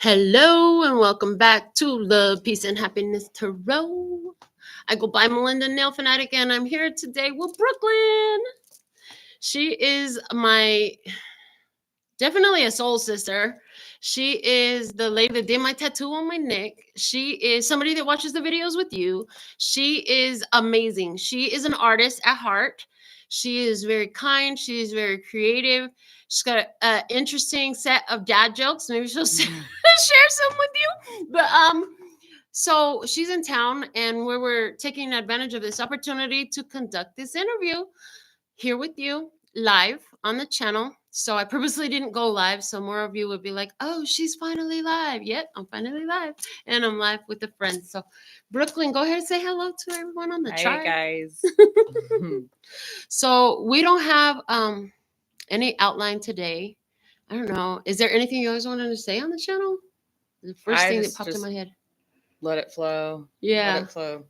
Hello and welcome back to Love, Peace, and Happiness Tarot. I go by Melinda NailFanatic and I'm here today with Brooklynn. She is my definitely a soul sister. She is the lady that did my tattoo on my neck. She is somebody that watches the videos with you. She is amazing. She is an artist at heart. She is very kind. She is very creative. She's got an interesting set of dad jokes. Maybe she'll share some with you. But so she's in town, and we're taking advantage of this opportunity to conduct this interview here with you live on the channel. So I purposely didn't go live, so more of you would be like, "Oh, she's finally live." Yep, I'm finally live, and I'm live with a friend. So, Brooklynn, go ahead and say hello to everyone on the Hi chart. guys. So we don't have any outline today. I don't know. Is there anything you always wanted to say on the channel? The first thing that popped in my head. Let it flow. Yeah. Let it flow.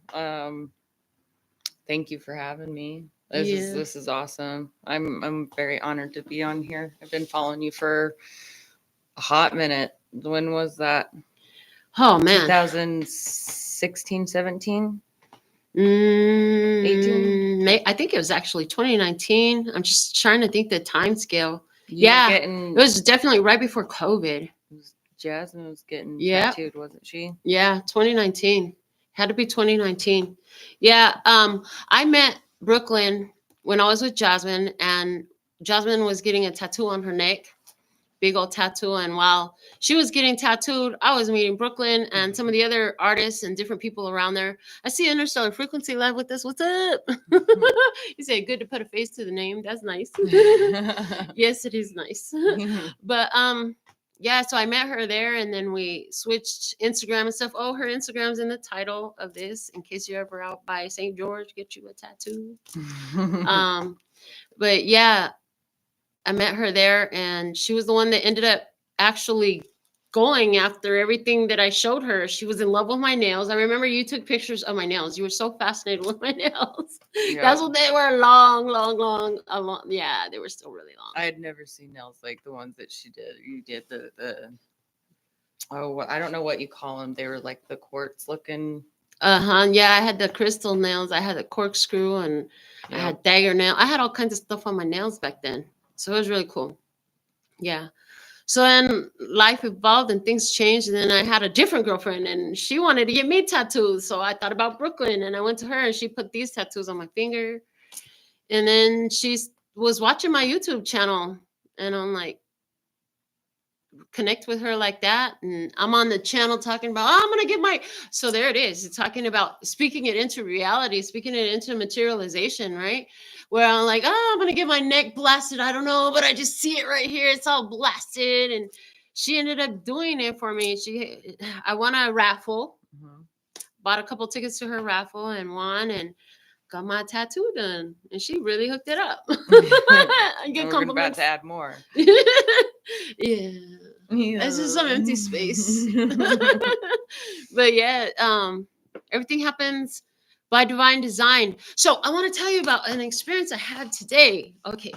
Thank you for having me. This is awesome. I'm very honored to be on here. I've been following you for a hot minute. When was that? Oh man. 2016, 17? 18? I think it was actually 2019. I'm just trying to think the time scale. It was definitely right before COVID. Jasmine was getting tattooed, wasn't she? Yeah, 2019. Had to be 2019. Yeah, I met Brooklynn when I was with Jasmine, and Jasmine was getting a tattoo on her neck. Big old tattoo. And while she was getting tattooed, I was meeting Brooklynn and some of the other artists and different people around there. I see Interstellar Frequency live with us. What's up? You say good to put a face to the name. That's nice. Yes, it is nice. But yeah, so I met her there, and then we switched Instagram and stuff. Oh, her Instagram's in the title of this, in case you're ever out by St. George, get you a tattoo. But yeah, I met her there, and she was the one that ended up actually going after everything that I showed her. She was in love with my nails. I remember you took pictures of my nails. You were so fascinated with my nails. Yeah. That's what they were, long. Yeah, they were still really long. I had never seen nails like the ones that she did. You did the I don't know what you call them. They were like the quartz looking. Yeah, I had the crystal nails. I had a corkscrew, and I had dagger nail. I had all kinds of stuff on my nails back then. So it was really cool. Yeah. So then life evolved and things changed. And then I had a different girlfriend, and she wanted to get me tattoos. So I thought about Brooklynn, and I went to her, and she put these tattoos on my finger. And then she was watching my YouTube channel, and I'm like, connect with her like that. And I'm on the channel talking about, I'm going to get my, so there it is. It's talking about speaking it into reality, speaking it into materialization, right? Where I'm like, I'm going to get my neck blasted. I don't know, but I just see it right here. It's all blasted. And she ended up doing it for me. I won a raffle, bought a couple tickets to her raffle and won, and got my tattoo done. And she really hooked it up. I get compliments. We're about to add more. Yeah. It's just some empty space. But yeah, everything happens by divine design. So I want to tell you about an experience I had today. Okay.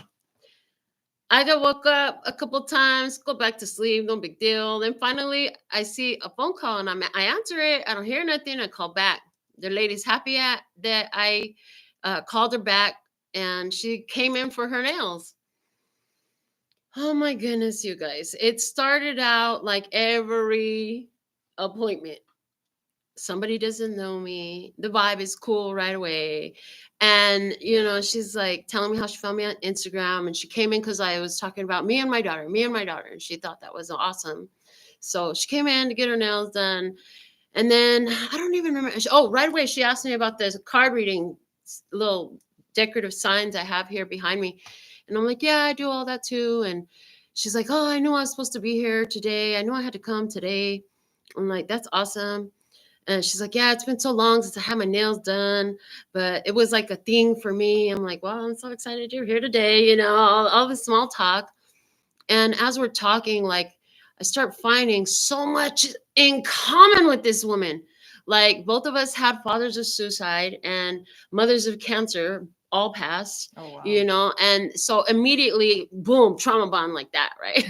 I got woke up a couple times, go back to sleep, no big deal. Then finally I see a phone call, and I answer it. I don't hear nothing. I call back. The lady's happy that I called her back, and she came in for her nails. Oh my goodness, you guys. It started out like every appointment. Somebody doesn't know me. The vibe is cool right away. And, she's like telling me how she found me on Instagram. And she came in because I was talking about me and my daughter. And she thought that was awesome. So she came in to get her nails done. And then I don't even remember. Right away, she asked me about the card reading little decorative signs I have here behind me. And I'm like, yeah, I do all that too. And she's like, oh, I knew I was supposed to be here today. I knew I had to come today. I'm like, that's awesome. And she's like, yeah, it's been so long since I had my nails done, but it was like a thing for me. I'm like, well, I'm so excited you're here today, all this small talk. And as we're talking, like, I start finding so much in common with this woman. Like, both of us had fathers of suicide and mothers of cancer, all passed, Oh, wow. you know, and so immediately, boom, trauma bond like that, right?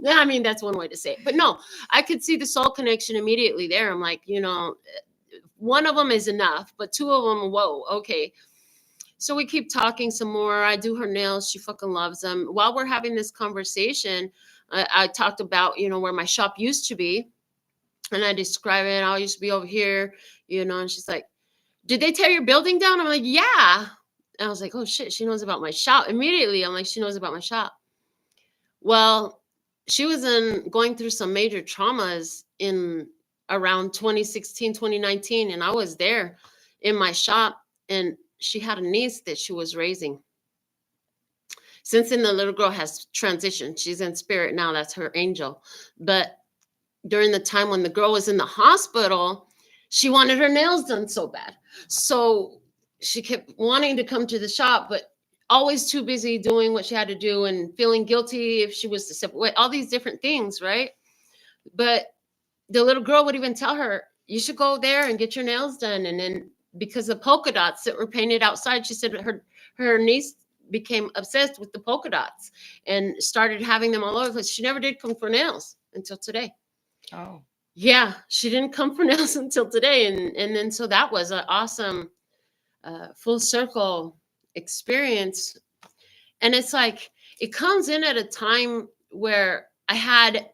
I mean, that's one way to say it. But no, I could see the soul connection immediately there. I'm like, you know, one of them is enough, but two of them, whoa, okay. So we keep talking some more. I do her nails. She fucking loves them. While we're having this conversation, I talked about, you know, where my shop used to be. And I describe it. I used to be over here, you know, and she's like, did they tear your building down? I'm like, yeah. And I was like, oh shit, she knows about my shop. Immediately, I'm like, she knows about my shop. Well, she was going through some major traumas in around 2016, 2019. And I was there in my shop, and she had a niece that she was raising. Since then, the little girl has transitioned. She's in spirit now. That's her angel. But during the time when the girl was in the hospital, she wanted her nails done so bad. So she kept wanting to come to the shop, but always too busy doing what she had to do and feeling guilty if she was to step away, all these different things, right? But the little girl would even tell her, you should go there and get your nails done. And then because the polka dots that were painted outside, she said her niece became obsessed with the polka dots and started having them all over the place. She never did come for nails until today. Oh. Yeah, she didn't come for nails until today. And then so that was an awesome full circle experience. And it's like, it comes in at a time where I had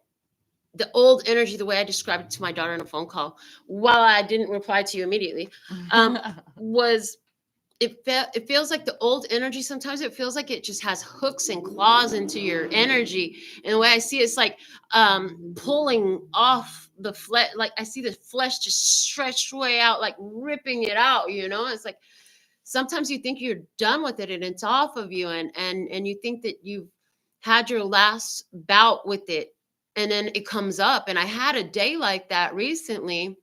the old energy, the way I described it to my daughter in a phone call, while I didn't reply to you immediately, was it feels like the old energy. Sometimes it feels like it just has hooks and claws into your energy. And the way I see it, it's like pulling off the flesh. Like I see the flesh just stretched way out, like ripping it out, you know? It's like sometimes you think you're done with it and it's off of you, and you think that you've had your last bout with it, and then it comes up. And I had a day like that recently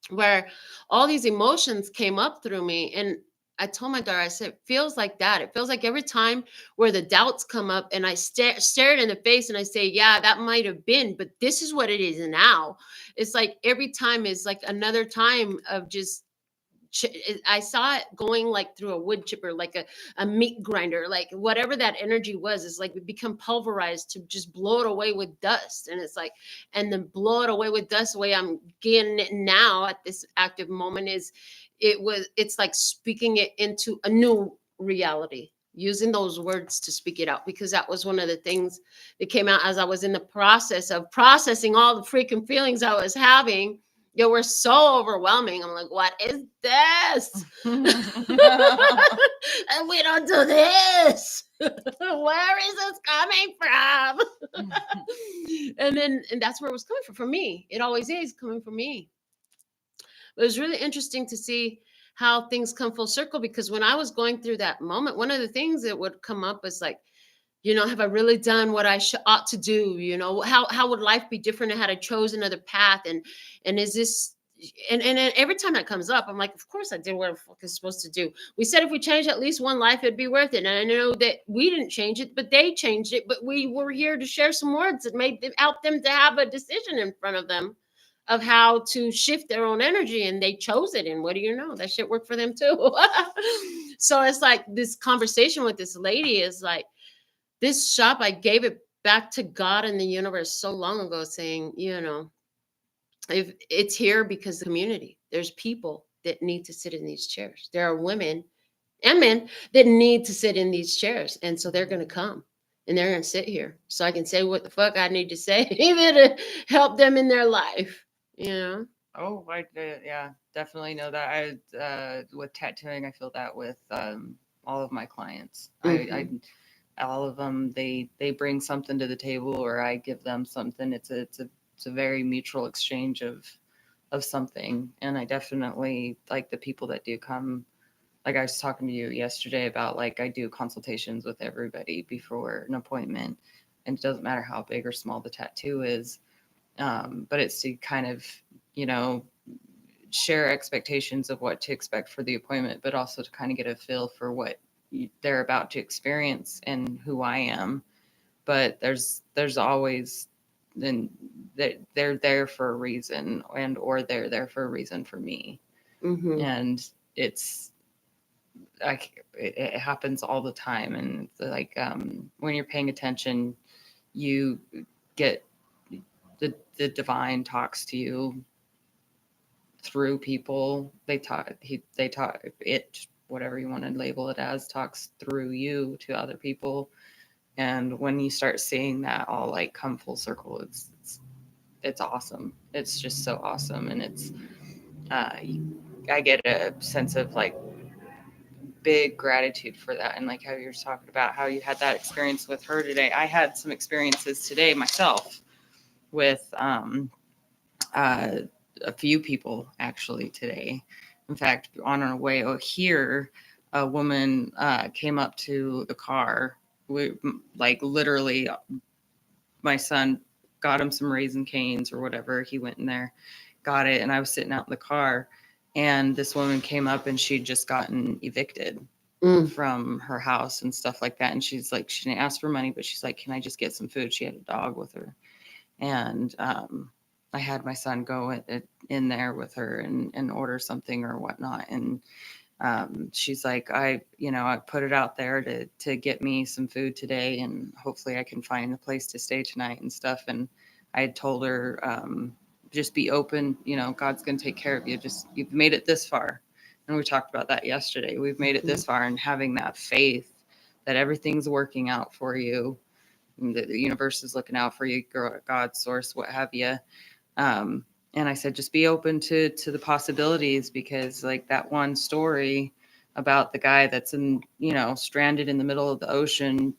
where all these emotions came up through me. And I told my daughter, I said, it feels like that. It feels like every time where the doubts come up and I stare it in the face and I say, yeah, that might have been, but this is what it is now. It's like every time is like another time of just, I saw it going like through a wood chipper, like a meat grinder, like whatever that energy was, is like it become pulverized to just blow it away with dust. And it's like, and then blow it away with dust. The way I'm getting it now at this active moment is it's like speaking it into a new reality, using those words to speak it out, because that was one of the things that came out as I was in the process of processing all the freaking feelings I was having. They were so overwhelming. I'm like, what is this? And we don't do this. Where is this coming from? and that's where it was coming from. For me, it always is coming from me. It was really interesting to see how things come full circle, because when I was going through that moment, one of the things that would come up was like, you know, have I really done what I ought to do? You know, how would life be different had I chose another path? And is this, and every time that comes up, I'm like, of course I did what the fuck is supposed to do. We said if we changed at least one life, it'd be worth it. And I know that we didn't change it, but they changed it. But we were here to share some words that made them, help them to have a decision in front of them of how to shift their own energy, and they chose it. And what do you know? That shit worked for them too. So it's like this conversation with this lady is like, this shop, I gave it back to God and the universe so long ago, saying, you know, if it's here because the community, there's people that need to sit in these chairs. There are women and men that need to sit in these chairs. And so they're going to come and they're going to sit here so I can say what the fuck I need to say to help them in their life, you know? Oh, yeah, definitely know that. With tattooing, I feel that with all of my clients. Mm-hmm. All of them, they bring something to the table, or I give them something. It's a very mutual exchange of something. And I definitely like the people that do come. Like I was talking to you yesterday about, like, I do consultations with everybody before an appointment, and it doesn't matter how big or small the tattoo is. But it's to kind of, you know, share expectations of what to expect for the appointment, but also to kind of get a feel for what they're about to experience and who I am. But there's always, then they're there for a reason, or they're there for a reason for me. Mm-hmm. And it's it happens all the time. And like, when you're paying attention, you get the divine talks to you through people. They talk it, whatever you want to label it as, talks through you to other people. And when you start seeing that all like come full circle, it's awesome. It's just so awesome. And it's I get a sense of like big gratitude for that. And like how you're talking about how you had that experience with her today. I had some experiences today myself with a few people actually today. In fact, on our way here, a woman came up to the car. We, like literally, my son got him some Raisin Canes or whatever. He went in there, got it, and I was sitting out in the car, and this woman came up and she'd just gotten evicted from her house and stuff like that. And she's like, she didn't ask for money, but she's like, can I just get some food? She had a dog with her. And I had my son go in there with her and order something or whatnot. And she's like, I put it out there to get me some food today, and hopefully I can find a place to stay tonight and stuff. And I had told her, just be open, God's going to take care of you. You've made it this far. And we talked about that yesterday. We've made it this far, and having that faith that everything's working out for you. The universe is looking out for you, God, source, what have you. And I said, just be open to the possibilities, because like that one story about the guy that's stranded in the middle of the ocean,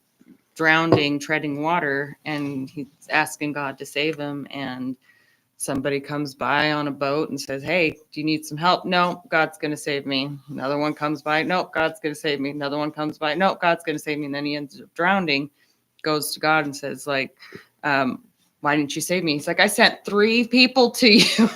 drowning, treading water, and he's asking God to save him. And somebody comes by on a boat and says, hey, do you need some help? No, God's going to save me. Another one comes by. Nope, God's going to save me. Another one comes by. Nope, God's going to save me. And then he ends up drowning. Goes to God and says, like, why didn't you save me? He's like, I sent 3 people to you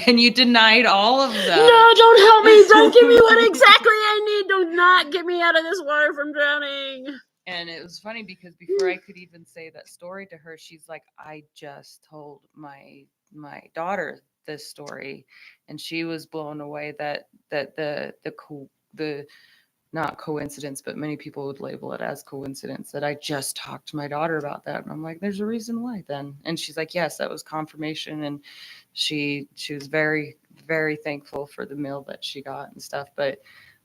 and you denied all of them. No, don't help me. Don't give me what exactly I need. Do not get me out of this water from drowning. And it was funny because before I could even say that story to her, she's like, I just told my daughter this story, and she was blown away that the not coincidence, but many people would label it as coincidence, that I just talked to my daughter about that. And I'm like, there's a reason why then. And she's like, yes, that was confirmation. And she was very, very thankful for the meal that she got and stuff. But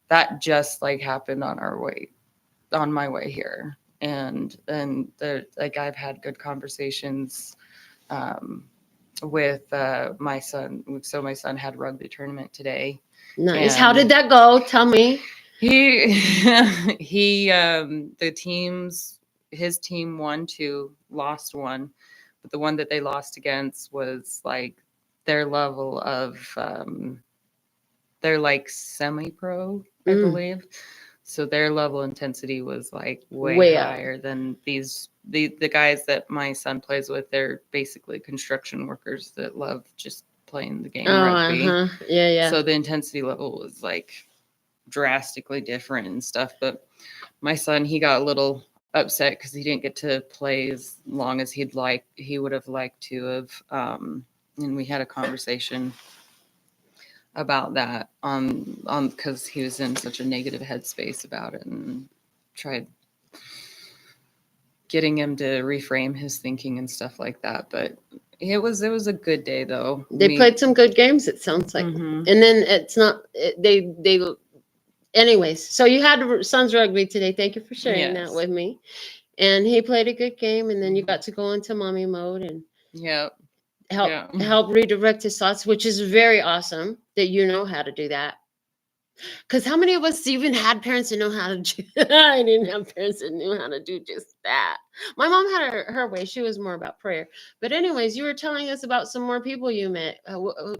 that just like happened on my way here. And like I've had good conversations with my son. So my son had a rugby tournament today. Nice. How did that go? Tell me. His team won 2, lost 1, but the one that they lost against was like their level of they're like semi-pro, I believe. So their level of intensity was like way higher than the guys that my son plays with. They're basically construction workers that love just playing the game rugby. Yeah. So the intensity level was like drastically different and stuff. But my son, he got a little upset because he didn't get to play as long as he would have liked to have. And we had a conversation about that because he was in such a negative headspace about it, and tried getting him to reframe his thinking and stuff like that. But it was a good day though. They played some good games, it sounds like. And then it's not they anyways, so you had son's rugby today. Thank you for sharing that with me. And he played a good game, and then you got to go into mommy mode and help redirect his thoughts, which is very awesome that you know how to do that. Because how many of us even had parents that know how to do I didn't have parents that knew how to do just that. My mom had her way. She was more about prayer. But anyways, you were telling us about some more people you met.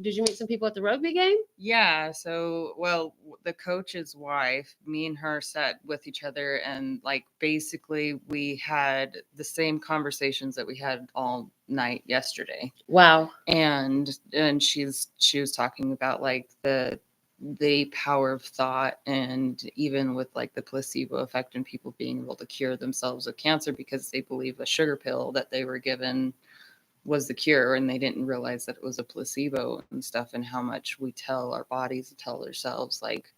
Did you meet some people at the rugby game? Yeah. So, well, the coach's wife, me and her sat with each other, and like basically we had the same conversations that we had all night yesterday. Wow. And she was talking about like the power of thought, and even with like the placebo effect and people being able to cure themselves of cancer because they believe a sugar pill that they were given was the cure, and they didn't realize that it was a placebo and stuff, and how much we tell our bodies, tell ourselves like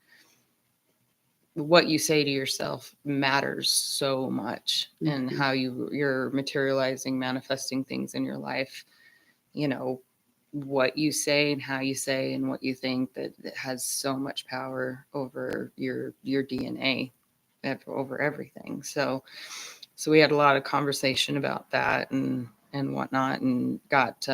what you say to yourself matters so much, and how you're materializing, manifesting things in your life. You know, what you say and how you say and what you think, that has so much power over your DNA, over everything. So we had a lot of conversation about that and whatnot, and got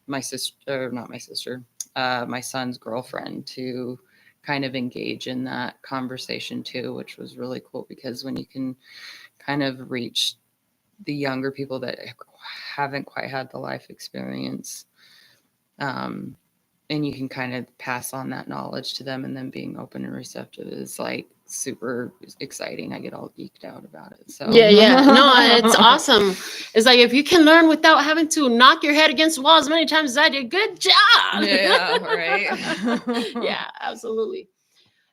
my sister, not my sister, my son's girlfriend to kind of engage in that conversation too, which was really cool, because when you can kind of reach the younger people that haven't quite had the life experience, and you can kind of pass on that knowledge to them, and then being open and receptive is like super exciting. I get all geeked out about it. So yeah. No, it's awesome. It's like, if you can learn without having to knock your head against the wall as many times as I did, good job. Yeah, right. Yeah, absolutely.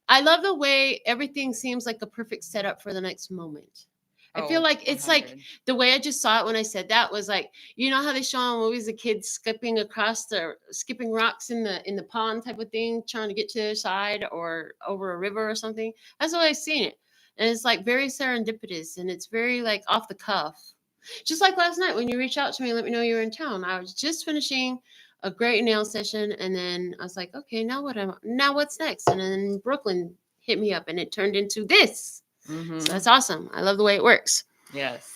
I love the way everything seems like a perfect setup for the next moment. I feel like it's 100. like the way I just saw it when I said that was like, you know how they show in movies the kids skipping rocks in the pond type of thing, trying to get to their side or over a river or something. That's the way I've seen it. And it's like very serendipitous, and it's very like off the cuff. Just like last night when you reached out to me and let me know you were in town. I was just finishing a great nail session, and then I was like, okay, now what's next? And then Brooklyn hit me up, and it turned into this. Mm-hmm. So that's awesome. I love the way it works. Yes.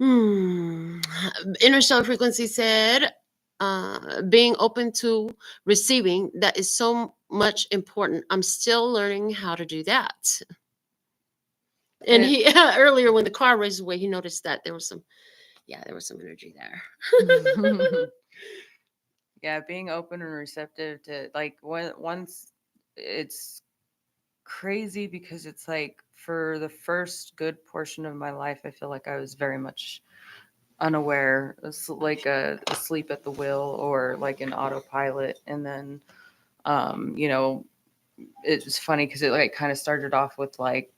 Interstellar Frequency said, being open to receiving, that is so much important. I'm still learning how to do that. And he earlier when the car raced away, he noticed that there was some energy there. Yeah, being open and receptive to, like, once, it's crazy, because it's like, for the first good portion of my life, I feel like I was very much unaware, like asleep at the wheel, or like an autopilot. And then you know, it's funny because it like kind of started off with like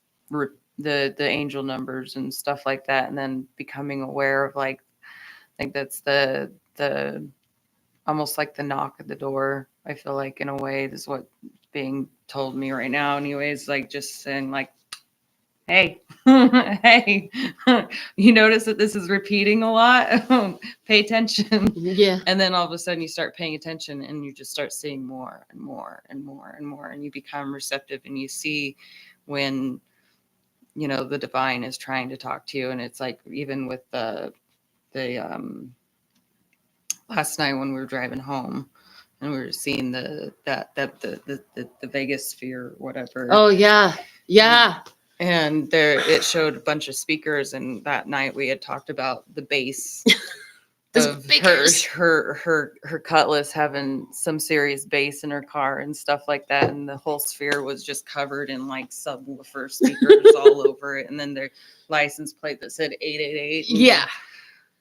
the angel numbers and stuff like that, and then becoming aware of like, I think that's the almost like the knock at the door. I feel like, in a way, this is what being told me right now anyways, like just saying like, hey, hey, you notice that this is repeating a lot? Pay attention. Yeah. And then all of a sudden you start paying attention, and you just start seeing more and more and more and more, and you become receptive, and you see when, you know, the divine is trying to talk to you. And it's like, even with the last night when we were driving home, and we were seeing the Vegas sphere, whatever. Oh yeah. Yeah. And there, it showed a bunch of speakers, and that night we had talked about the bass of her Cutlass having some serious bass in her car and stuff like that, and the whole sphere was just covered in like subwoofer speakers all over it, and then their license plate that said 888. Yeah.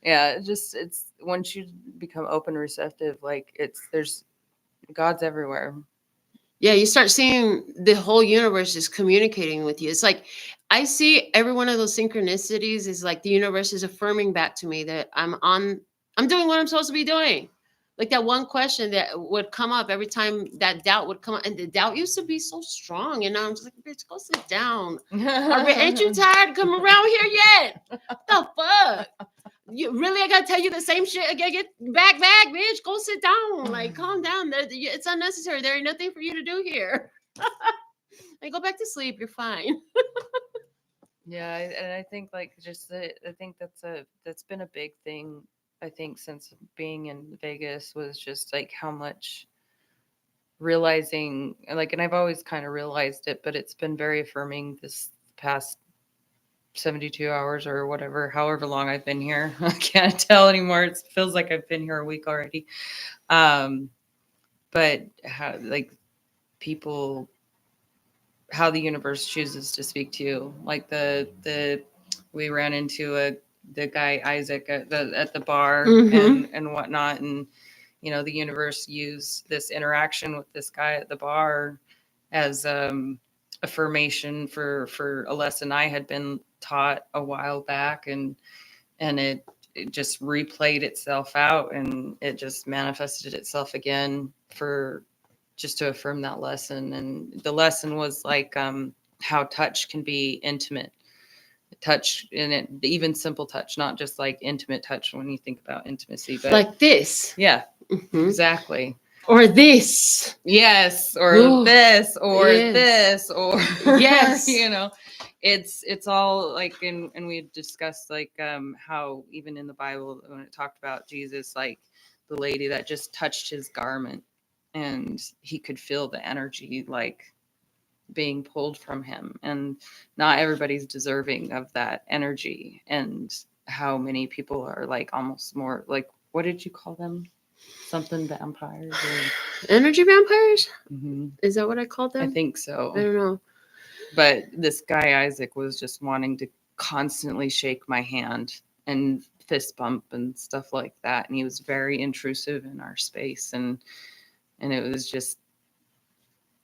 Yeah, it's once you become open and receptive, like, there's God's everywhere. Yeah, you start seeing the whole universe is communicating with you. It's like I see every one of those synchronicities is like the universe is affirming back to me that I'm doing what I'm supposed to be doing. Like that one question that would come up every time that doubt would come up, and the doubt used to be so strong, and now I'm just like, bitch, go sit down. Ain't you tired to come around here yet? What the fuck? You really? I gotta tell you the same shit again? Get back, bitch. Go sit down. Like, calm down. It's unnecessary. There ain't nothing for you to do here. Like, go back to sleep. You're fine. Yeah, and I think like I think that's been a big thing. I think since being in Vegas was just like how much realizing, like, and I've always kind of realized it, but it's been very affirming this past 72 hours or whatever, however long I've been here. I can't tell anymore. It feels like I've been here a week already. But how, like, people, how the universe chooses to speak to you. Like we ran into the guy Isaac at the bar and whatnot, and you know, the universe used this interaction with this guy at the bar as affirmation for a lesson I had been taught a while back, and it just replayed itself out, and it just manifested itself again for just to affirm that lesson. And the lesson was like, how touch can be intimate. Touch, and it, even simple touch, not just like intimate touch when you think about intimacy, but like this. Yeah, Mm-hmm. exactly. Or this. Yes, or Ooh, this, or yes. this, or Yes. you know, it's all like, and we discussed like how even in the Bible when it talked about Jesus, like the lady that just touched his garment and he could feel the energy like being pulled from him, and not everybody's deserving of that energy, and how many people are like almost more like, what did you call them? Something vampires or energy vampires? Mm-hmm. Is that what I called them? I think so. I don't know. But this guy Isaac was just wanting to constantly shake my hand and fist bump and stuff like that, and he was very intrusive in our space, and it was just,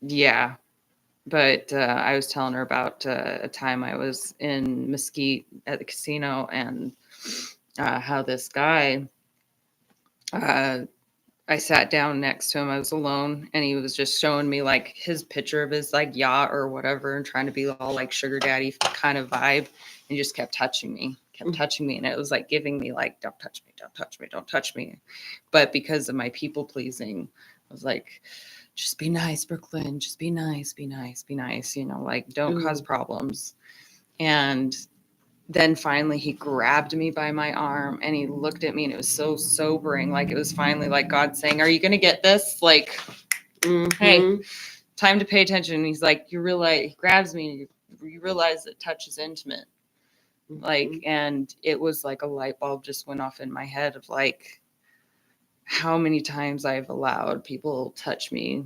yeah. But I was telling her about a time I was in Mesquite at the casino, and how this guy, I sat down next to him. I was alone, and he was just showing me like his picture of his like yacht or whatever, and trying to be all like sugar daddy kind of vibe. And he just kept touching me, and it was like giving me like, don't touch me, don't touch me, don't touch me. But because of my people pleasing, I was like, just be nice, Brooklynn. Just be nice, be nice, be nice. You know, like don't cause problems. And then finally he grabbed me by my arm and he looked at me, and it was so sobering. Like it was finally like God saying, are you going to get this? Like, hey, time to pay attention. And he's like, you realize, he grabs me and you realize that touch is intimate. Like, and it was like a light bulb just went off in my head of like how many times I've allowed people touch me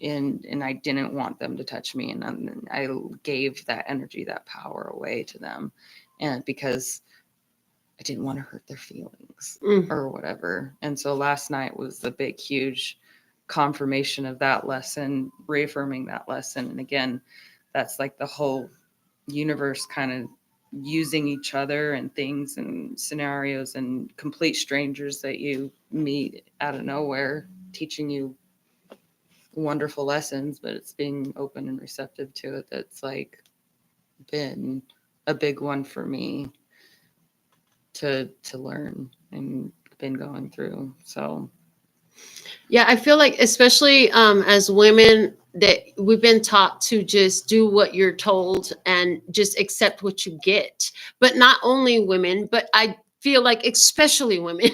and I didn't want them to touch me. And I gave that energy, that power away to them. And because I didn't want to hurt their feelings or whatever. And so last night was the big, huge confirmation of that lesson, reaffirming that lesson. And again, that's like the whole universe kind of using each other and things and scenarios and complete strangers that you meet out of nowhere, teaching you wonderful lessons, but it's being open and receptive to it. That's like been a big one for me to learn and been going through. So yeah, I feel like especially as women that we've been taught to just do what you're told and just accept what you get. But not only women, but I feel like especially women.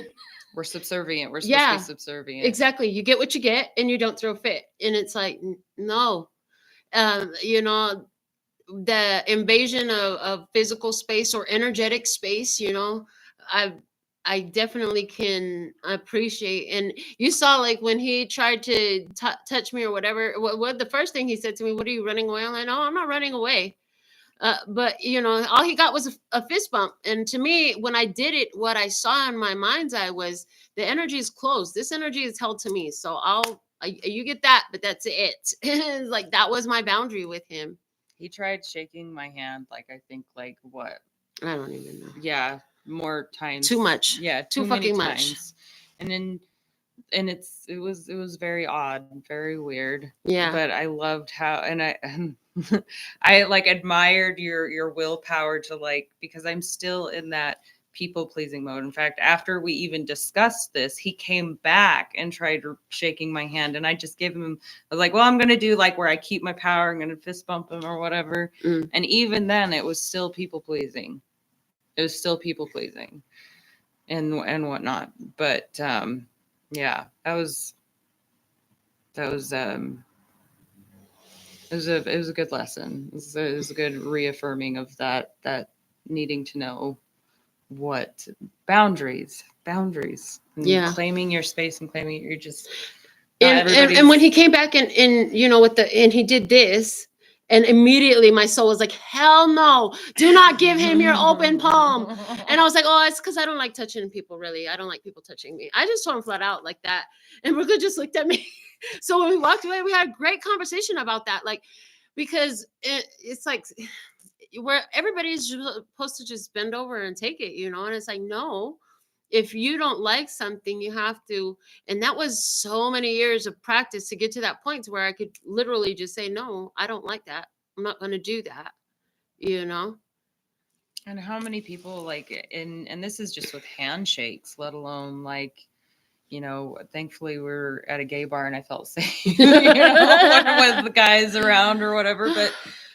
We're subservient. We're supposed to be subservient. Exactly. You get what you get and you don't throw a fit. And it's like, no, you know, the invasion of physical space or energetic space, you know, I definitely can appreciate. And you saw like when he tried to touch me or whatever, what the first thing he said to me, what are you running away? I'm like, no, I'm not running away. But you know, all he got was a fist bump. And to me, when I did it, what I saw in my mind's eye was the energy is closed. This energy is held to me. So you get that, but that's it. It's like, that was my boundary with him. He tried shaking my hand, like I think like what? I don't even know. Yeah, more times. Too much. Yeah, too fucking much. And then it was very odd, very weird. Yeah. But I loved how, and I like admired your willpower to like, because I'm still in that people pleasing mode. In fact, after we even discussed this, he came back and tried shaking my hand, and I just gave him, I was like, well, I'm going to do like where I keep my power. I'm going to fist bump him or whatever. And even then it was still people pleasing. It was still people pleasing and whatnot. But, yeah, it was a good lesson. It was a good reaffirming of that needing to know what boundaries, and claiming your space and claiming you're just, and when he came back and you know, and he did this, and immediately my soul was like, hell no, do not give him your open palm. And I was like, oh, it's because I don't like touching people. Really, I don't like people touching me. I just told him flat out like that, and Brooklynn just looked at me. So when we walked away, we had a great conversation about that, like, because it's like where everybody's supposed to just bend over and take it, you know. And it's like, no, if you don't like something, you have to. And that was so many years of practice to get to that point to where I could literally just say, no, I don't like that. I'm not going to do that, you know? And how many people like and this is just with handshakes, let alone like, you know, thankfully we're at a gay bar and I felt safe, you know, with the guys around or whatever. But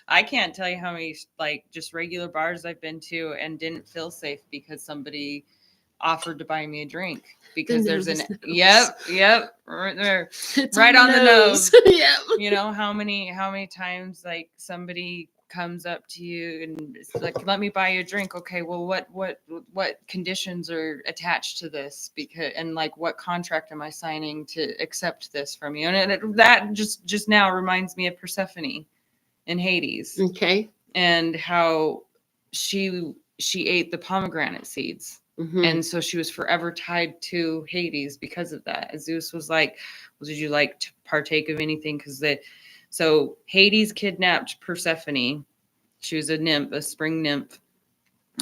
I can't tell you how many like just regular bars I've been to and didn't feel safe because somebody offered to buy me a drink because there's an yep right there, it's right on the nose. Yep. You know, how many times like somebody comes up to you and it's like, let me buy you a drink. Okay, well, what conditions are attached to this? Because and like what contract am I signing to accept this from you? And that just now reminds me of Persephone in Hades. Okay. And how she ate the pomegranate seeds. Mm-hmm. And so she was forever tied to Hades because of that. Zeus was like, well, did you like to partake of anything? So Hades kidnapped Persephone. She was a nymph, a spring nymph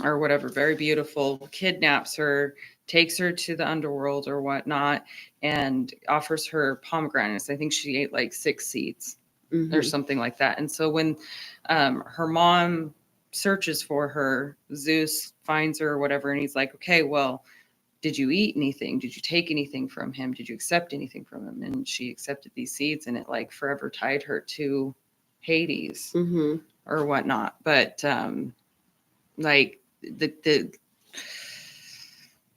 or whatever, very beautiful, kidnaps her, takes her to the underworld or whatnot, and offers her pomegranates. I think she ate like 6 seeds or something like that. And so when her mom searches for her, Zeus finds her or whatever, and he's like, okay, well, did you eat anything? Did you take anything from him? Did you accept anything from him? And she accepted these seeds, and it like forever tied her to Hades or whatnot. But like the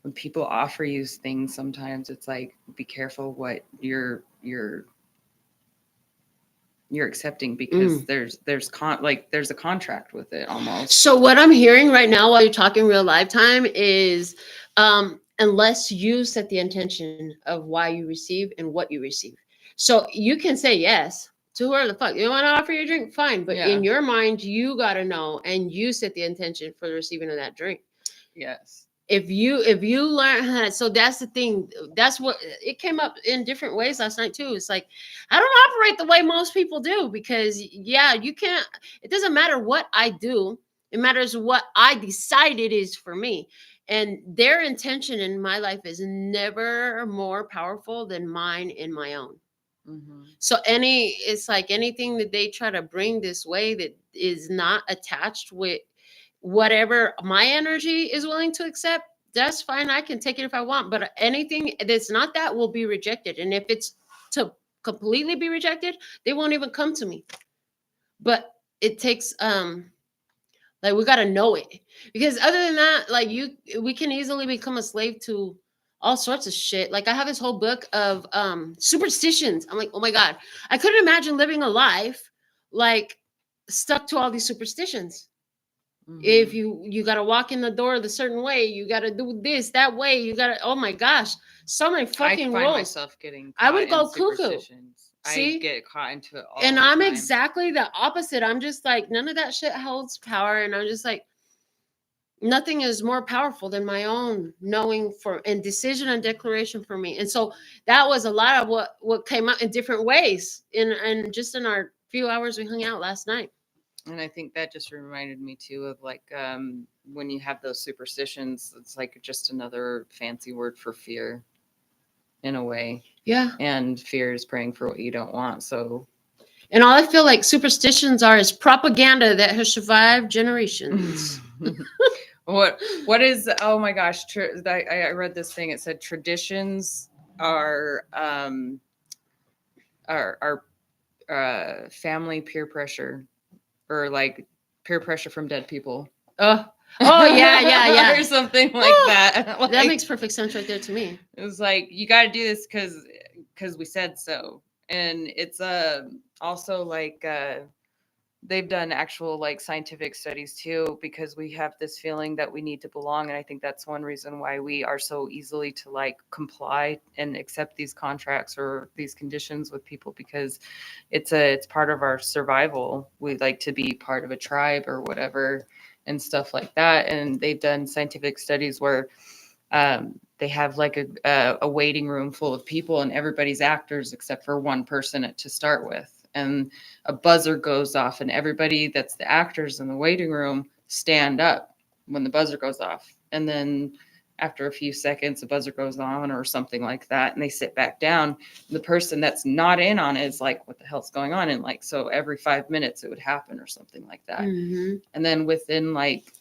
when people offer you things, sometimes it's like, be careful what you're accepting, because there's a contract with it almost. So what I'm hearing right now while you're talking real live time is unless you set the intention of why you receive and what you receive. So you can say yes to whoever the fuck you want to offer your drink, fine. But in your mind, you got to know and you set the intention for the receiving of that drink. Yes. If you learn how, so that's the thing. That's what it came up in different ways last night too. It's like, I don't operate the way most people do, because you can't, it doesn't matter what I do. It matters what I decide it is for me. And their intention in my life is never more powerful than mine in my own. So it's like anything that they try to bring this way that is not attached with whatever my energy is willing to accept, that's fine. I can take it if I want. But anything that's not that will be rejected. And if it's to completely be rejected, they won't even come to me. But it takes like we gotta know it. Because other than that, like we can easily become a slave to all sorts of shit. Like I have this whole book of superstitions. I'm like, oh my God, I couldn't imagine living a life like stuck to all these superstitions. If you got to walk in the door the certain way, you got to do this that way, you got to, oh my gosh, so many fucking rules. I find myself getting I would go cuckoo. See? I get caught into it all and the I'm time. exactly the opposite. I'm just like, none of that shit holds power. And I'm just like, nothing is more powerful than my own knowing for and decision and declaration for me. And so that was a lot of what came out in different ways in just in our few hours we hung out last night. And I think that just reminded me too of like when you have those superstitions, it's like just another fancy word for fear in a way. Yeah. And fear is praying for what you don't want. So, and all I feel like superstitions are is propaganda that has survived generations. What is, oh my gosh, I read this thing. It said traditions are family peer pressure, or like peer pressure from dead people. Oh yeah. Or something like that. Like, that makes perfect sense right there to me. It was like, you got to do this because we said so. And it's also like they've done actual like scientific studies too, because we have this feeling that we need to belong. And I think that's one reason why we are so easily to like comply and accept these contracts or these conditions with people, because it's part of our survival. We like to be part of a tribe or whatever and stuff like that. And they've done scientific studies where they have like a waiting room full of people and everybody's actors except for one person to start with. And a buzzer goes off and everybody that's the actors in the waiting room stand up when the buzzer goes off. And then after a few seconds, a buzzer goes on or something like that, and they sit back down. The person that's not in on it is like, what the hell's going on? And like, so every 5 minutes it would happen or something like that. Mm-hmm. And then within like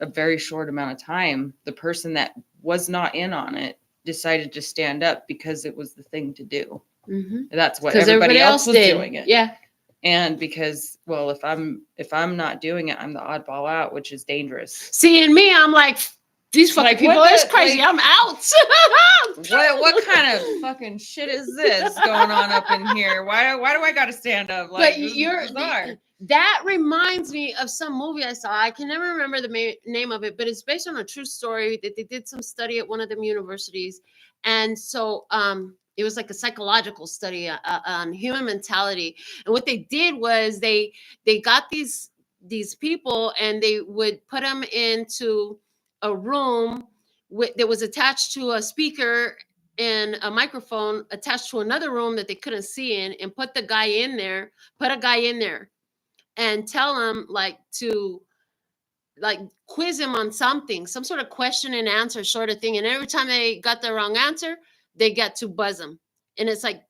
a very short amount of time, the person that was not in on it decided to stand up because it was the thing to do. Mm-hmm. That's what everybody else was doing it. Yeah. And because, well, if I'm not doing it, I'm the oddball out, which is dangerous. See, and me, I'm like, these fucking people is crazy. Like, I'm out. what kind of fucking shit is this going on up in here? Why do I got to stand up? Like, but that reminds me of some movie I saw. I can never remember the name of it, but it's based on a true story that they did some study at one of them universities. And so it was like a psychological study on human mentality. And what they did was they got these people and they would put them into a room that was attached to a speaker and a microphone attached to another room that they couldn't see in, and put a guy in there and tell him like to like quiz him on something, some sort of question and answer sort of thing. And every time they got the wrong answer, they got to buzz him. And it's like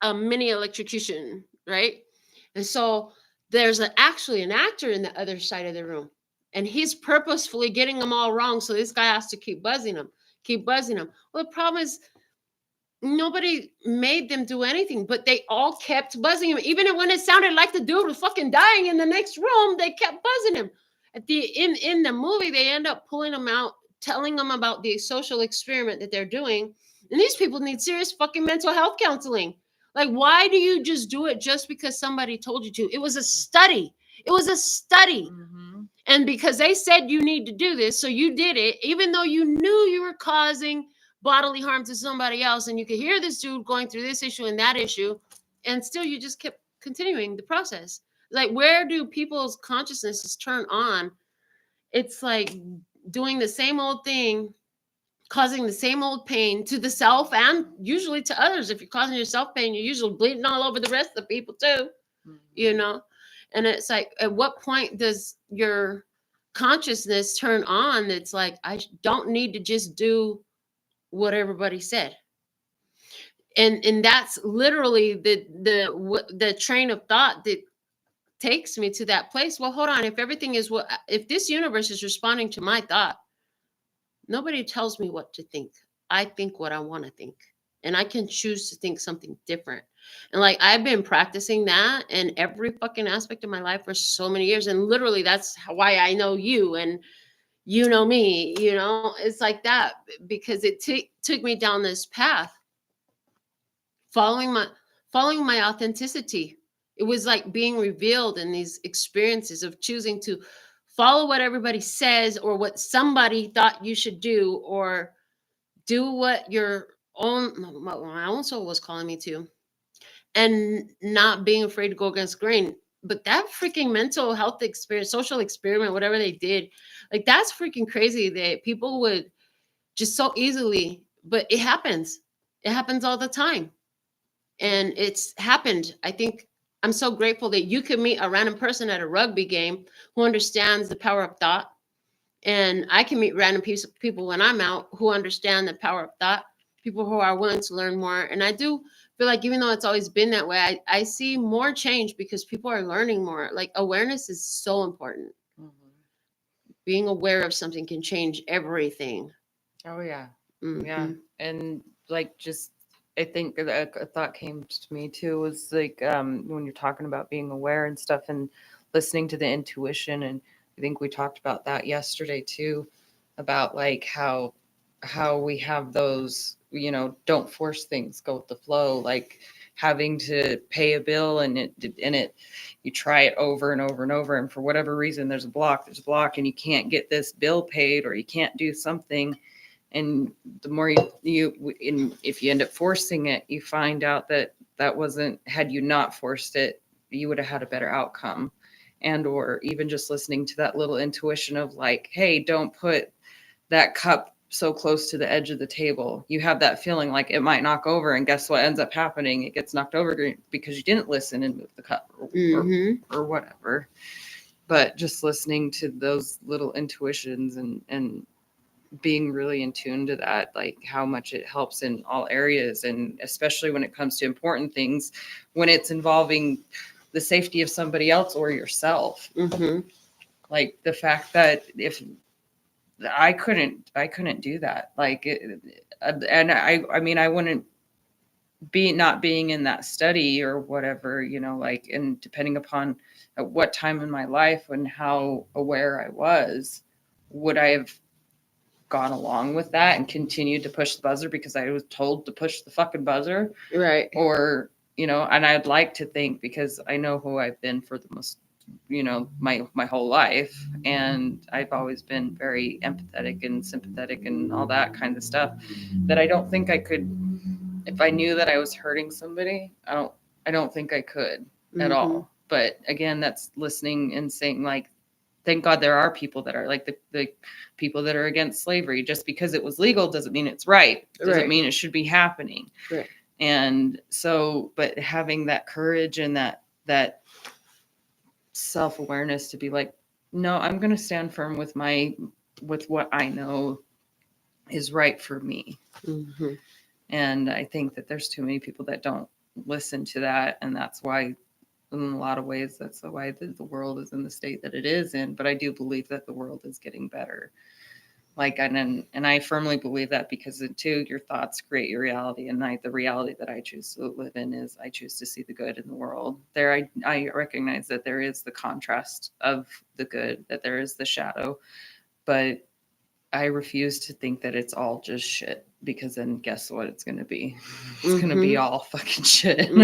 a mini electrocution, right? And so there's actually an actor in the other side of the room, and he's purposefully getting them all wrong. So this guy has to keep buzzing them. Well, the problem is nobody made them do anything, but they all kept buzzing him. Even when it sounded like the dude was fucking dying in the next room, they kept buzzing him. At the in the movie, they end up pulling him out, telling them about the social experiment that they're doing. And these people need serious fucking mental health counseling. Like, why do you just do it just because somebody told you to? It was a study. Mm-hmm. And because they said you need to do this, so you did it, even though you knew you were causing bodily harm to somebody else, and you could hear this dude going through this issue and that issue, and still you just kept continuing the process. Like, where do people's consciousnesses turn on? It's like doing the same old thing, causing the same old pain to the self and usually to others. If you're causing yourself pain, you're usually bleeding all over the rest of the people too, you know? And it's like, at what point does your consciousness turn on? It's like, I don't need to just do what everybody said. And that's literally the train of thought that takes me to that place. Well, hold on. If this universe is responding to my thought, nobody tells me what to think. I think what I want to think, and I can choose to think something different. And like, I've been practicing that in every fucking aspect of my life for so many years. And literally that's why I know you and you know me, it's like that, because it took me down this path, following my authenticity. It was like being revealed in these experiences of choosing to follow what everybody says or what somebody thought you should do, or do what my own soul was calling me to, and not being afraid to go against grain. But that freaking mental health experience, social experiment, whatever they did, like, that's freaking crazy that people would just so easily, but it happens all the time. And it's happened. I think I'm so grateful that you could meet a random person at a rugby game who understands the power of thought. And I can meet random people when I'm out who understand the power of thought, people who are willing to learn more. And I do feel like, even though it's always been that way, I see more change because people are learning more. Like, awareness is so important. Mm-hmm. Being aware of something can change everything. Oh, yeah. Mm-hmm. Yeah. And like, just, I think a thought came to me too, was like, when you're talking about being aware and stuff and listening to the intuition. And I think we talked about that yesterday too, about like how we have those, don't force things, go with the flow, like having to pay a bill and you try it over and over and over. And for whatever reason, there's a block and you can't get this bill paid, or you can't do something. And the more if you end up forcing it, you find out that wasn't, had you not forced it, you would have had a better outcome. And, or even just listening to that little intuition of like, hey, don't put that cup so close to the edge of the table. You have that feeling like it might knock over, and guess what ends up happening? It gets knocked over because you didn't listen and move the cup or whatever. But just listening to those little intuitions and being really in tune to that, like how much it helps in all areas, and especially when it comes to important things, when it's involving the safety of somebody else or yourself. Like the fact that if I couldn't do that, like and I mean, I wouldn't be not being in that study or whatever, you know, like, and depending upon at what time in my life and how aware I was, would I have gone along with that and continued to push the buzzer because I was told to push the fucking buzzer? Right. Or, you know, and I'd like to think, because I know who I've been for the most, you know, my whole life, and I've always been very empathetic and sympathetic and all that kind of stuff, that I don't think I could, if I knew that I was hurting somebody, I don't think I could at all. But again, that's listening and saying, like, thank God there are people that are like the people that are against slavery. Just because it was legal doesn't mean it's right. Doesn't mean it should be happening. Right. And so, but having that courage and that self-awareness to be like, no, I'm going to stand firm with what I know is right for me. And I think that there's too many people that don't listen to that. And that's why, in a lot of ways, that's why the world is in the state that it is in. But I do believe that the world is getting better. Like, and I firmly believe that, because too, your thoughts create your reality. And the reality that I choose to live in is I choose to see the good in the world. There, I recognize that there is the contrast of the good, that there is the shadow, but I refuse to think that it's all just shit, because then guess what it's going to be? It's going to be all fucking shit. And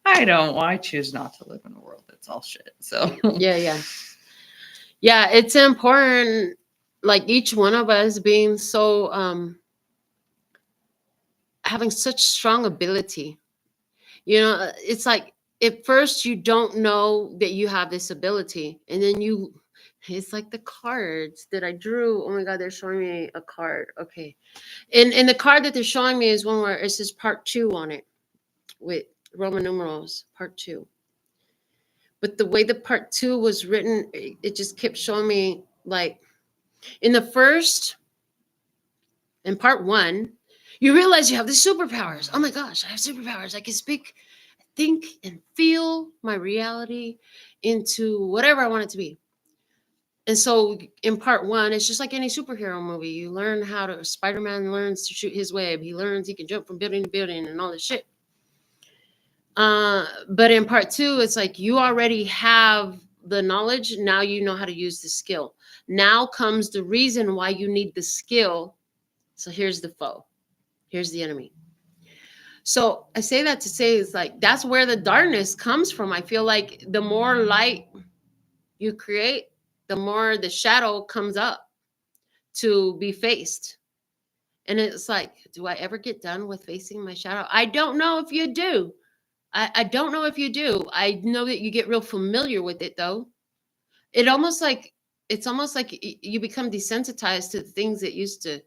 I choose not to live in a world that's all shit. So yeah, it's important, like each one of us being so having such strong ability. You know, it's like at first you don't know that you have this ability, and then it's like the cards that I drew. Oh my God, they're showing me a card. Okay. And the card that they're showing me is one where it says part 2 on it with Roman numerals, part 2. But the way the part 2 was written, it just kept showing me, like, in part 1, you realize you have the superpowers. Oh my gosh, I have superpowers. I can speak, think, and feel my reality into whatever I want it to be. And so in part 1, it's just like any superhero movie. You learn how to, Spider-Man learns to shoot his web. He learns he can jump from building to building and all this shit. But in part 2, it's like you already have the knowledge. Now you know how to use the skill. Now comes the reason why you need the skill. So here's the foe. Here's the enemy. So I say that to say, it's like, that's where the darkness comes from. I feel like the more light you create, the more the shadow comes up to be faced. And it's like, do I ever get done with facing my shadow? I don't know if you do. I don't know if you do. I know that you get real familiar with it, though. It's almost like you become desensitized to the things that used to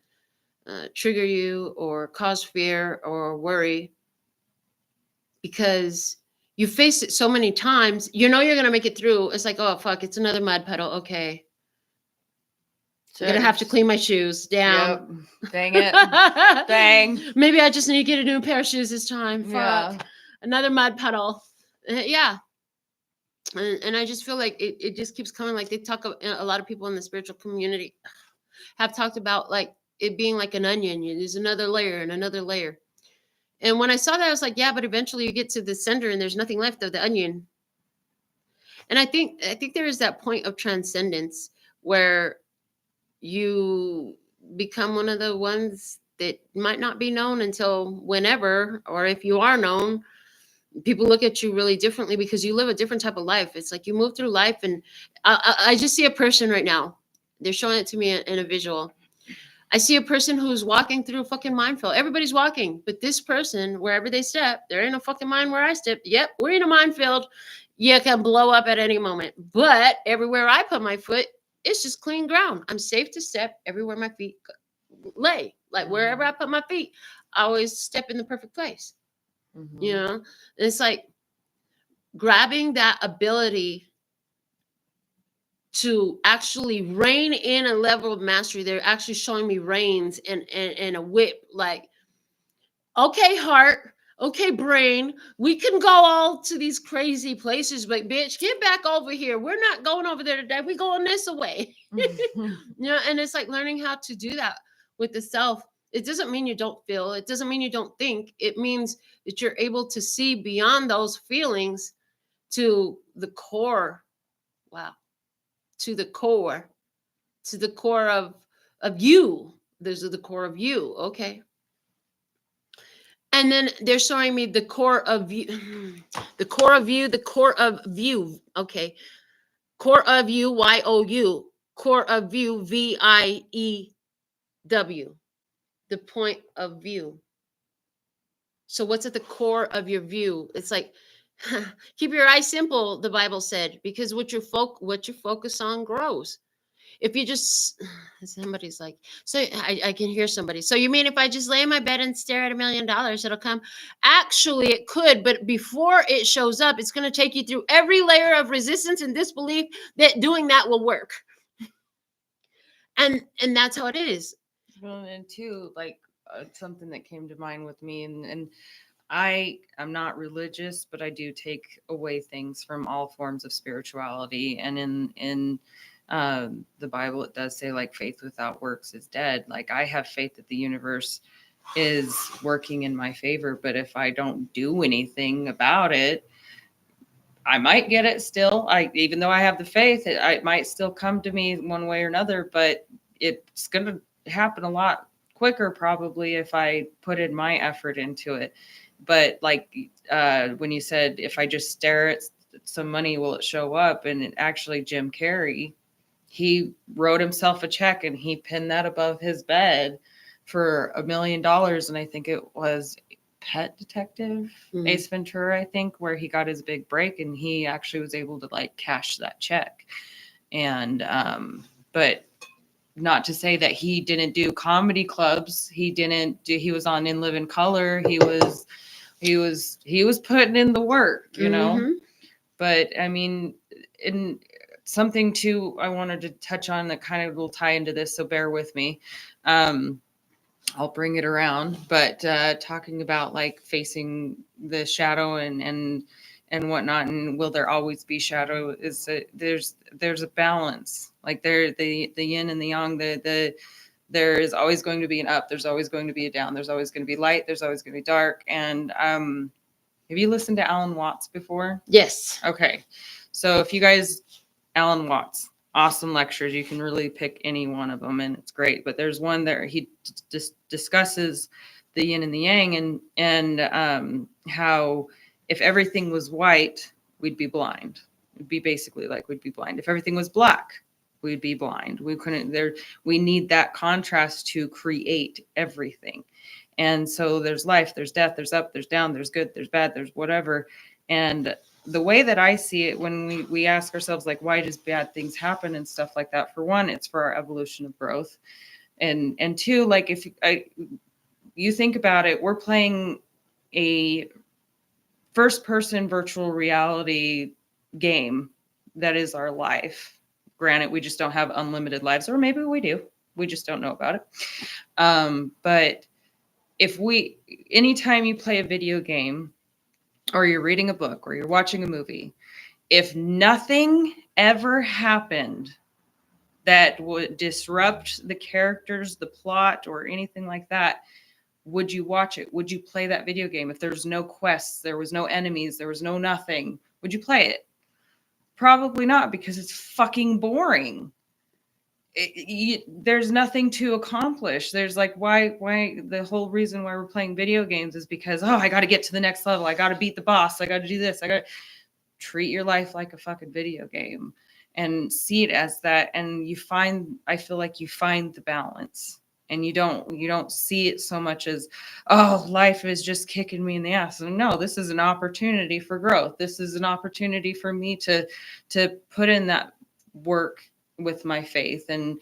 trigger you or cause fear or worry, because you faced it so many times. You know you're going to make it through. It's like, oh, fuck, it's another mud puddle. Okay. I'm going to have to clean my shoes down. Yep. Dang it. Dang. Maybe I just need to get a new pair of shoes this time. Fuck. Yeah. Another mud puddle. Yeah. And I just feel like it just keeps coming. Like, they talk, a lot of people in the spiritual community have talked about, like, it being like an onion. There's another layer and another layer. And when I saw that, I was like, yeah, but eventually you get to the center and there's nothing left of the onion. And I think there is that point of transcendence where you become one of the ones that might not be known until whenever, or if you are known, people look at you really differently because you live a different type of life. It's like you move through life, and I just see a person right now. They're showing it to me in a visual. I see a person who's walking through a fucking minefield. Everybody's walking, but this person, wherever they step, there ain't no fucking mine where I step. Yep, we're in a minefield. You can blow up at any moment. But everywhere I put my foot, it's just clean ground. I'm safe to step everywhere my feet lay. Like, wherever I put my feet, I always step in the perfect place. Mm-hmm. You know? And it's like grabbing that ability to actually rein in a level of mastery. They're actually showing me reins and a whip, like, okay, heart, okay, brain, we can go all to these crazy places, but bitch, get back over here. We're not going over there today. We're going this way. And it's like learning how to do that with the self. It doesn't mean you don't feel. It doesn't mean you don't think. It means that you're able to see beyond those feelings to the core. Wow. To the core. To the core of you. There's the core of you. Okay. And then they're showing me the core of you, the core of you, the core of view. Okay. Core of you, Y-O-U. Core of view, V-I-E-W. The point of view. So what's at the core of your view? It's like, keep your eyes simple, the Bible said, because what you focus on grows. If you just, somebody's like, so I can hear somebody. So you mean if I just lay in my bed and stare at $1 million, it'll come? Actually, it could, but before it shows up, it's going to take you through every layer of resistance and disbelief that doing that will work. And that's how it is. Well, and too, like something that came to mind with me, and I'm not religious, but I do take away things from all forms of spirituality. And in the Bible, it does say like faith without works is dead. Like I have faith that the universe is working in my favor, but if I don't do anything about it, I might get it still. Even though I have the faith, it might still come to me one way or another, but it's going to happen a lot quicker probably if I put in my effort into it. But like when you said, if I just stare at some money, will it show up? And actually Jim Carrey, he wrote himself a check and he pinned that above his bed for $1 million. And I think it was Pet Detective, Ace Ventura, I think, where he got his big break and he actually was able to like cash that check. And, but not to say that he didn't do comedy clubs. He was on In Living Color. He was putting in the work, you know, but I mean, in something too, I wanted to touch on that kind of will tie into this. So bear with me. I'll bring it around, but talking about like facing the shadow and whatnot, and will there always be shadow? Is there's a balance, like the yin and the yang. There is always going to be an up. There's always going to be a down. There's always going to be light. There's always going to be dark. And have you listened to Alan Watts before? Yes. Okay, so if you guys, Alan Watts. Awesome lectures. You can really pick any one of them and it's great. But there's one there he discusses the yin and the yang and how if everything was white, we'd be blind. It'd be basically like we'd be blind. If everything was black, we'd be blind. We need that contrast to create everything. And so there's life, there's death, there's up, there's down, there's good, there's bad, there's whatever. And the way that I see it, when we ask ourselves, like, why does bad things happen and stuff like that? For one, it's for our evolution of growth. And two, like if you think about it, we're playing a first person virtual reality game that is our life. Granted, we just don't have unlimited lives, or maybe we do. We just don't know about it. But anytime you play a video game, or you're reading a book, or you're watching a movie, if nothing ever happened that would disrupt the characters, the plot, or anything like that, would you watch it? Would you play that video game? If there's no quests, there was no enemies, there was no nothing, would you play it? Probably not, because it's fucking boring. There's nothing to accomplish. There's like, why the whole reason why we're playing video games is because, I got to get to the next level. I got to beat the boss. I got to do this. I got to treat your life like a fucking video game and see it as that. And I feel like you find the balance, and you don't see it so much as, life is just kicking me in the ass. And no, this is an opportunity for growth. This is an opportunity for me to put in that work with my faith and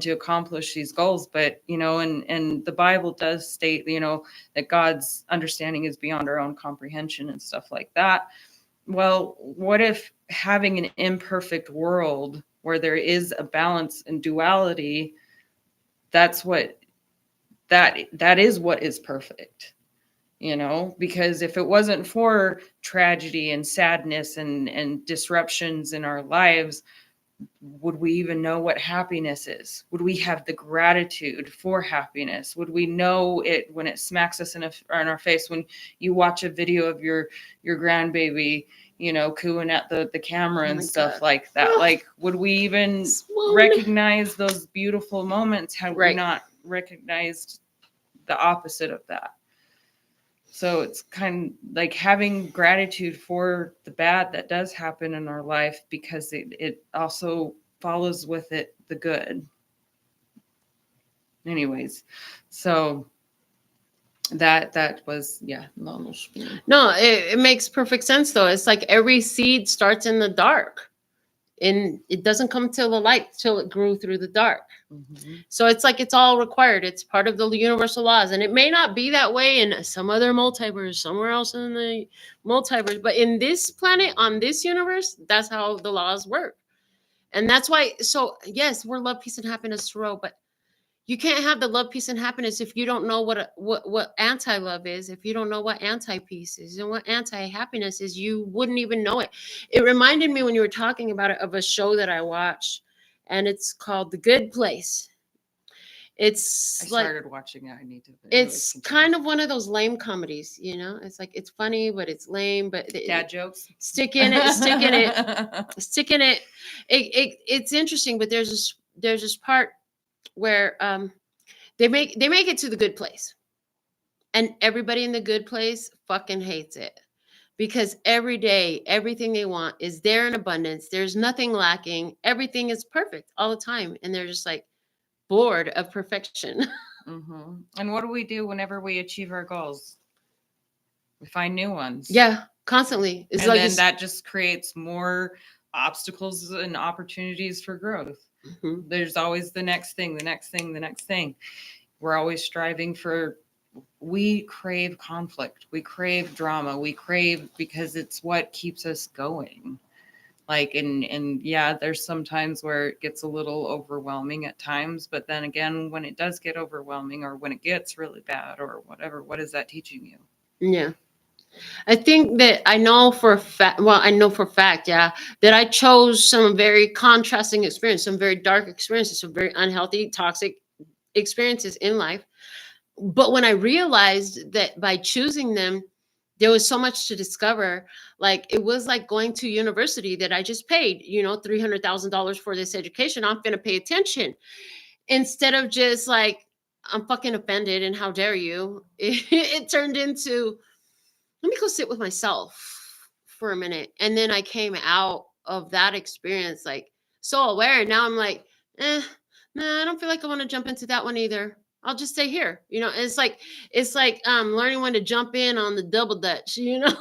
to accomplish these goals. But and the Bible does state that God's understanding is beyond our own comprehension and stuff like that. Well, what if having an imperfect world where there is a balance and duality, that is what is perfect, you know, because if it wasn't for tragedy and sadness and disruptions in our lives, would we even know what happiness is? Would we have the gratitude for happiness? Would we know it when it smacks us in our face? When you watch a video of your grandbaby, you know, cooing at the camera and stuff like that, like, would we even recognize those beautiful moments had we not recognized the opposite of that? So it's kind of like having gratitude for the bad that does happen in our life, because it also follows with it the good. Anyways, so that was, yeah. No, it makes perfect sense though. It's like every seed starts in the dark, and it doesn't come till the light, till it grew through the dark. Mm-hmm. So it's like it's all required. It's part of the universal laws, and it may not be that way in some other multiverse, somewhere else in the multiverse, but in this planet, on this universe, that's how the laws work. And that's why. So yes, we're love, peace, and happiness to row, but you can't have the love, peace, and happiness if you don't know what anti-love is. If you don't know what anti-peace is and what anti-happiness is, you wouldn't even know it. It reminded me when you were talking about it of a show that I watched, and it's called The Good Place. I started watching it. I need to. It's kind of one of those lame comedies, you know. It's like it's funny, but it's lame. But dad jokes. Stick in it. It's interesting, but there's this part where they make it to the good place, and everybody in the good place fucking hates it, because every day everything they want is there in abundance. There's nothing lacking. Everything is perfect all the time, and they're just like bored of perfection. Mm-hmm. And what do we do whenever we achieve our goals? We find new ones. Yeah, constantly. It's like then that just creates more obstacles and opportunities for growth. Mm-hmm. There's always the next thing, the next thing, the next thing. We're always striving for, we crave conflict. We crave drama. We crave, because it's what keeps us going. Like, and yeah, there's some times where it gets a little overwhelming at times, but then again, when it does get overwhelming, or when it gets really bad or whatever, what is that teaching you? Yeah. I think that I know for a fact, yeah, that I chose some very contrasting experiences, some very dark experiences, some very unhealthy, toxic experiences in life. But when I realized that by choosing them, there was so much to discover. Like, it was like going to university that I just paid, $300,000 for this education. I'm going to pay attention instead of just like, I'm fucking offended and how dare you. It turned into, let me go sit with myself for a minute. And then I came out of that experience like so aware. And now I'm like, nah, I don't feel like I want to jump into that one either. I'll just stay here. It's like learning when to jump in on the double dutch, Yeah.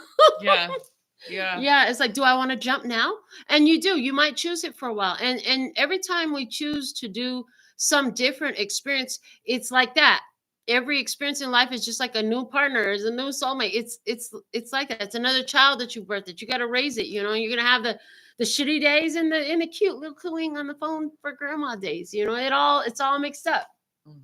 Yeah. It's like, do I want to jump now? And you might choose it for a while. And every time we choose to do some different experience, it's like that. Every experience in life is just like a new partner, is a new soulmate. It's like that. It's another child that you birthed. You got to raise it. You're gonna have the shitty days and the cute little cooing on the phone for grandma days. It's all mixed up. Mm-hmm.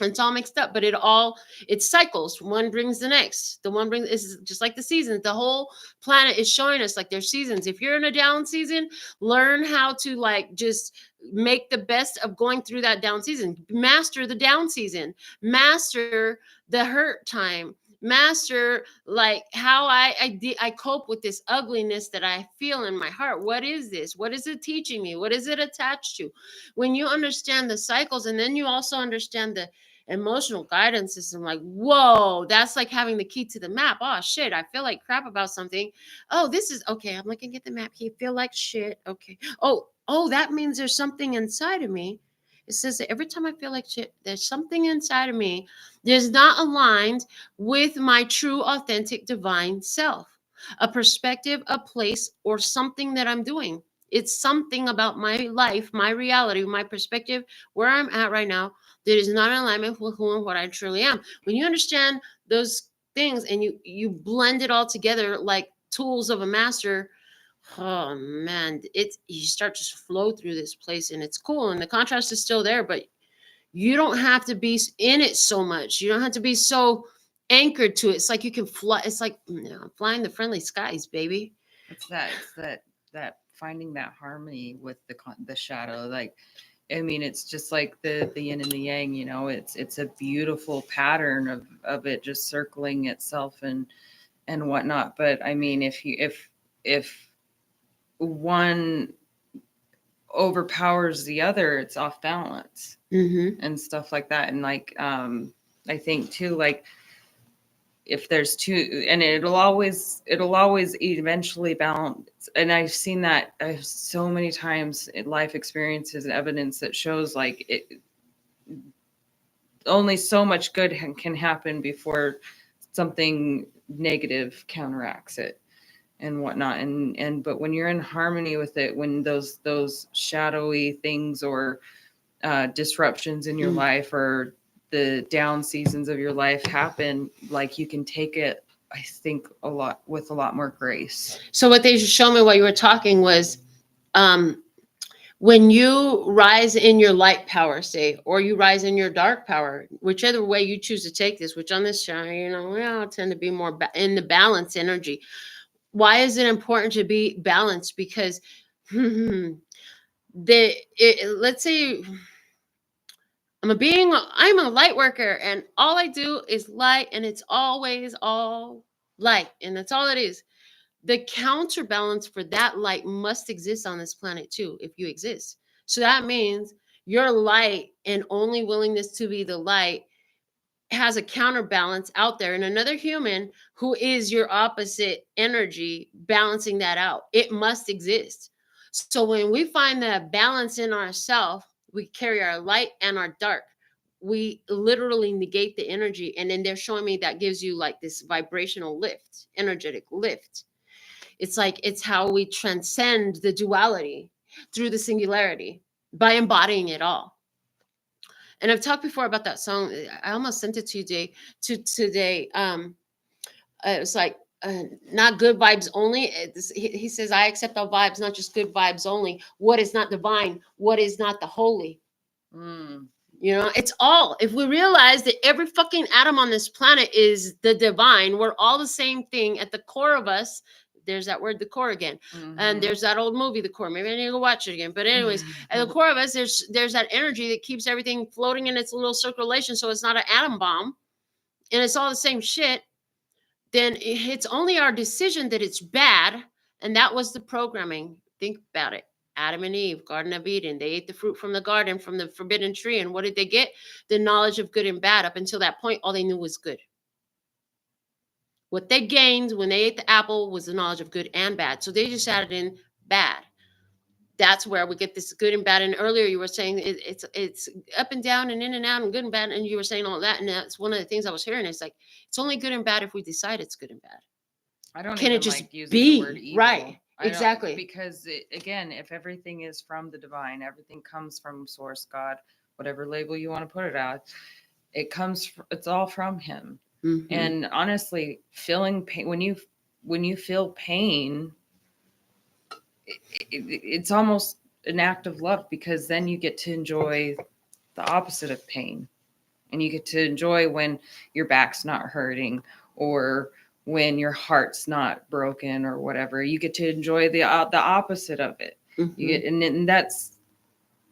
It's all mixed up, but it cycles. One brings the next. The one brings, it's just like the seasons. The whole planet is showing us like there's seasons. If you're in a down season, learn how to like just make the best of going through that down season. Master the down season. Master the hurt time. Master like how I cope with this ugliness that I feel in my heart. What is this? What is it teaching me? What is it attached to? When you understand the cycles, and then you also understand the emotional guidance system, like, whoa, that's like having the key to the map. Oh shit, I feel like crap about something. Oh, this is okay. I'm looking at the map. You feel like shit. Okay. Oh, that means there's something inside of me. It says that every time I feel like shit, there's something inside of me that's not aligned with my true, authentic, divine self. A perspective, a place, or something that I'm doing. It's something about my life, my reality, my perspective, where I'm at right now, that is not in alignment with who and what I truly am. When you understand those things and you blend it all together like tools of a master, oh man, you start to flow through this place, and it's cool, and the contrast is still there, but you don't have to be in it so much. You don't have to be so anchored to it. It's like you can fly. It's like flying the friendly skies, baby. It's that finding that harmony with the shadow. Like, I mean, it's just like the yin and the yang. You know, it's a beautiful pattern of it just circling itself and whatnot. But I mean, if one overpowers the other, it's off balance and stuff like that. And like, I think too, like if there's two, and it'll always eventually balance. And I've seen that so many times in life experiences and evidence that shows like it only so much good can happen before something negative counteracts it and whatnot. And but when you're in harmony with it, when those shadowy things or disruptions in your life or the down seasons of your life happen, like you can take it, I think, with a lot more grace. So what they showed me while you were talking was when you rise in your light power, say, or you rise in your dark power, whichever way you choose to take this, which on this channel, I tend to be more in the balance energy. Why is it important to be balanced? Because let's say I'm a light worker, and all I do is light, and it's always all light, and that's all it is. The counterbalance for that light must exist on this planet too, if you exist. So that means your light and only willingness to be the light has a counterbalance out there, and another human who is your opposite energy balancing that out. It must exist. So when we find that balance in ourselves, we carry our light and our dark. We literally negate the energy, and then they're showing me that gives you like this vibrational lift, energetic lift. It's like it's how we transcend the duality through the singularity by embodying it all. And I've talked before about that song. I almost sent it to you today. It was like not good vibes only. He says, I accept all vibes, not just good vibes only. What is not divine? What is not the holy? It's all. If we realize that every fucking atom on this planet is the divine, we're all the same thing at the core of us. There's that word, the core again. And there's that old movie, The Core. Maybe I need to go watch it again. But anyways, at the core of us, there's that energy that keeps everything floating in its little circulation, so it's not an atom bomb, and it's all the same shit. Then it's only our decision that it's bad, and that was the programming. Think about it. Adam and Eve, Garden of Eden. They ate the fruit from the garden, from the forbidden tree, and what did they get? The knowledge of good and bad. Up until that point, all they knew was good. What they gained when they ate the apple was the knowledge of good and bad. So they just added in bad. That's where we get this good and bad. And earlier you were saying it's up and down and in and out and good and bad. And you were saying all that. And that's one of the things I was hearing. It's like, it's only good and bad if we decide it's good and bad. I don't Can even it just like using be the word evil. right? Exactly. Because again, if everything is from the divine, everything comes from source, God, whatever label you want to put it at, it's all from him. And honestly, feeling pain, when you feel pain, it's almost an act of love, because then you get to enjoy the opposite of pain, and you get to enjoy when your back's not hurting, or when your heart's not broken, or whatever. You get to enjoy the opposite of it. You get, and that's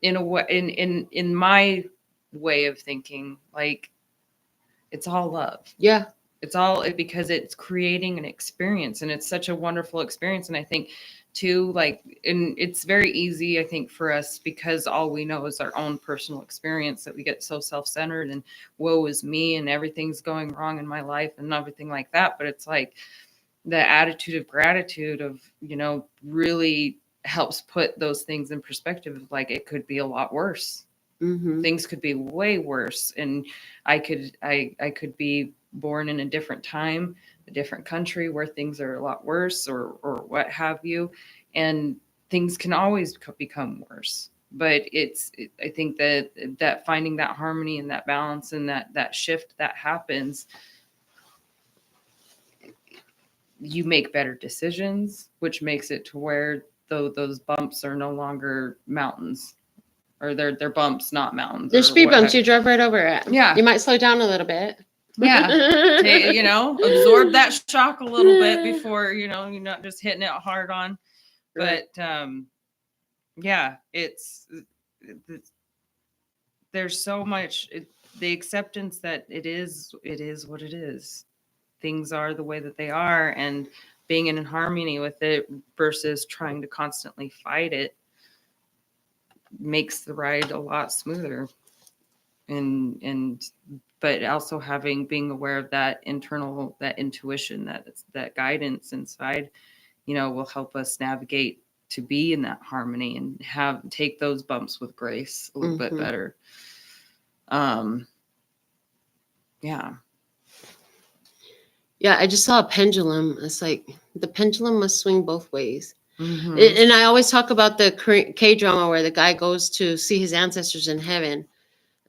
in a way, in my way of thinking, like, it's all love. Yeah. It's all because it's creating an experience, and it's such a wonderful experience. And I think too, like, and it's very easy, I think, for us, because all we know is our own personal experience, that we get so self-centered and woe is me and everything's going wrong in my life and everything like that. But it's like the attitude of gratitude of, really helps put those things in perspective. Like, it could be a lot worse. Things could be way worse. And I could be born in a different time, a different country where things are a lot worse, or what have you. And things can always become worse. But I think that finding that harmony and that balance and that shift that happens, you make better decisions, which makes it to where those bumps are no longer mountains, or they're bumps, not mountains. There's speed bumps you drive right over it. Yeah. You might slow down a little bit. Yeah. Absorb that shock a little bit before, you're not just hitting it hard on. But, yeah, there's so much, the acceptance that it is what it is. Things are the way that they are, and being in harmony with it versus trying to constantly fight it makes the ride a lot smoother. But also being aware of that intuition, that guidance inside, will help us navigate to be in that harmony and take those bumps with grace a little bit better. Yeah. Yeah, I just saw a pendulum. It's like the pendulum must swing both ways. Mm-hmm. And I always talk about the K-drama where the guy goes to see his ancestors in heaven.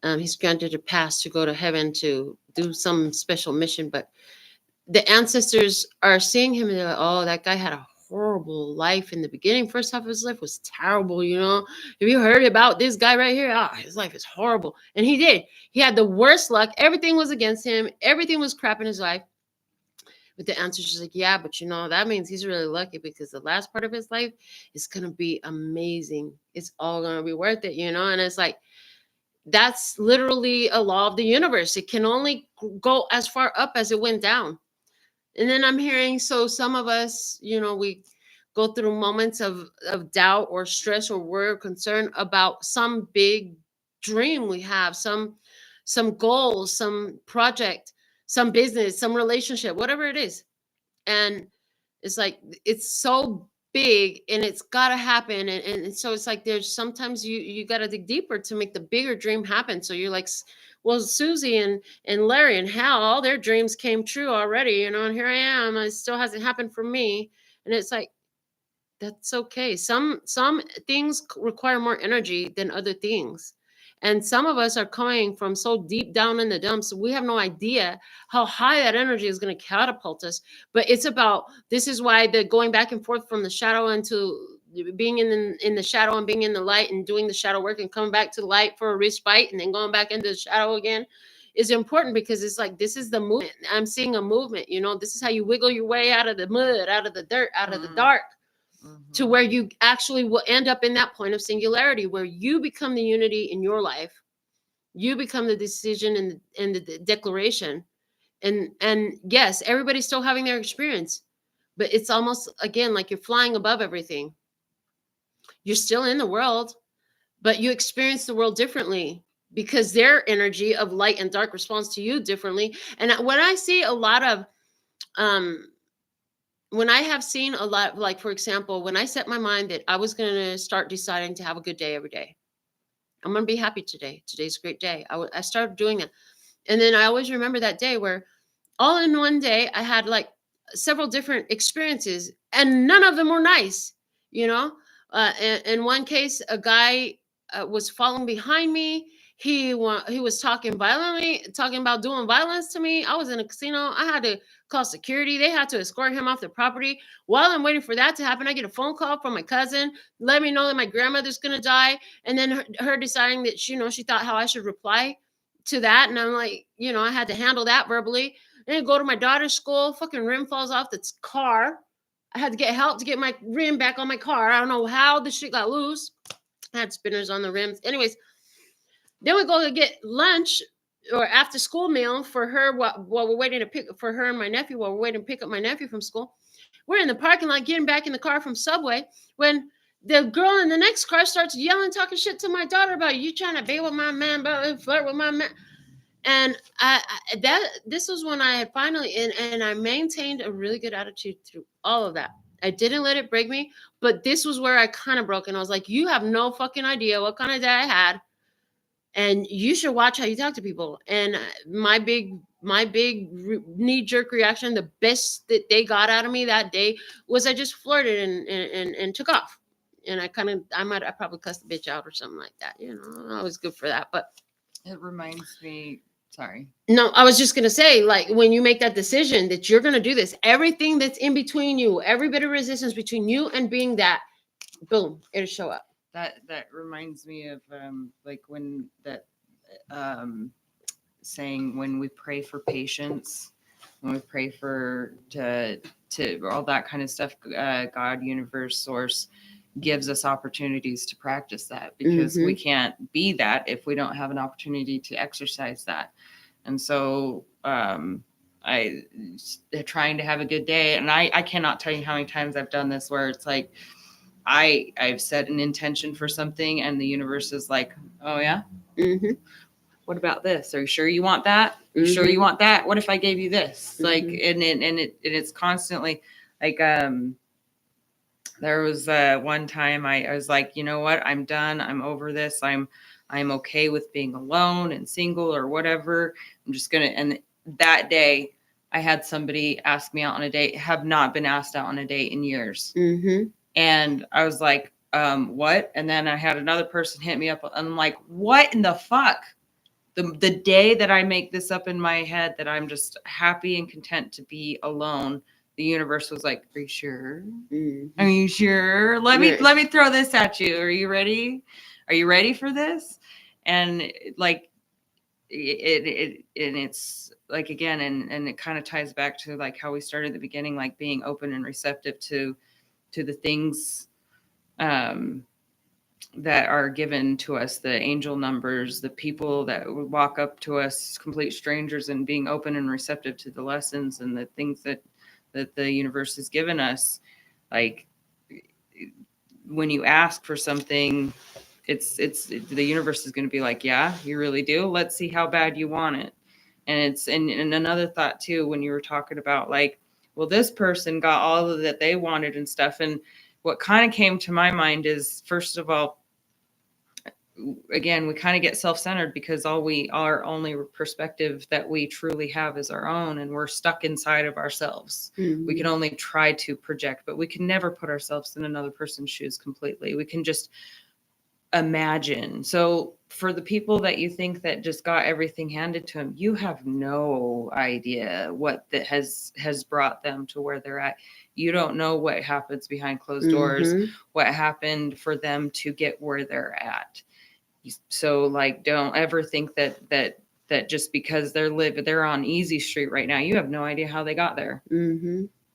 He's granted a pass to go to heaven to do some special mission, but the ancestors are seeing him and they're like, oh, that guy had a horrible life in the beginning. First half of his life was terrible. Have you heard about this guy right here? His life is horrible. And he did. He had the worst luck. Everything was against him. Everything was crap in his life. But the answer is just like, yeah, but that means he's really lucky because the last part of his life is going to be amazing. It's all going to be worth it, And it's like, that's literally a law of the universe. It can only go as far up as it went down. And then I'm hearing, so some of us, we go through moments of doubt or stress or worry or concern about some big dream we have, some goals, some project, some business, some relationship, whatever it is. And it's like, it's so big and it's got to happen. And so it's like, there's sometimes you got to dig deeper to make the bigger dream happen. So you're like, well, Susie and Larry and Hal, all their dreams came true already, and here I am. It still hasn't happened for me. And it's like, that's okay. Some things require more energy than other things. And some of us are coming from so deep down in the dumps, we have no idea how high that energy is going to catapult us. But it's about, this is why the going back and forth from the shadow into being in the shadow and being in the light and doing the shadow work and coming back to the light for a respite and then going back into the shadow again is important, because it's like, this is the movement. I'm seeing a movement, this is how you wiggle your way out of the mud, out of the dirt, out of the dark. To where you actually will end up in that point of singularity where you become the unity in your life. You become the decision and the declaration. And yes, everybody's still having their experience, but it's almost, again, like you're flying above everything. You're still in the world, but you experience the world differently because their energy of light and dark responds to you differently. And when I see a lot of, when I have seen a lot, like, for example, when I set my mind that I was going to start deciding to have a good day every day, I'm going to be happy today. Today's a great day. I started doing that. And then I always remember that day where all in one day, I had like several different experiences and none of them were nice. In one case, a guy was following behind me. He was talking about doing violence to me. I was in a casino. I had to call security. They had to escort him off the property. While I'm waiting for that to happen, I get a phone call from my cousin, let me know that my grandmother's going to die. And then her deciding that, she thought how I should reply to that. And I'm like, I had to handle that verbally. Then go to my daughter's school. Fucking rim falls off the car. I had to get help to get my rim back on my car. I don't know how the shit got loose. I had spinners on the rims. Anyways, then we go to get lunch or after school meal for her while we're waiting to pick for her and my nephew while we're waiting to pick up my nephew from school. We're in the parking lot getting back in the car from Subway when the girl in the next car starts yelling, talking shit to my daughter about, you trying to be with my man, about flirt with my man. And this was when I had finally, and I maintained a really good attitude through all of that. I didn't let it break me, but this was where I kind of broke. And I was like, you have no fucking idea what kind of day I had. And you should watch how you talk to people. And my big knee-jerk reaction, the best that they got out of me that day was I just flirted and took off. And I probably cussed the bitch out or something like that. I was good for that. But it reminds me Sorry. No, I was just going to say, like, when you make that decision that you're going to do this, everything that's in between you, every bit of resistance between you and being that, boom, it'll show up. That reminds me of like when that saying, when we pray for patience, when we pray for to all that kind of stuff, God, universe, source gives us opportunities to practice that, because we can't be that if we don't have an opportunity to exercise that. And so I trying to have a good day, and I cannot tell you how many times I've done this where it's like I've set an intention for something and the universe is like, oh yeah, what about this? Are you sure you want that? Are you sure you want that? What if I gave you this? Like, and it's constantly like, there was one time I was like, you know what? I'm done. I'm over this. I'm okay with being alone and single or whatever. I'm just going to, and that day I had somebody ask me out on a date, have not been asked out on a date in years. And I was like, what? And then I had another person hit me up. And I'm like, what in the fuck? The day that I make this up in my head that I'm just happy and content to be alone, the universe was like, are you sure? Are you sure? Let me throw this at you. Are you ready? Are you ready for this? And like it's like, again, and it kind of ties back to like how we started at the beginning, like being open and receptive to the things that are given to us, the angel numbers, the people that would walk up to us, complete strangers, and being open and receptive to the lessons and the things that the universe has given us. Like, when you ask for something, it's the universe is going to be like, yeah, you really do. Let's see how bad you want it. And it's and another thought too, when you were talking about like, well, this person got all of that they wanted and stuff. And what kind of came to my mind is, first of all, again, we kind of get self-centered because our only perspective that we truly have is our own, and we're stuck inside of ourselves. We can only try to project, but we can never put ourselves in another person's shoes completely. We can just imagine. So for the people that you think that just got everything handed to them, you have no idea what that has brought them to where they're at. You don't know what happens behind closed doors, what happened for them to get where they're at. So like, don't ever think that just because they're on easy street right now, you have no idea how they got there.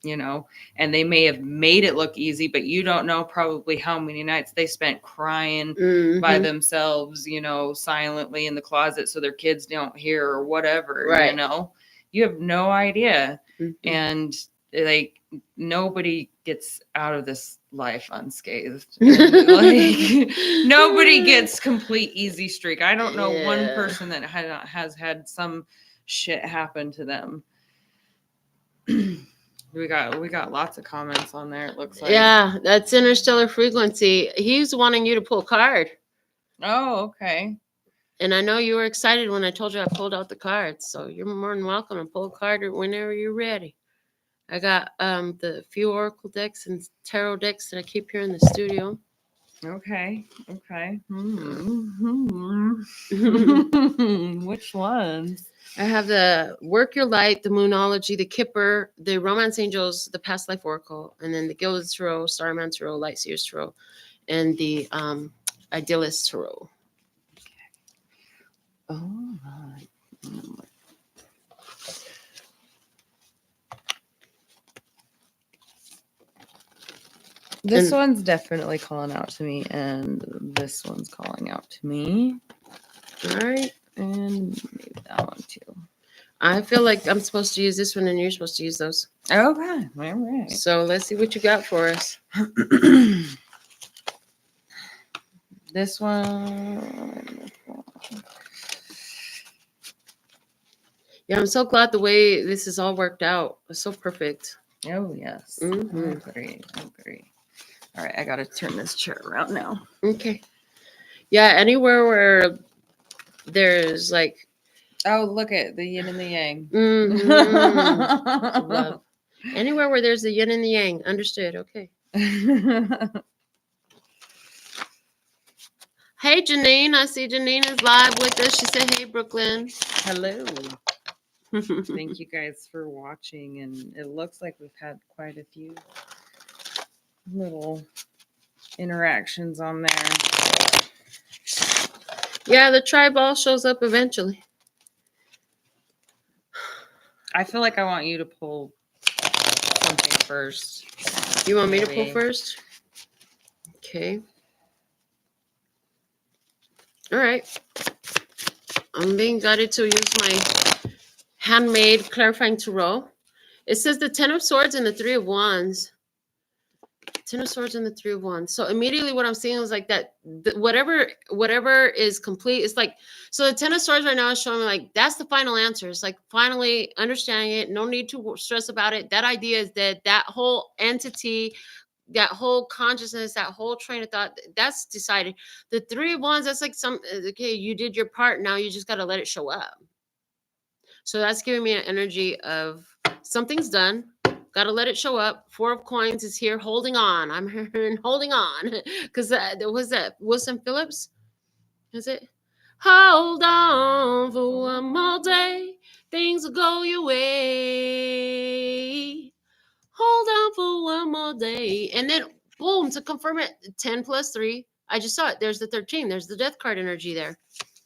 You know, and they may have made it look easy, but you don't know probably how many nights they spent crying by themselves, you know, silently in the closet so their kids don't hear or whatever, you know, you have no idea. And like, nobody gets out of this life unscathed. Like, nobody gets complete easy streak. I don't know one person that has had some shit happen to them. We got lots of comments on there, it looks like. Yeah, that's interstellar frequency. He's wanting you to pull a card. Oh, okay. And I know you were excited when I told you I pulled out the cards. So you're more than welcome to pull a card whenever you're ready. I got the few oracle decks and tarot decks that I keep here in the studio. Okay. Which ones? I have the Work Your Light, the Moonology, the Kipper, the Romance Angels, the Past Life Oracle, and then the Gilded Tarot, Starman Tarot, Light Seers Tarot, and the Idealist Tarot. All right. This one's definitely calling out to me, and this one's calling out to me. All right. And maybe that one too. I feel like I'm supposed to use this one, and you're supposed to use those. Okay. All right. So let's see what you got for us. This one. Yeah, I'm so glad the way this is all worked out. It's so perfect. Oh, yes. I agree. All right, I got to turn this chair around now. Okay. Yeah, anywhere where there's like... Oh, look at the yin and the yang. Love. Anywhere where there's the yin and the yang. Understood. Okay. Hey, Janine. I see Janine is live with us. She said, hey, Brooklyn. Hello. Thank you guys for watching. And it looks like we've had quite a few little interactions on there. Yeah, the tribe all shows up eventually. I feel like I want you to pull something first. You want me to pull first? Okay. All right. I'm being guided to use my handmade clarifying tarot. It says the 10 of Swords and the 3 of Wands. 10 of Swords and the 3 of Wands. So immediately what I'm seeing is like that whatever is complete, it's like, so the 10 of Swords right now is showing me like that's the final answer. It's like finally understanding it. No need to stress about it. That idea is dead. That whole entity, that whole consciousness, that whole train of thought, that's decided. The 3 of Wands, that's like okay, you did your part. Now you just got to let it show up. So that's giving me an energy of something's done. Got to let it show up. 4 of Coins is here, holding on. I'm hearing holding on because there was that Wilson Phillips. Is it? Hold on for one more day. Things will go your way. Hold on for one more day. And then, boom, to confirm it, 10 plus 3. I just saw it. There's the 13. There's the Death card energy there.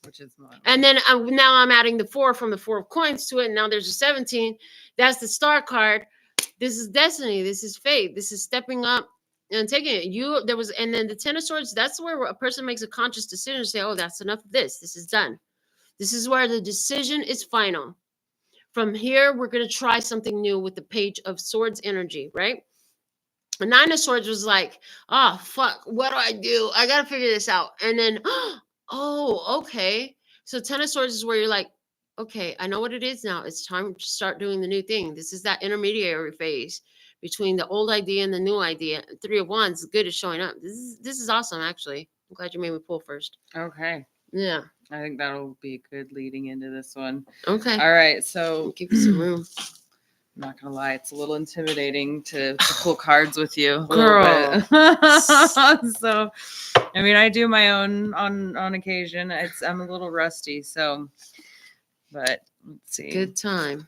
Which is mine. And then now I'm adding the 4 from the 4 of Coins to it. And now there's a 17. That's the Star card. This is destiny. This is fate. This is stepping up and taking it. And then the 10 of Swords, that's where a person makes a conscious decision to say, oh, that's enough of this. This is done. This is where the decision is final. From here, we're going to try something new with the Page of Swords energy, right? The 9 of Swords was like, oh, fuck, what do I do? I got to figure this out. And then, oh, okay. So 10 of Swords is where you're like, okay, I know what it is now. It's time to start doing the new thing. This is that intermediary phase between the old idea and the new idea. 3 of Wands, good at showing up. This is awesome, actually. I'm glad you made me pull first. Okay. Yeah. I think that'll be good leading into this one. Okay. All right. So give you some room. I'm not gonna lie, it's a little intimidating to pull cards with you, Girl. So, I mean, I do my own on occasion. I'm a little rusty, so. But let's see. Good time.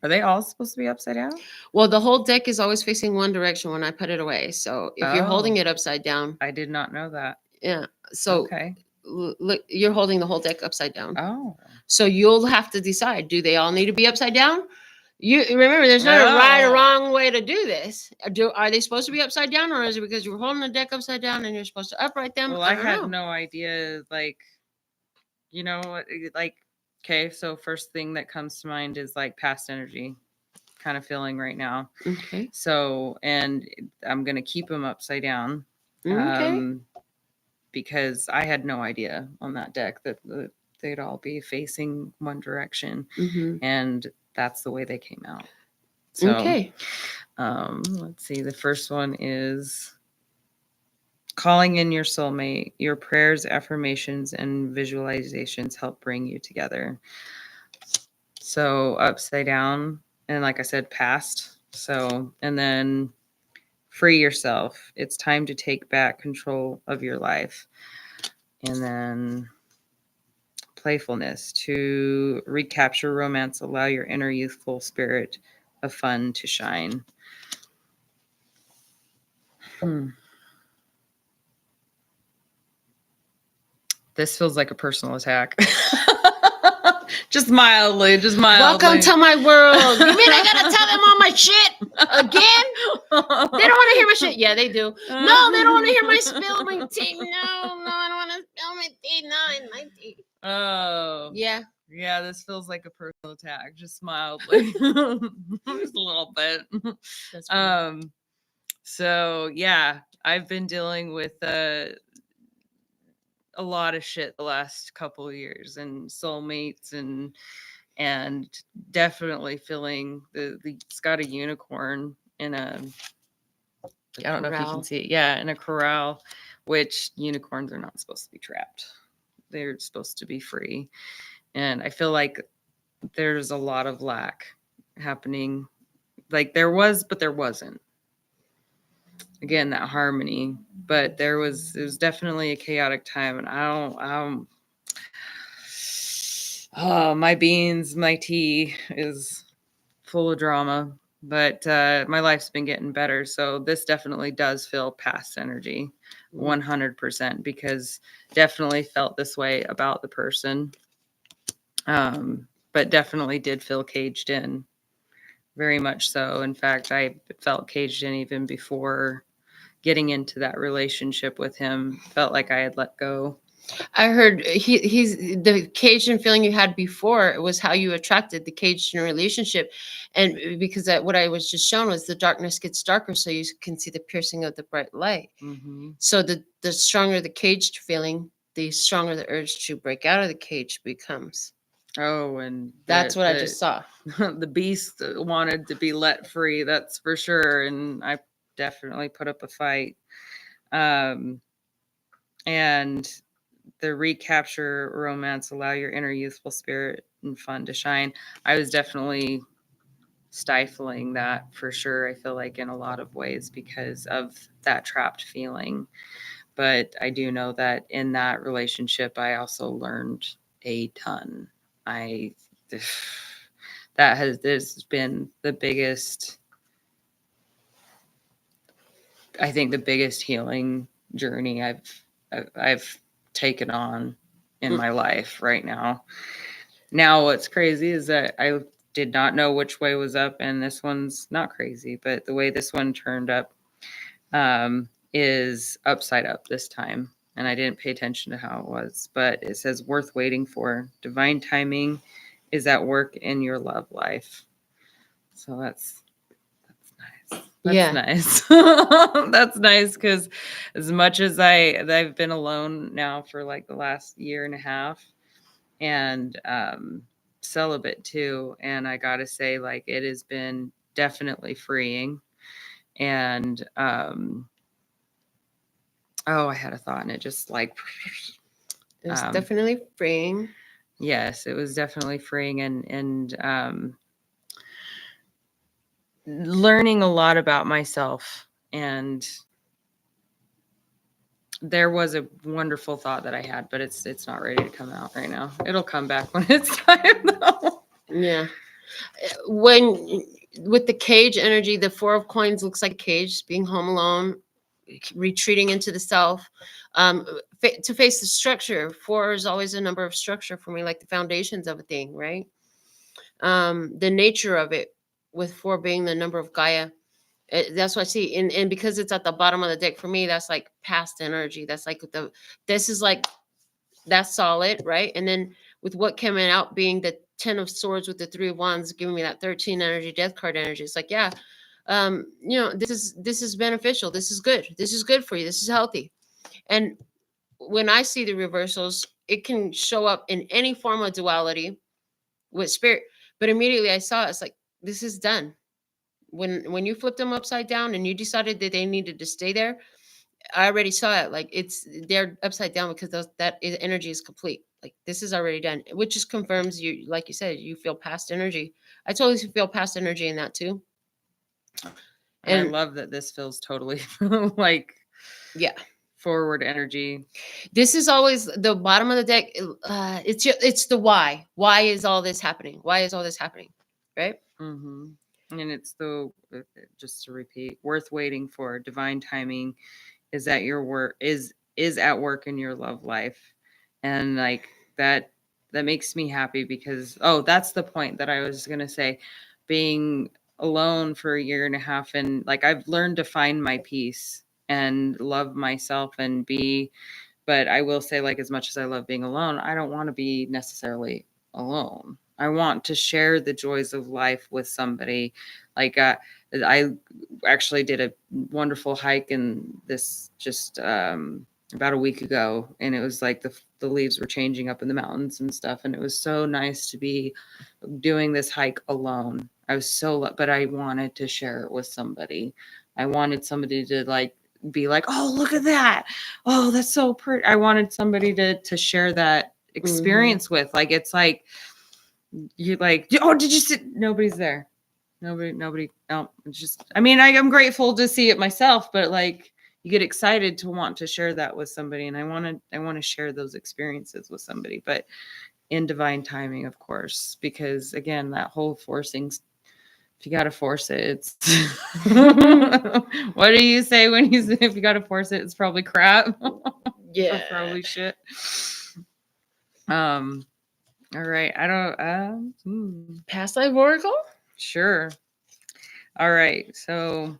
Are they all supposed to be upside down? Well, the whole deck is always facing one direction when I put it away. So if you're holding it upside down, I did not know that. Yeah. So okay. Look, you're holding the whole deck upside down. Oh. So you'll have to decide, do they all need to be upside down? You remember, there's not a right or wrong way to do this. Are they supposed to be upside down, or is it because you're holding the deck upside down and you're supposed to upright them? Well, I had no idea. Like, like, okay, so first thing that comes to mind is like past energy kind of feeling right now. Okay. So, and I'm going to keep them upside down. Okay. Because I had no idea on that deck that they'd all be facing one direction. Mm-hmm. And that's the way they came out. So, okay. Let's see. The first one is calling in your soulmate. Your prayers, affirmations, and visualizations help bring you together. So upside down, and like I said, past. So, and then free yourself. It's time to take back control of your life. And then playfulness, to recapture romance, allow your inner youthful spirit of fun to shine. This feels like a personal attack. Just mildly. Welcome to my world. You mean I gotta tell them all my shit again? They don't want to hear my shit. Yeah, they do. No, they don't want to hear my spill my tea. No, I don't want to spill my tea. No, it's my tea. Oh. Yeah. Yeah, this feels like a personal attack. Just mildly. Just a little bit. So yeah, I've been dealing with a lot of shit the last couple of years, and soulmates, and definitely feeling it's got a unicorn in a I don't know if you can see it. Yeah, in a corral, which unicorns are not supposed to be trapped. They're supposed to be free. And I feel like there's a lot of lack happening. Like there was, but there wasn't. again, that harmony. But it was definitely a chaotic time, and my beans, my tea is full of drama, but my life's been getting better. So this definitely does feel past energy, 100%, because definitely felt this way about the person. But definitely did feel caged in, very much so. In fact, I felt caged in even before getting into that relationship with him. Felt like I had let go. I heard he's the caged feeling you had before. It was how you attracted the caged in a relationship, and because what I was just shown was the darkness gets darker, so you can see the piercing of the bright light. Mm-hmm. So the stronger the caged feeling, the stronger the urge to break out of the cage becomes. Oh, and that's what I just saw. The beast wanted to be let free, that's for sure, and I definitely put up a fight. And the recapture romance, allow your inner youthful spirit and fun to shine. I was definitely stifling that for sure. I feel like in a lot of ways because of that trapped feeling. But I do know that in that relationship, I also learned a ton. That has been the biggest, I think the biggest healing journey I've taken on in my life right now. Now, what's crazy is that I did not know which way was up, and this one's not crazy, but the way this one turned up is upside up this time, and I didn't pay attention to how it was, but it says worth waiting for. Divine timing is at work in your love life. So that's nice. That's nice. That's nice, because as much as I've been alone now for like the last year and a half, and celibate too, and I gotta say, like, it has been definitely freeing. And I had a thought, and it just like it was definitely freeing. Yes, it was definitely freeing, and learning a lot about myself. And there was a wonderful thought that I had, but it's not ready to come out right now. It'll come back when it's time, though. Yeah. When with the cage energy, the Four of Coins looks like a cage, being home alone, retreating into the self, to face the structure. 4 is always a number of structure for me, like the foundations of a thing, right? The nature of it, with 4 being the number of Gaia. That's what I see. And because it's at the bottom of the deck for me, that's like past energy. That's like this is like, that's solid, right? And then with what coming out being the 10 of Swords with the 3 of Wands, giving me that 13 energy, death card energy. It's like, yeah, this is beneficial. This is good. This is good for you. This is healthy. And when I see the reversals, it can show up in any form of duality with spirit. But immediately I saw it, it's like, this is done. When you flipped them upside down and you decided that they needed to stay there, I already saw it. Like, they're upside down because that energy is complete. Like, this is already done, which just confirms you, like you said, you feel past energy. I totally feel past energy in that too. And I love that this feels totally like, yeah, forward energy. This is always the bottom of the deck. It's the why. Why is all this happening? Why is all this happening? Right? Mm-hmm. And it's just to repeat, worth waiting for. Divine timing is at your work is at work in your love life. And like that makes me happy, because that's the point that I was gonna say. Being alone for a year and a half, and like I've learned to find my peace and love myself and be, but I will say, like, as much as I love being alone, I don't want to be necessarily alone. I want to share the joys of life with somebody. Like I actually did a wonderful hike in this just about a week ago, and it was like the leaves were changing up in the mountains and stuff, and it was so nice to be doing this hike alone. I was but I wanted to share it with somebody. I wanted somebody to like be like, oh, look at that. Oh, that's so pretty. I wanted somebody to share that experience with. Like, it's like, you're like, oh, did you see? Nobody's there. Nobody. No, it's just. I mean, I'm grateful to see it myself, but like, you get excited to want to share that with somebody, and I want to share those experiences with somebody, but in divine timing, of course, because again, that whole forcing. If you got to force it, it's. What do you say when you say if you got to force it? It's probably crap. Yeah. Or probably shit. All right. I don't. Past life oracle. Sure. All right. So.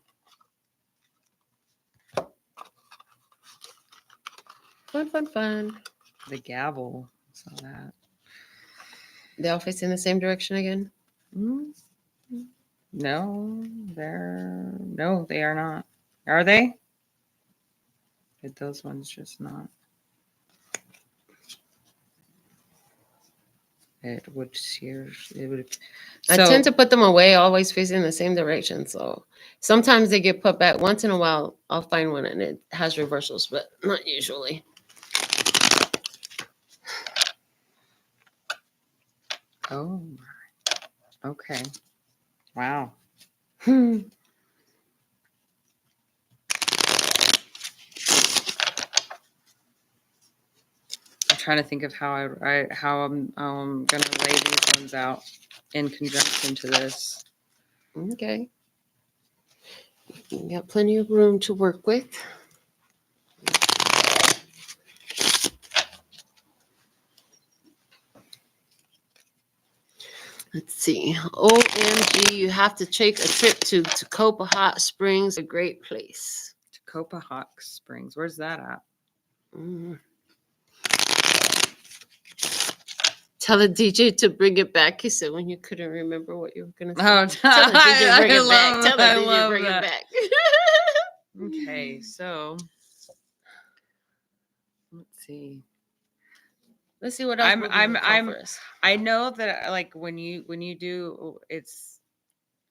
Fun. The gavel. Saw that. They all face in the same direction again. No, they are not. Are they? Did those ones just not? It would. I tend to put them away, always facing the same direction. So sometimes they get put back. Once in a while, I'll find one and it has reversals, but not usually. Oh, okay. Wow. I'm trying to think of how I'm gonna lay these ones out in conjunction to this. Okay. You got plenty of room to work with. Let's see. OMG, you have to take a trip to Tacoma Hot Springs, a great place. Tacoma Hot Springs. Where's that at? Mm. Tell a DJ to bring it back. He said when you couldn't remember what you were going to say. Oh, tell the DJ bring it back. Tell the I DJ love bring that. it back. Okay, so let's see. Let's see what else. I know that like when you do it's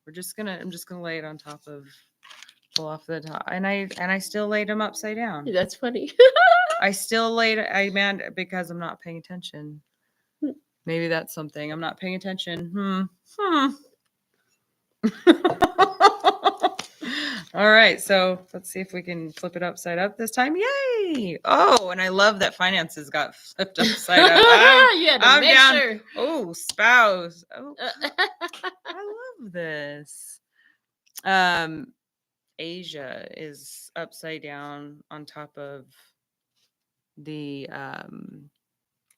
I'm just gonna lay it on top of pull off the top and I still laid them upside down. That's funny. I still laid because I'm not paying attention. Maybe that's something. I'm not paying attention. All right, so let's see if we can flip it upside up this time. Yay! Oh, and I love that finances got flipped upside up. I'm down. Sure. Oh, spouse. Oh, I love this. Asia is upside down on top of the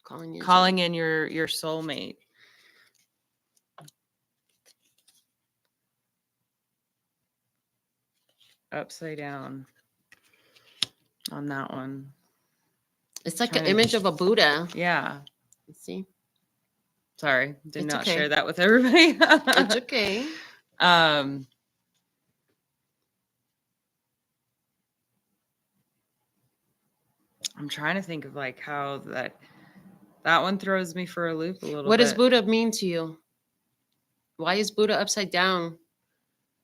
calling in your soulmate. Upside down on that one. It's like an image of a Buddha. Yeah. Let's see. Sorry, did not share that with everybody. It's okay. I'm trying to think of like how that one throws me for a loop a little bit. What does Buddha mean to you? Why is Buddha upside down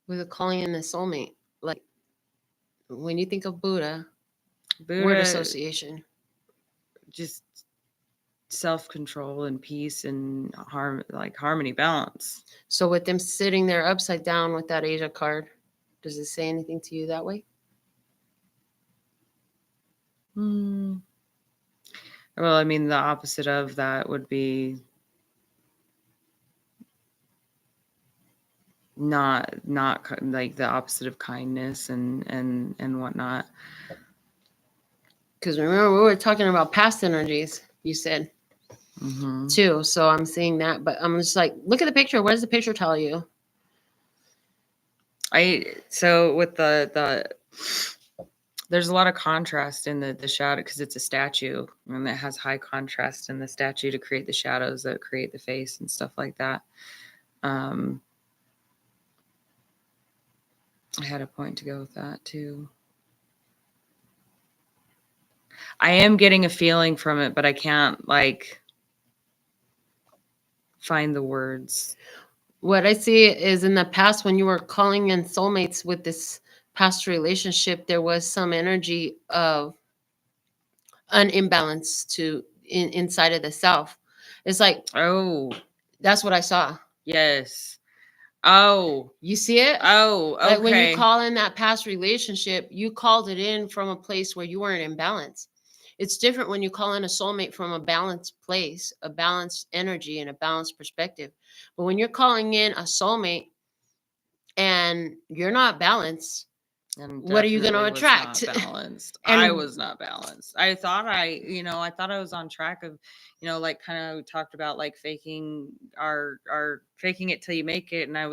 with a calling in the soulmate? Like when you think of Buddha word association. Just self-control and peace and harmony, balance. So with them sitting there upside down with that Asia card, does it say anything to you that way? Well, I mean, the opposite of that would be not like the opposite of kindness and whatnot. Because remember, we were talking about past energies, you said, too. So I'm seeing that, but I'm just like, look at the picture. What does the picture tell you? So with the there's a lot of contrast in the shadow because it's a statue and it has high contrast in the statue to create the shadows that create the face and stuff like that. I had a point to go with that too. I am getting a feeling from it, but I can't find the words. What I see is in the past when you were calling in soulmates with this past relationship, there was some energy of an imbalance inside of the self. It's like, oh, that's what I saw. Yes. Oh, You see it? oh, okay. Like when you call in that past relationship, you called it in from a place where you weren't in balance. It's different when you call in a soulmate from a balanced place, a balanced energy, and a balanced perspective. But when you're calling in a soulmate and you're not balanced, And what are you going to definitely was attract? not balanced. And- I was not balanced. I thought I was on track of, like kind of talked about like faking our faking it till you make it. And I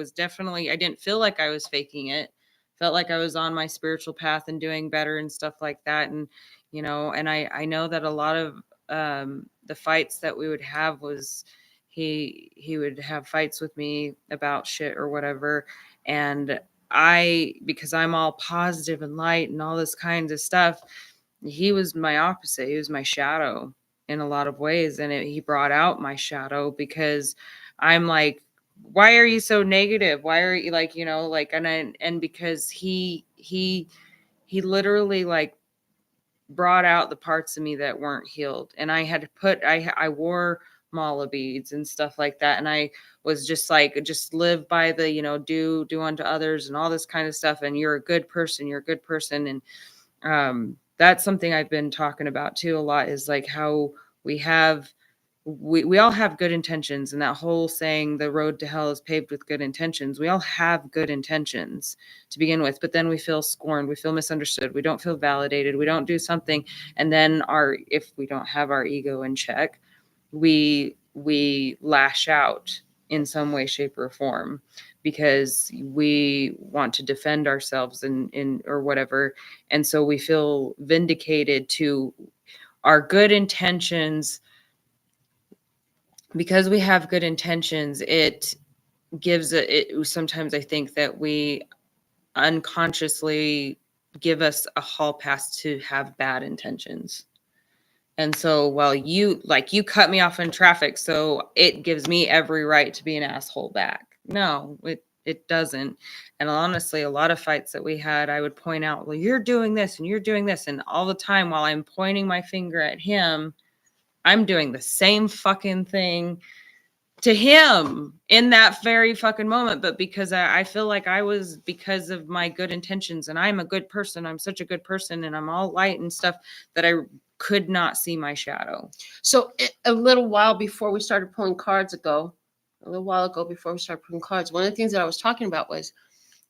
didn't feel like I was faking it. Felt like I was on my spiritual path and doing better and stuff like that. And, and I know that a lot of the fights that we would have was he would have fights with me about shit or whatever. And because I'm all positive and light and all this kinds of stuff, he was my opposite. He was my shadow in a lot of ways. And he brought out my shadow because I'm like, why are you so negative? Why are you like, and because he literally like brought out the parts of me that weren't healed. And I had to I wore mala beads and stuff like that. And I was just like, just live by the, do unto others and all this kind of stuff. And you're a good person. You're a good person. And that's something I've been talking about too a lot, is like how we all have good intentions, and that whole saying, the road to hell is paved with good intentions. We all have good intentions to begin with, but then we feel scorned, we feel misunderstood, we don't feel validated, we don't do something, and then if we don't have our ego in check, we lash out in some way, shape, or form because we want to defend ourselves in or whatever. And so we feel vindicated to our good intentions. Because we have good intentions, it gives it sometimes I think that we unconsciously give us a hall pass to have bad intentions. And so, well, you cut me off in traffic, so it gives me every right to be an asshole back. No, it doesn't. And honestly, a lot of fights that we had, I would point out, well, you're doing this and you're doing this, and all the time while I'm pointing my finger at him, I'm doing the same fucking thing to him in that very fucking moment. But because I feel like because of my good intentions, and I'm a good person, I'm such a good person, and I'm all light and stuff, that I could not see my shadow. So a little while before we started pulling cards one of the things that I was talking about was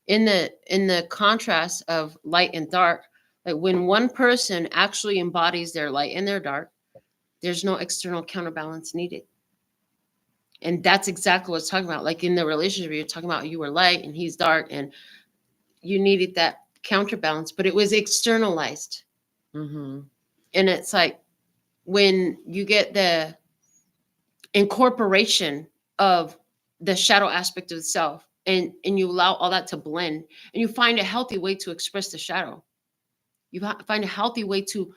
in the contrast of light and dark. Like when one person actually embodies their light and their dark, there's no external counterbalance needed. And that's exactly what it's talking about. Like in the relationship, you're talking about you were light and he's dark, and you needed that counterbalance, but it was externalized. Mm-hmm. And it's like when you get the incorporation of the shadow aspect of the self, and you allow all that to blend, and you find a healthy way to express the shadow. You find a healthy way to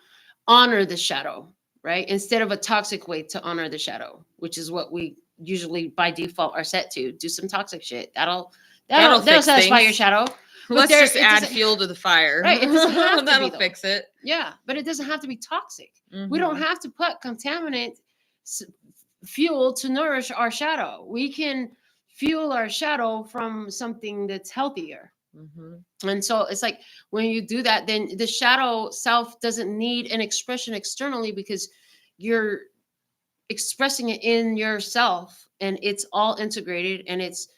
honor the shadow, right? Instead of a toxic way to honor the shadow, which is what we usually by default are set to do. Some toxic shit that'll satisfy things. Your shadow. Let's just add fuel to the fire. Right. It doesn't have to That'll be, fix it. Yeah, but it doesn't have to be toxic. Mm-hmm. We don't have to put contaminant fuel to nourish our shadow. We can fuel our shadow from something that's healthier. Mm-hmm. And so it's like when you do that, then the shadow self doesn't need an expression externally, because you're expressing it in yourself, and it's all integrated, and it's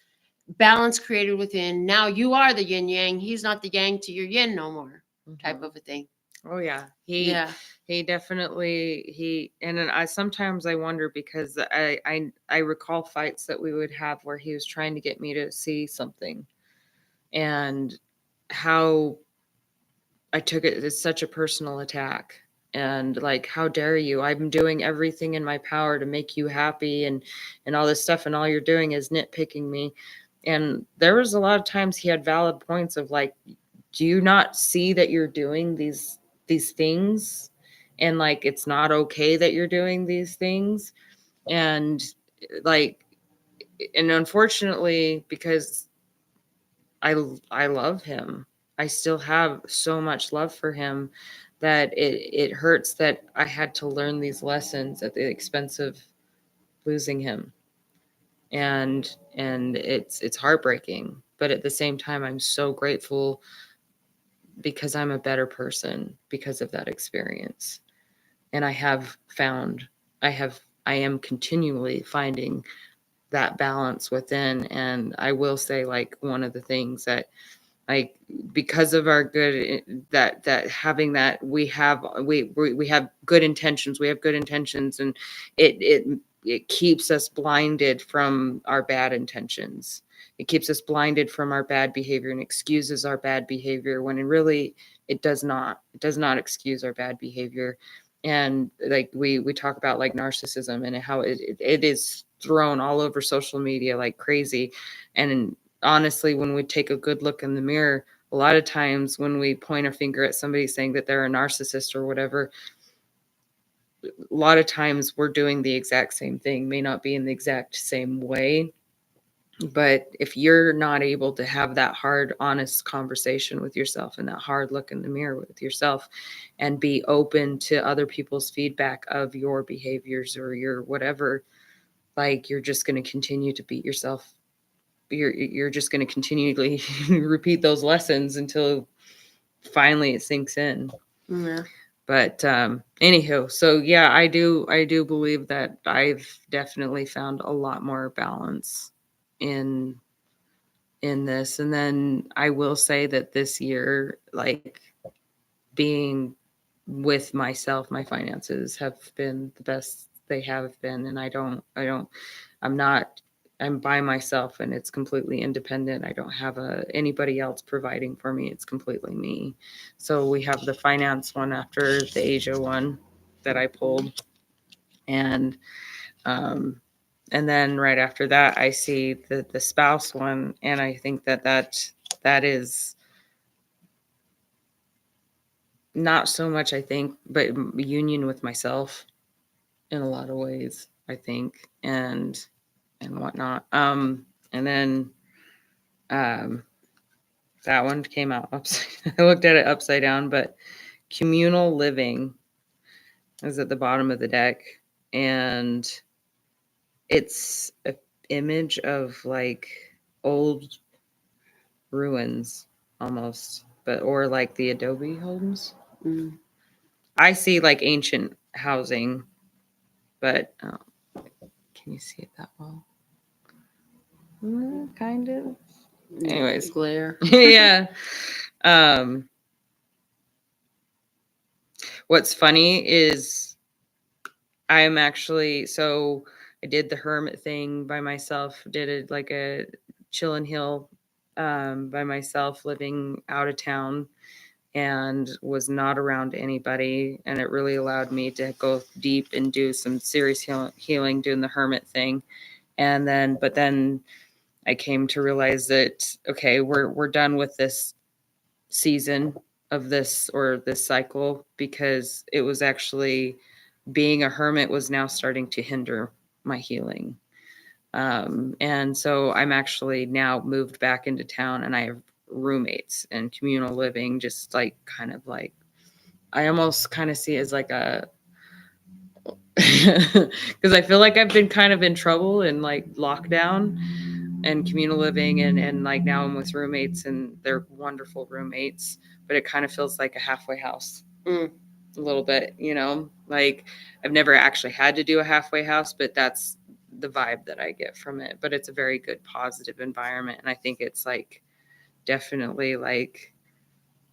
balance created within. Now you are the yin yang. He's not the yang to your yin no more, type of a thing. Oh yeah. He definitely, and then I sometimes I wonder, because I recall fights that we would have where he was trying to get me to see something, and how I took it as such a personal attack. And like, how dare you? I'm doing everything in my power to make you happy and all this stuff, and all you're doing is nitpicking me. And there was a lot of times he had valid points of like, do you not see that you're doing these things, and like it's not okay that you're doing these things? And like, and unfortunately, because I love him, I still have so much love for him, that it hurts that I had to learn these lessons at the expense of losing him. and it's heartbreaking. But at the same time, I'm so grateful because I'm a better person because of that experience. And I am continually finding that balance within. And I will say, like, one of the things that, like, because of our good, that having that, we have good intentions, and it keeps us blinded from our bad intentions. It keeps us blinded from our bad behavior and excuses our bad behavior, when really it does not excuse our bad behavior. And like we talk about, like, narcissism and how it is thrown all over social media like crazy. And honestly, when we take a good look in the mirror, a lot of times when we point a finger at somebody saying that they're a narcissist or whatever, a lot of times we're doing the exact same thing, may not be in the exact same way. But if you're not able to have that hard, honest conversation with yourself and that hard look in the mirror with yourself and be open to other people's feedback of your behaviors or your whatever, like, you're just going to continue to beat yourself. You're just going to continually repeat those lessons until finally it sinks in. Yeah. But anywho, so yeah, I do believe that I've definitely found a lot more balance in this. And then I will say that this year, like, being with myself, my finances have been the best they have been. And I'm by myself, and it's completely independent. I don't have anybody else providing for me. It's completely me. So we have the finance one after the Asia one that I pulled. And then right after that, I see the spouse one. And I think that is not so much, I think, but union with myself in a lot of ways, I think, and whatnot. And then that one came out upside. I looked at it upside down, but communal living is at the bottom of the deck, and it's an image of, like, old ruins almost, or like the adobe homes. Mm. I see, like, ancient housing, but can you see it that well? Kind of. Anyways, glare. Yeah. What's funny is I'm actually, so I did the hermit thing by myself, did like a chill and heal by myself, living out of town, and was not around anybody. And it really allowed me to go deep and do some serious healing doing the hermit thing. But then I came to realize that, okay, we're done with this season of this, or this cycle, because it was actually, being a hermit was now starting to hinder my healing. And so I'm actually now moved back into town, and I have roommates and communal living, just like, kind of like, I almost kind of see it as like a, because I feel like I've been kind of in trouble in, like, lockdown and communal living, and like, now I'm with roommates, and they're wonderful roommates, but it kind of feels like a halfway house. A little bit, like, I've never actually had to do a halfway house, but that's the vibe that I get from it. But it's a very good, positive environment. And I think it's, like, definitely like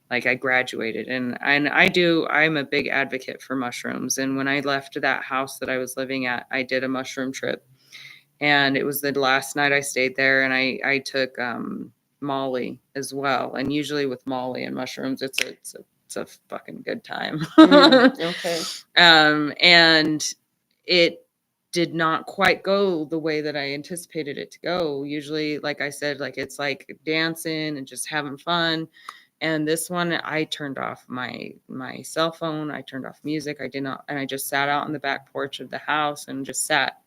I graduated, and I'm a big advocate for mushrooms. And when I left that house that I was living at, I did a mushroom trip, and it was the last night I stayed there. And I took Molly as well. And usually with Molly and mushrooms, it's a fucking good time. Okay. And it did not quite go the way that I anticipated it to go. Usually, like I said, like, it's like dancing and just having fun. And this one, I turned off my cell phone. I turned off music. I did not, and I just sat out on the back porch of the house and just sat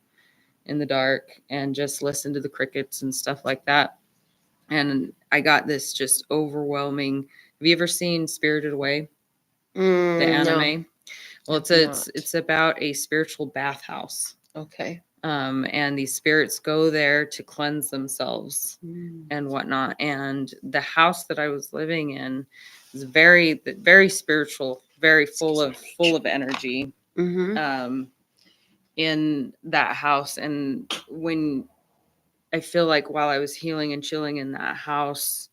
in the dark and just listened to the crickets and stuff like that. And I got this just overwhelming. Have you ever seen Spirited Away? The anime? No. Well, it's about a spiritual bathhouse. Okay. And these spirits go there to cleanse themselves and whatnot. And the house that I was living in is very, very spiritual, very full of energy. In that house. And when I feel like while I was healing and chilling in that house,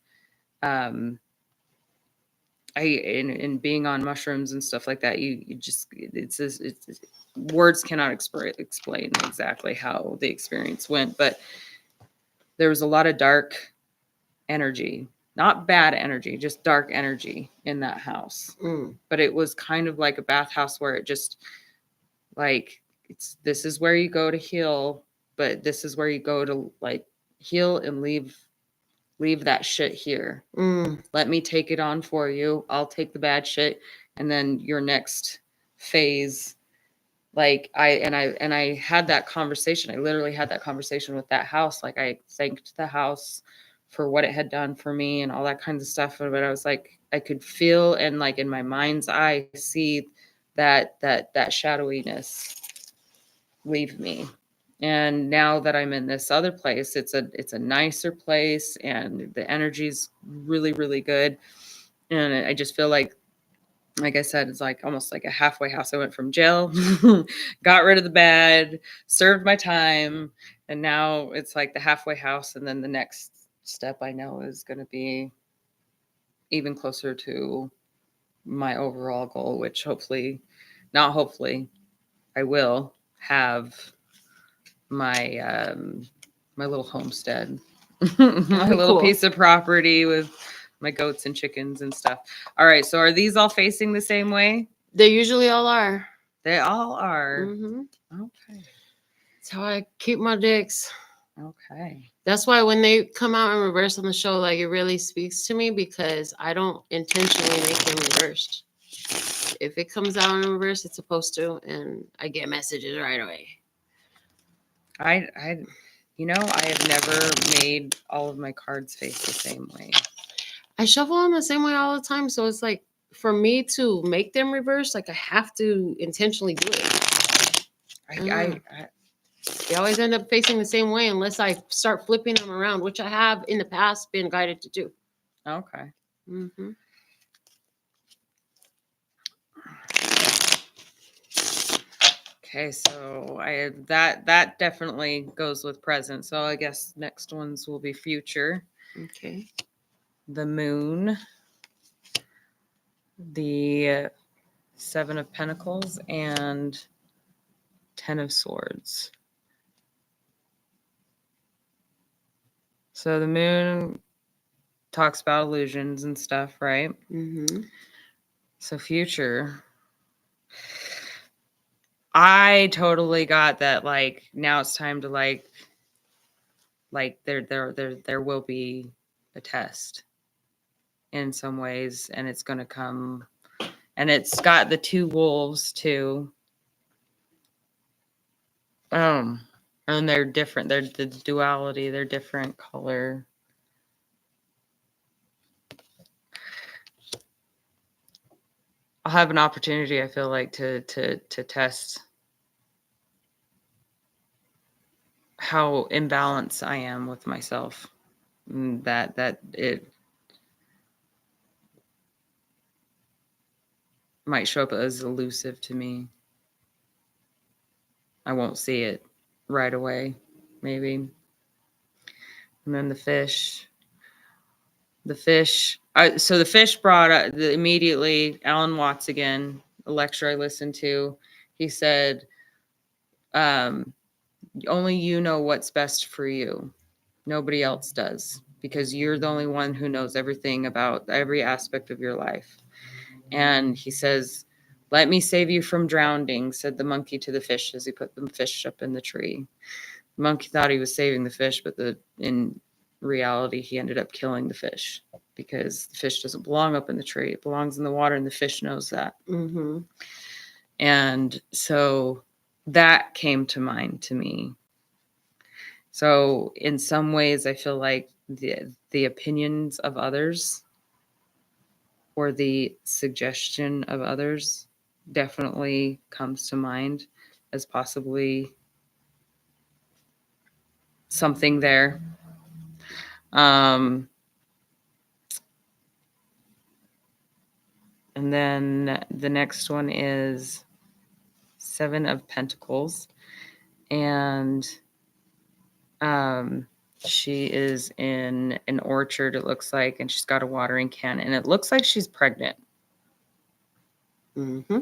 in being on mushrooms and stuff like that, you just, it's words cannot explain exactly how the experience went, but there was a lot of dark energy, not bad energy, just dark energy in that house. But it was kind of like a bathhouse where it just like, this is where you go to heal, but this is where you go to like heal and leave that shit here. Let me take it on for you. I'll take the bad shit. And then your next phase, like I had that conversation. I literally had that conversation with that house. Like I thanked the house for what it had done for me and all that kinds of stuff. But I was like, I could feel, and like in my mind's eye, see that shadowiness leave me. And now that I'm in this other place, it's a nicer place, and the energy's really, really good. And I just feel like I said, it's like almost like a halfway house. I went from jail, got rid of the bad, served my time, and now it's like the halfway house. And then the next step I know is going to be even closer to my overall goal, which not hopefully, I will have my my little homestead, my little piece of property with my goats and chickens and stuff. All right. So are these all facing the same way? They usually all are. They all are. Okay. That's how I keep my dicks. Okay. That's why when they come out in reverse on the show, like it really speaks to me, because I don't intentionally make them reversed. If it comes out in reverse, it's supposed to, and I get messages right away. I have never made all of my cards face the same way. I shuffle them the same way all the time, so it's like for me to make them reverse, like I have to intentionally do it. They always end up facing the same way unless I start flipping them around, which I have in the past been guided to do. Okay. Okay, so that definitely goes with present. So I guess next ones will be future. Okay. The moon, the 7 of Pentacles, and 10 of Swords. So the moon talks about illusions and stuff, right? So future, I totally got that. Like now it's time to like there will be a test in some ways, and it's going to come, and it's got the 2 wolves too. And they're different. They're the duality. They're different color. I'll have an opportunity, I feel like, to test how imbalanced I am with myself. That it might show up as elusive to me. I won't see it right away, maybe. And then the fish. So the fish brought immediately Alan Watts again, a lecture I listened to. He said, only you know what's best for you. Nobody else does, because you're the only one who knows everything about every aspect of your life. And he says, let me save you from drowning, said the monkey to the fish as he put the fish up in the tree. The monkey thought he was saving the fish, but in reality, he ended up killing the fish, because the fish doesn't belong up in the tree. It belongs in the water, and the fish knows that. And so that came to mind to me. So in some ways, I feel like the opinions of others or the suggestion of others definitely comes to mind as possibly something there. And then the next one is 7 of Pentacles. And she is in an orchard, it looks like, and she's got a watering can, and it looks like she's pregnant. Mm-hmm.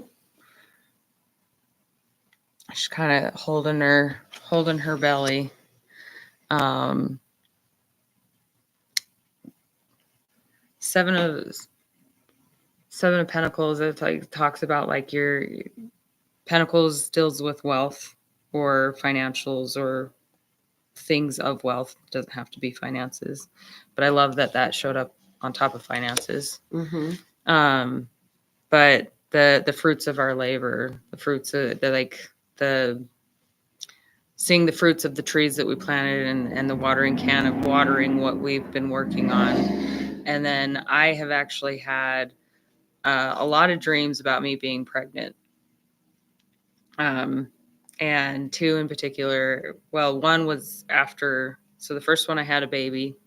She's kind of holding her belly. Seven of Pentacles, it like talks about like your Pentacles deals with wealth or financials or things of wealth. It doesn't have to be finances, but I love that showed up on top of finances. Mm-hmm. But the fruits of our labor, the fruits of seeing the fruits of the trees that we planted and the watering can of watering what we've been working on. And then I have actually had a lot of dreams about me being pregnant. And 2 in particular, well, one was after, so the first one I had a baby,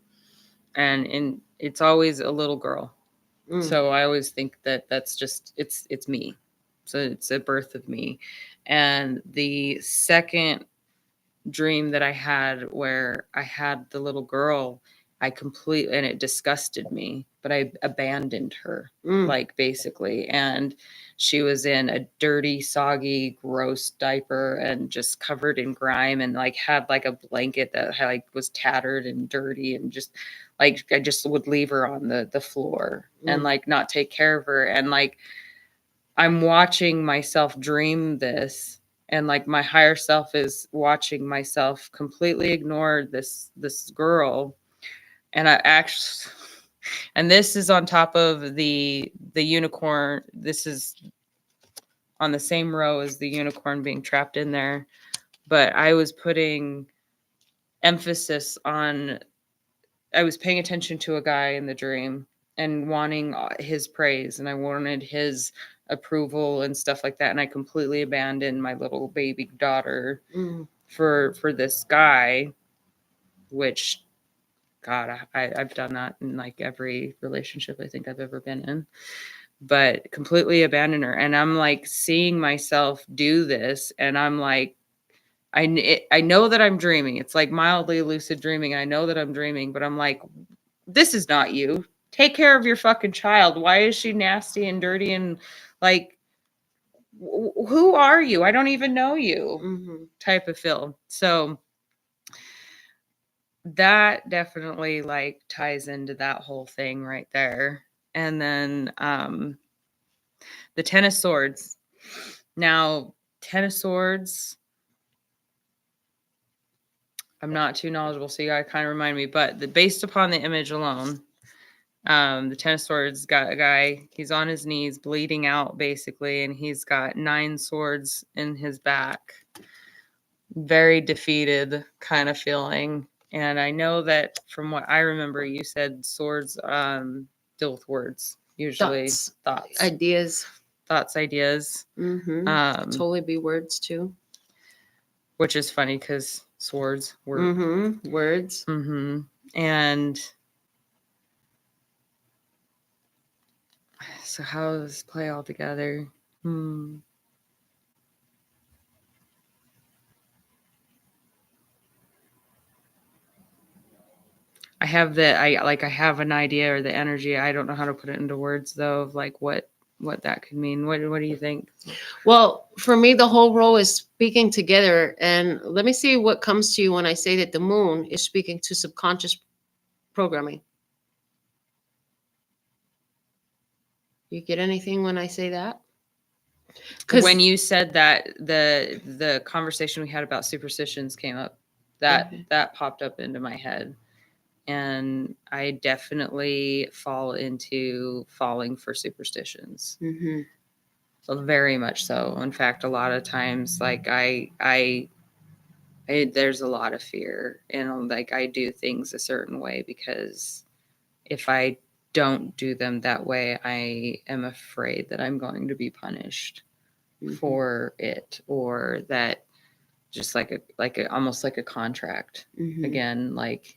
and it's always a little girl. So I always think that that's just, it's me. So it's a birth of me. And the second dream that I had where I had the little girl, and it disgusted me, but I abandoned her, like basically. And she was in a dirty, soggy, gross diaper and just covered in grime, and like had like a blanket that had, like was tattered and dirty, and just like I just would leave her on the floor and like not take care of her. And like I'm watching myself dream this, and like my higher self is watching myself completely ignore this girl. And I actually, and this is on top of the unicorn. This is on the same row as the unicorn being trapped in there. But I was putting emphasis on, I was paying attention to a guy in the dream and wanting his praise, and I wanted his approval and stuff like that. And I completely abandoned my little baby daughter for this guy, which, God, I've done that in like every relationship I think I've ever been in, but completely abandoned her. And I'm like seeing myself do this, and I'm like, I know that I'm dreaming. It's like mildly lucid dreaming. I know that I'm dreaming, but I'm like, this is not you. Take care of your fucking child. Why is she nasty and dirty and like, who are you? I don't even know you, type of feel. So that definitely like ties into that whole thing right there. And then the 10 of Swords. Now, 10 of Swords, I'm not too knowledgeable, so you gotta kind of remind me, but based upon the image alone, the 10 of Swords got a guy, he's on his knees bleeding out basically, and he's got 9 swords in his back. Very defeated kind of feeling. And I know that from what I remember, you said swords deal with words, usually thoughts, ideas. Totally be words too. Which is funny because swords were words. And so how does this play all together? I have I have an idea or the energy. I don't know how to put it into words though, of like what that could mean. What do you think? Well, for me, the whole role is speaking together. And let me see what comes to you when I say that the moon is speaking to subconscious programming. You get anything when I say that? When you said that, the conversation we had about superstitions came up. That popped up into my head. And I definitely fall into falling for superstitions. So very much so. In fact, a lot of times, like I there's a lot of fear, and like I do things a certain way because if I don't do them that way, I am afraid that I'm going to be punished for it, or that just like a almost like a contract. Mhm. Again, like,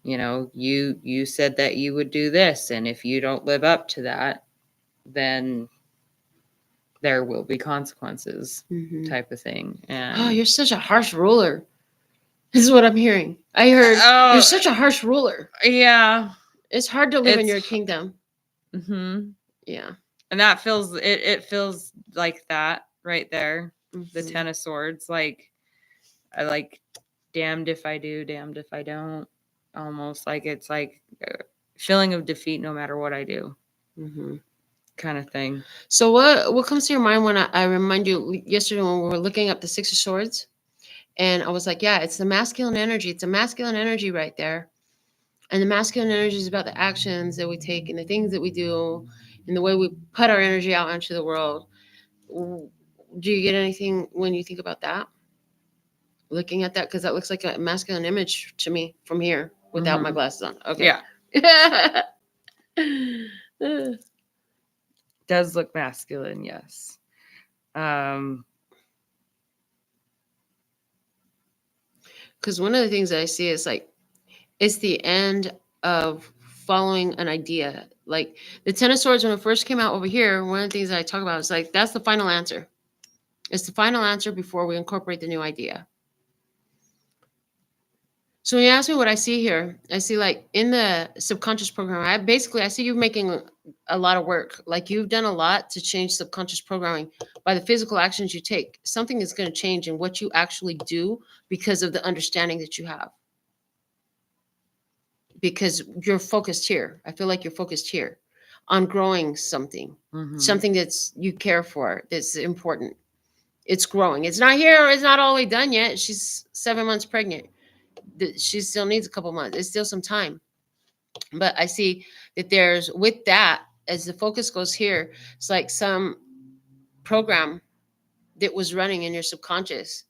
you know, you said that you would do this, and if you don't live up to that, then there will be consequences, Mhm. type of thing. And Oh, you're such a harsh ruler. This is what I'm hearing. I heard you're such a harsh ruler. Yeah. It's hard to live in your kingdom. Mm-hmm. Yeah. And that feels it feels like that right there. Mhm. The Ten of Swords. Like, I like, damned if I do, damned if I don't. Almost like it's like a feeling of defeat no matter what I do. Mm-hmm. Kind of thing. So what comes to your mind when I remind you yesterday when we were looking up the Six of Swords? And I was like, yeah, it's the masculine energy. It's a masculine energy right there. And the masculine energy is about the actions that we take and the things that we do and the way we put our energy out into the world. Do you get anything when you think about that? Looking at that? Because that looks like a masculine image to me from here without my glasses on. Okay. Yeah. Does look masculine, yes. Because one of the things that I see is like, it's the end of following an idea. Like the Ten of Swords, when it first came out over here, one of the things that I talk about is like, that's the final answer. It's the final answer before we incorporate the new idea. So when you ask me what I see here, I see like in the subconscious program, I see you making a lot of work. Like you've done a lot to change subconscious programming by the physical actions you take. Something is going to change in what you actually do because of the understanding that you have. Because you're focused here. I feel like you're focused here on growing something, something that's you care for, that's important. It's growing. It's not here. It's not all the way done yet. She's 7 months pregnant. She still needs a couple months. It's still some time. But I see that there's, with that, as the focus goes here, it's like some program that was running in your subconscious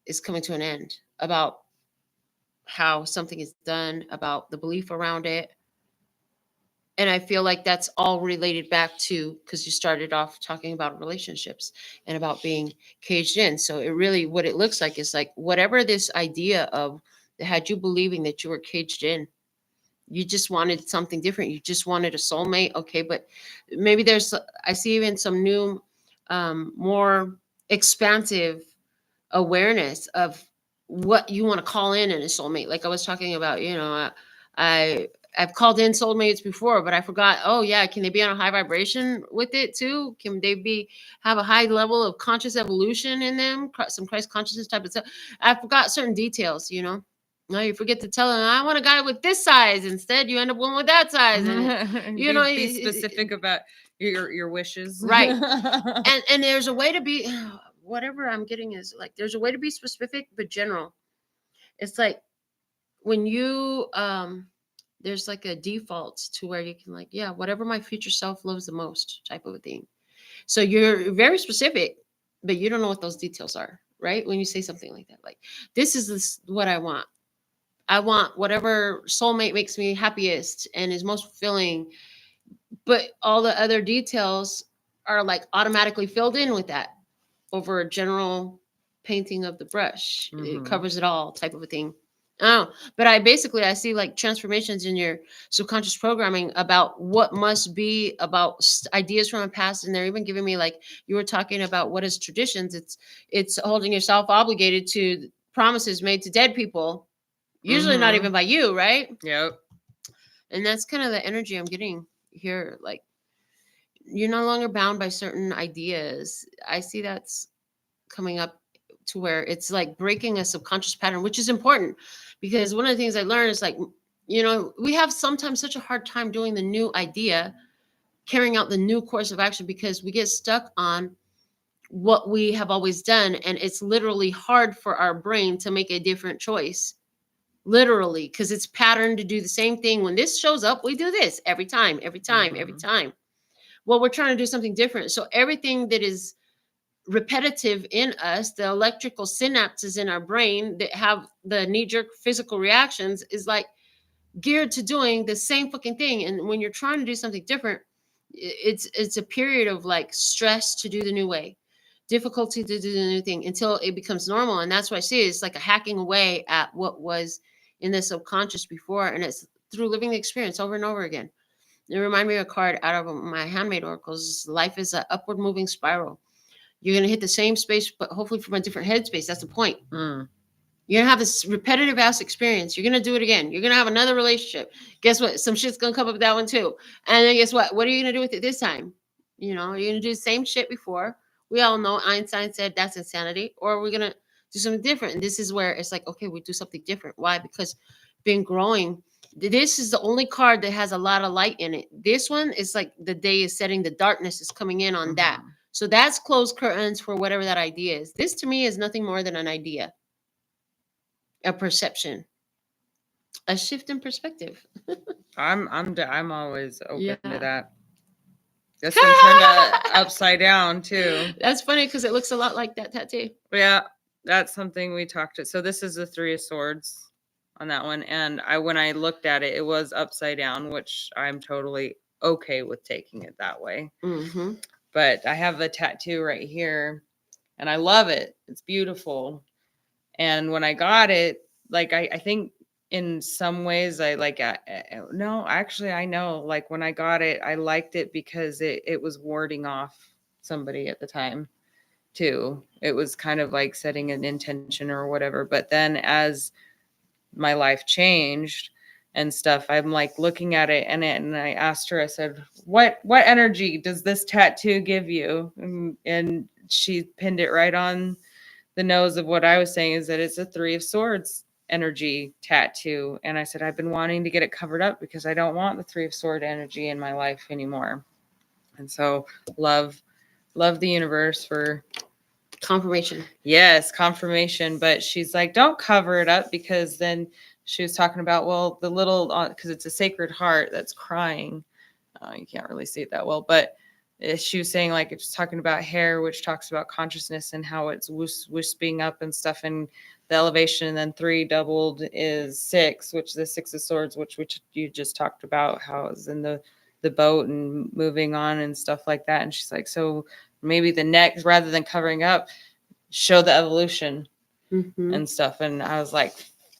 is coming to an end about how something is done, about the belief around it. And I feel like that's all related back to, because you started off talking about relationships and about being caged in. So it really, what it looks like is like whatever this idea of that had you believing that you were caged in, you just wanted something different. You just wanted a soulmate. Okay. But maybe I see even some new, more expansive awareness of what you want to call in a soulmate. Like I was talking about, I've called in soulmates before, but I forgot. Oh yeah, can they be on a high vibration with it too? Can they have a high level of conscious evolution in them? Some Christ consciousness type of stuff. I forgot certain details. Now you forget to tell them I want a guy with this size. Instead, you end up going with that size, and be specific about your wishes, right? and there's a way to be. Whatever I'm getting is like there's a way to be specific but general. It's like when you there's like a default to where you can like, yeah, whatever my future self loves the most type of a thing. So you're very specific, but you don't know what those details are, right? When you say something like that, like this is what I want. I want whatever soulmate makes me happiest and is most fulfilling, but all the other details are like automatically filled in with that over a general painting of the brush. It covers it all type of a thing. Oh, but I see like transformations in your subconscious programming about what must be about ideas from the past. And they're even giving me, like you were talking about, what is traditions? It's holding yourself obligated to promises made to dead people, usually not even by you, right? Yep. And that's kind of the energy I'm getting here. Like you're no longer bound by certain ideas. I see that's coming up to where it's like breaking a subconscious pattern, which is important because one of the things I learned is like, we have sometimes such a hard time doing the new idea, carrying out the new course of action because we get stuck on what we have always done. And it's literally hard for our brain to make a different choice. Literally, because it's patterned to do the same thing. When this shows up, we do this every time. Well, we're trying to do something different. So everything that is repetitive in us, the electrical synapses in our brain that have the knee-jerk physical reactions, is like geared to doing the same fucking thing. And when you're trying to do something different, it's a period of like stress to do the new way. difficulty to do the new thing until it becomes normal. And that's what I see. It's like a hacking away at what was in the subconscious before. And it's through living the experience over and over again. It reminded me of a card out of my handmade oracles. Life is an upward moving spiral. You're going to hit the same space, but hopefully from a different headspace. That's the point. Mm. You're going to have this repetitive ass experience. You're going to do it again. You're going to have another relationship. Guess what? Some shit's going to come up with that one too. And then guess what? What are you going to do with it this time? You know, you're going to do the same shit before. We all know Einstein said that's insanity. Or we're going to do something different. And this is where it's like, okay, we do something different. Why? Because been growing. This is the only card that has a lot of light in it. This one is like the day is setting, the darkness is coming in on that. So that's closed curtains for whatever that idea is. This to me is nothing more than an idea, a perception, a shift in perspective. I'm always open to that. This one turned upside down too. That's funny because it looks a lot like that tattoo. Yeah, that's something we talked to. So this is the 3 of Swords on that one. And when I looked at it, it was upside down, which I'm totally okay with taking it that way. Mm-hmm. But I have a tattoo right here and I love it. It's beautiful. And when I got it, like, I think in some ways I like, no, actually I know, like when I got it, I liked it because it was warding off somebody at the time too. It was kind of like setting an intention or whatever. But then as my life changed and stuff, I'm like looking at it and I asked her, I said, what energy does this tattoo give you? And she pinned it right on the nose of what I was saying, is that it's a 3 of Swords energy tattoo. And I said, I've been wanting to get it covered up because I don't want the 3 of Sword energy in my life anymore. And so love the universe for confirmation. Yes, confirmation. But she's like, don't cover it up, because then she was talking about, well, the little, because it's a sacred heart that's crying. You can't really see it that well, but she was saying, like, it's talking about hair, which talks about consciousness and how it's wisping up and stuff, and the elevation. And then 3 doubled is 6, which the 6 of Swords, which you just talked about, how it's in the boat and moving on and stuff like that. And she's like, so maybe the next, rather than covering up, show the evolution and stuff. And I was like,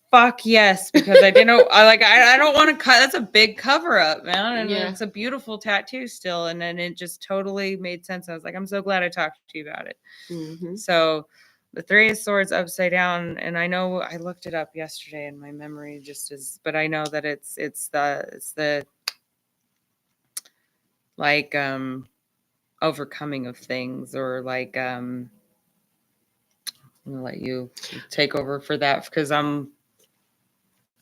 fuck yes, because I didn't know, I don't want to cut. That's a big cover up, man. And it's a beautiful tattoo still. And then it just totally made sense. I was like, I'm so glad I talked to you about it. So the 3 of Swords upside down. And I know I looked it up yesterday and my memory just is, but I know that it's the like, overcoming of things, or like, I'm gonna let you take over for that because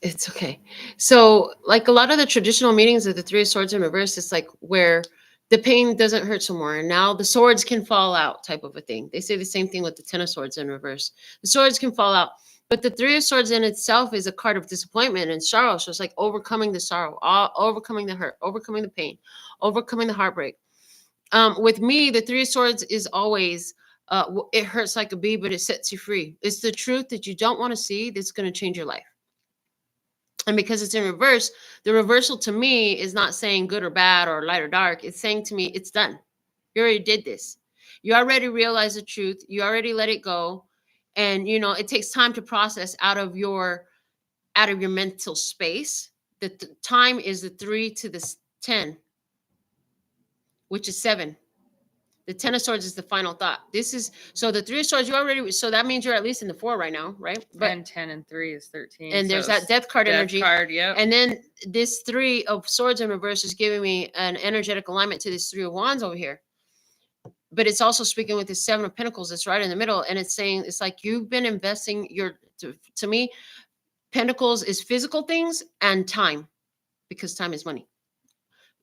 it's okay. So like a lot of the traditional meanings of the 3 of Swords in reverse, it's like where the pain doesn't hurt some more. And now the swords can fall out type of a thing. They say the same thing with the 10 of Swords in reverse. The swords can fall out. But the 3 of Swords in itself is a card of disappointment and sorrow. So it's like overcoming the sorrow, overcoming the hurt, overcoming the pain, overcoming the heartbreak. With me, the 3 of Swords is always, it hurts like a bee, but it sets you free. It's the truth that you don't want to see that's going to change your life. And because it's in reverse, the reversal to me is not saying good or bad or light or dark. It's saying to me, it's done. You already did this. You already realized the truth. You already let it go. And, you know, it takes time to process out of your mental space. The time is the 3 to the 10, which is 7. The 10 of Swords is the final thought. This is, so the 3 of Swords, you already, so that means you're at least in the 4 right now, right? But 10 and 3 is 13. And there's that death card energy. Yep. And then this 3 of Swords in reverse is giving me an energetic alignment to this 3 of Wands over here. But it's also speaking with this 7 of Pentacles that's right in the middle. And it's saying, it's like you've been investing to me, Pentacles is physical things and time, because time is money.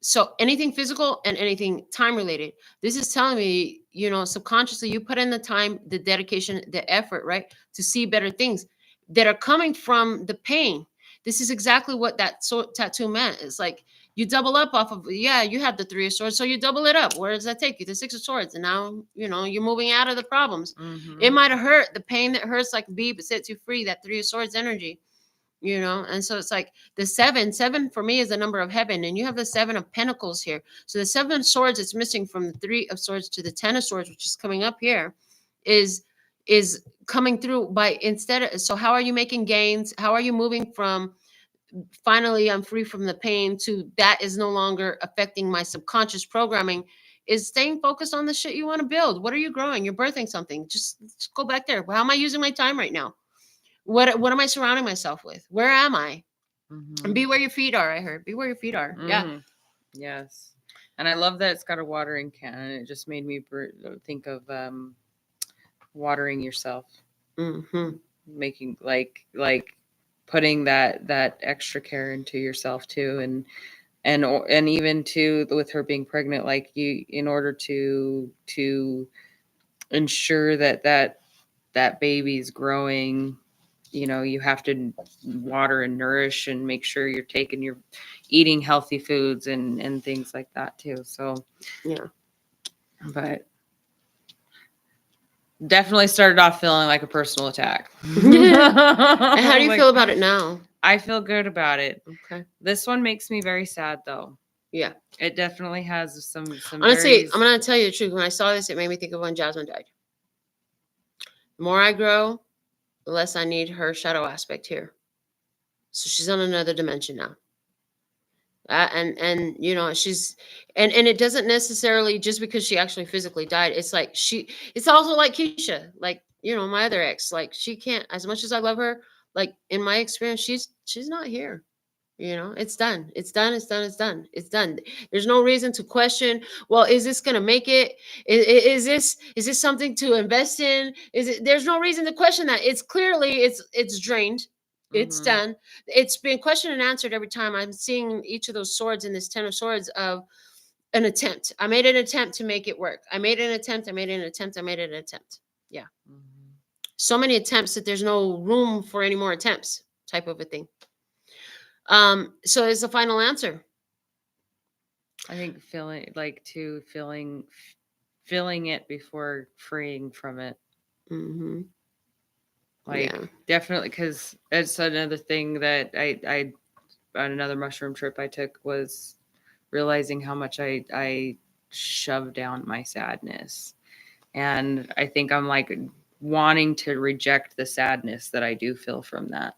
So anything physical and anything time related, this is telling me, you know, subconsciously you put in the time, the dedication, the effort, right, to see better things that are coming from the pain. This is exactly what that tattoo meant. It's like you double up off of, you had the 3 of Swords, so you double it up. Where does that take you? The 6 of Swords. And now, you know, you're moving out of the problems. It might have hurt. The pain that hurts like a bee, but sets you free, that 3 of Swords energy. You know, and so it's like the 7 for me is the number of heaven, and you have the 7 of Pentacles here. So the 7 of Swords is missing from the 3 of Swords to the 10 of Swords, which is coming up here. is coming through by instead of, so how are you making gains? How are you moving from finally I'm free from the pain to that is no longer affecting my subconscious programming? Is staying focused on the shit you want to build. What are you growing? You're birthing something. Just go back there. How am I using my time right now? What am I surrounding myself with? Where am I? And be where your feet are. I heard. Be where your feet are. Yeah. Yes. And I love that it's got a watering can. And it just made me think of watering yourself. Making like putting that extra care into yourself too, and even too with her being pregnant, like you, in order to ensure that baby's growing, you have to water and nourish and make sure you're eating healthy foods and things like that too. So yeah, but definitely started off feeling like a personal attack. And how do you feel about it now? I feel good about it. Okay. This one makes me very sad though. Yeah. It definitely has some Honestly, I'm going to tell you the truth. When I saw this, it made me think of when Jasmine died. The more I grow, the less I need her shadow aspect here. So she's on another dimension now. And she's and it doesn't necessarily just because she actually physically died. It's like it's also like Keisha, like, my other ex, like she can't, as much as I love her, like in my experience, she's not here. It's done. It's done. It's done. It's done. It's done. There's no reason to question. Well, is this going to make it? Is this something to invest in? There's no reason to question that. It's clearly it's drained. It's done. It's been questioned and answered every time. I'm seeing each of those swords in this 10 of swords of an attempt. I made an attempt to make it work. I made an attempt. I made an attempt. I made an attempt. Yeah. So many attempts that there's no room for any more attempts, type of a thing. So is the final answer. I think feeling it before freeing from it. Definitely, because it's another thing that I on another mushroom trip I took was realizing how much I shoved down my sadness. And I think I'm like wanting to reject the sadness that I do feel from that,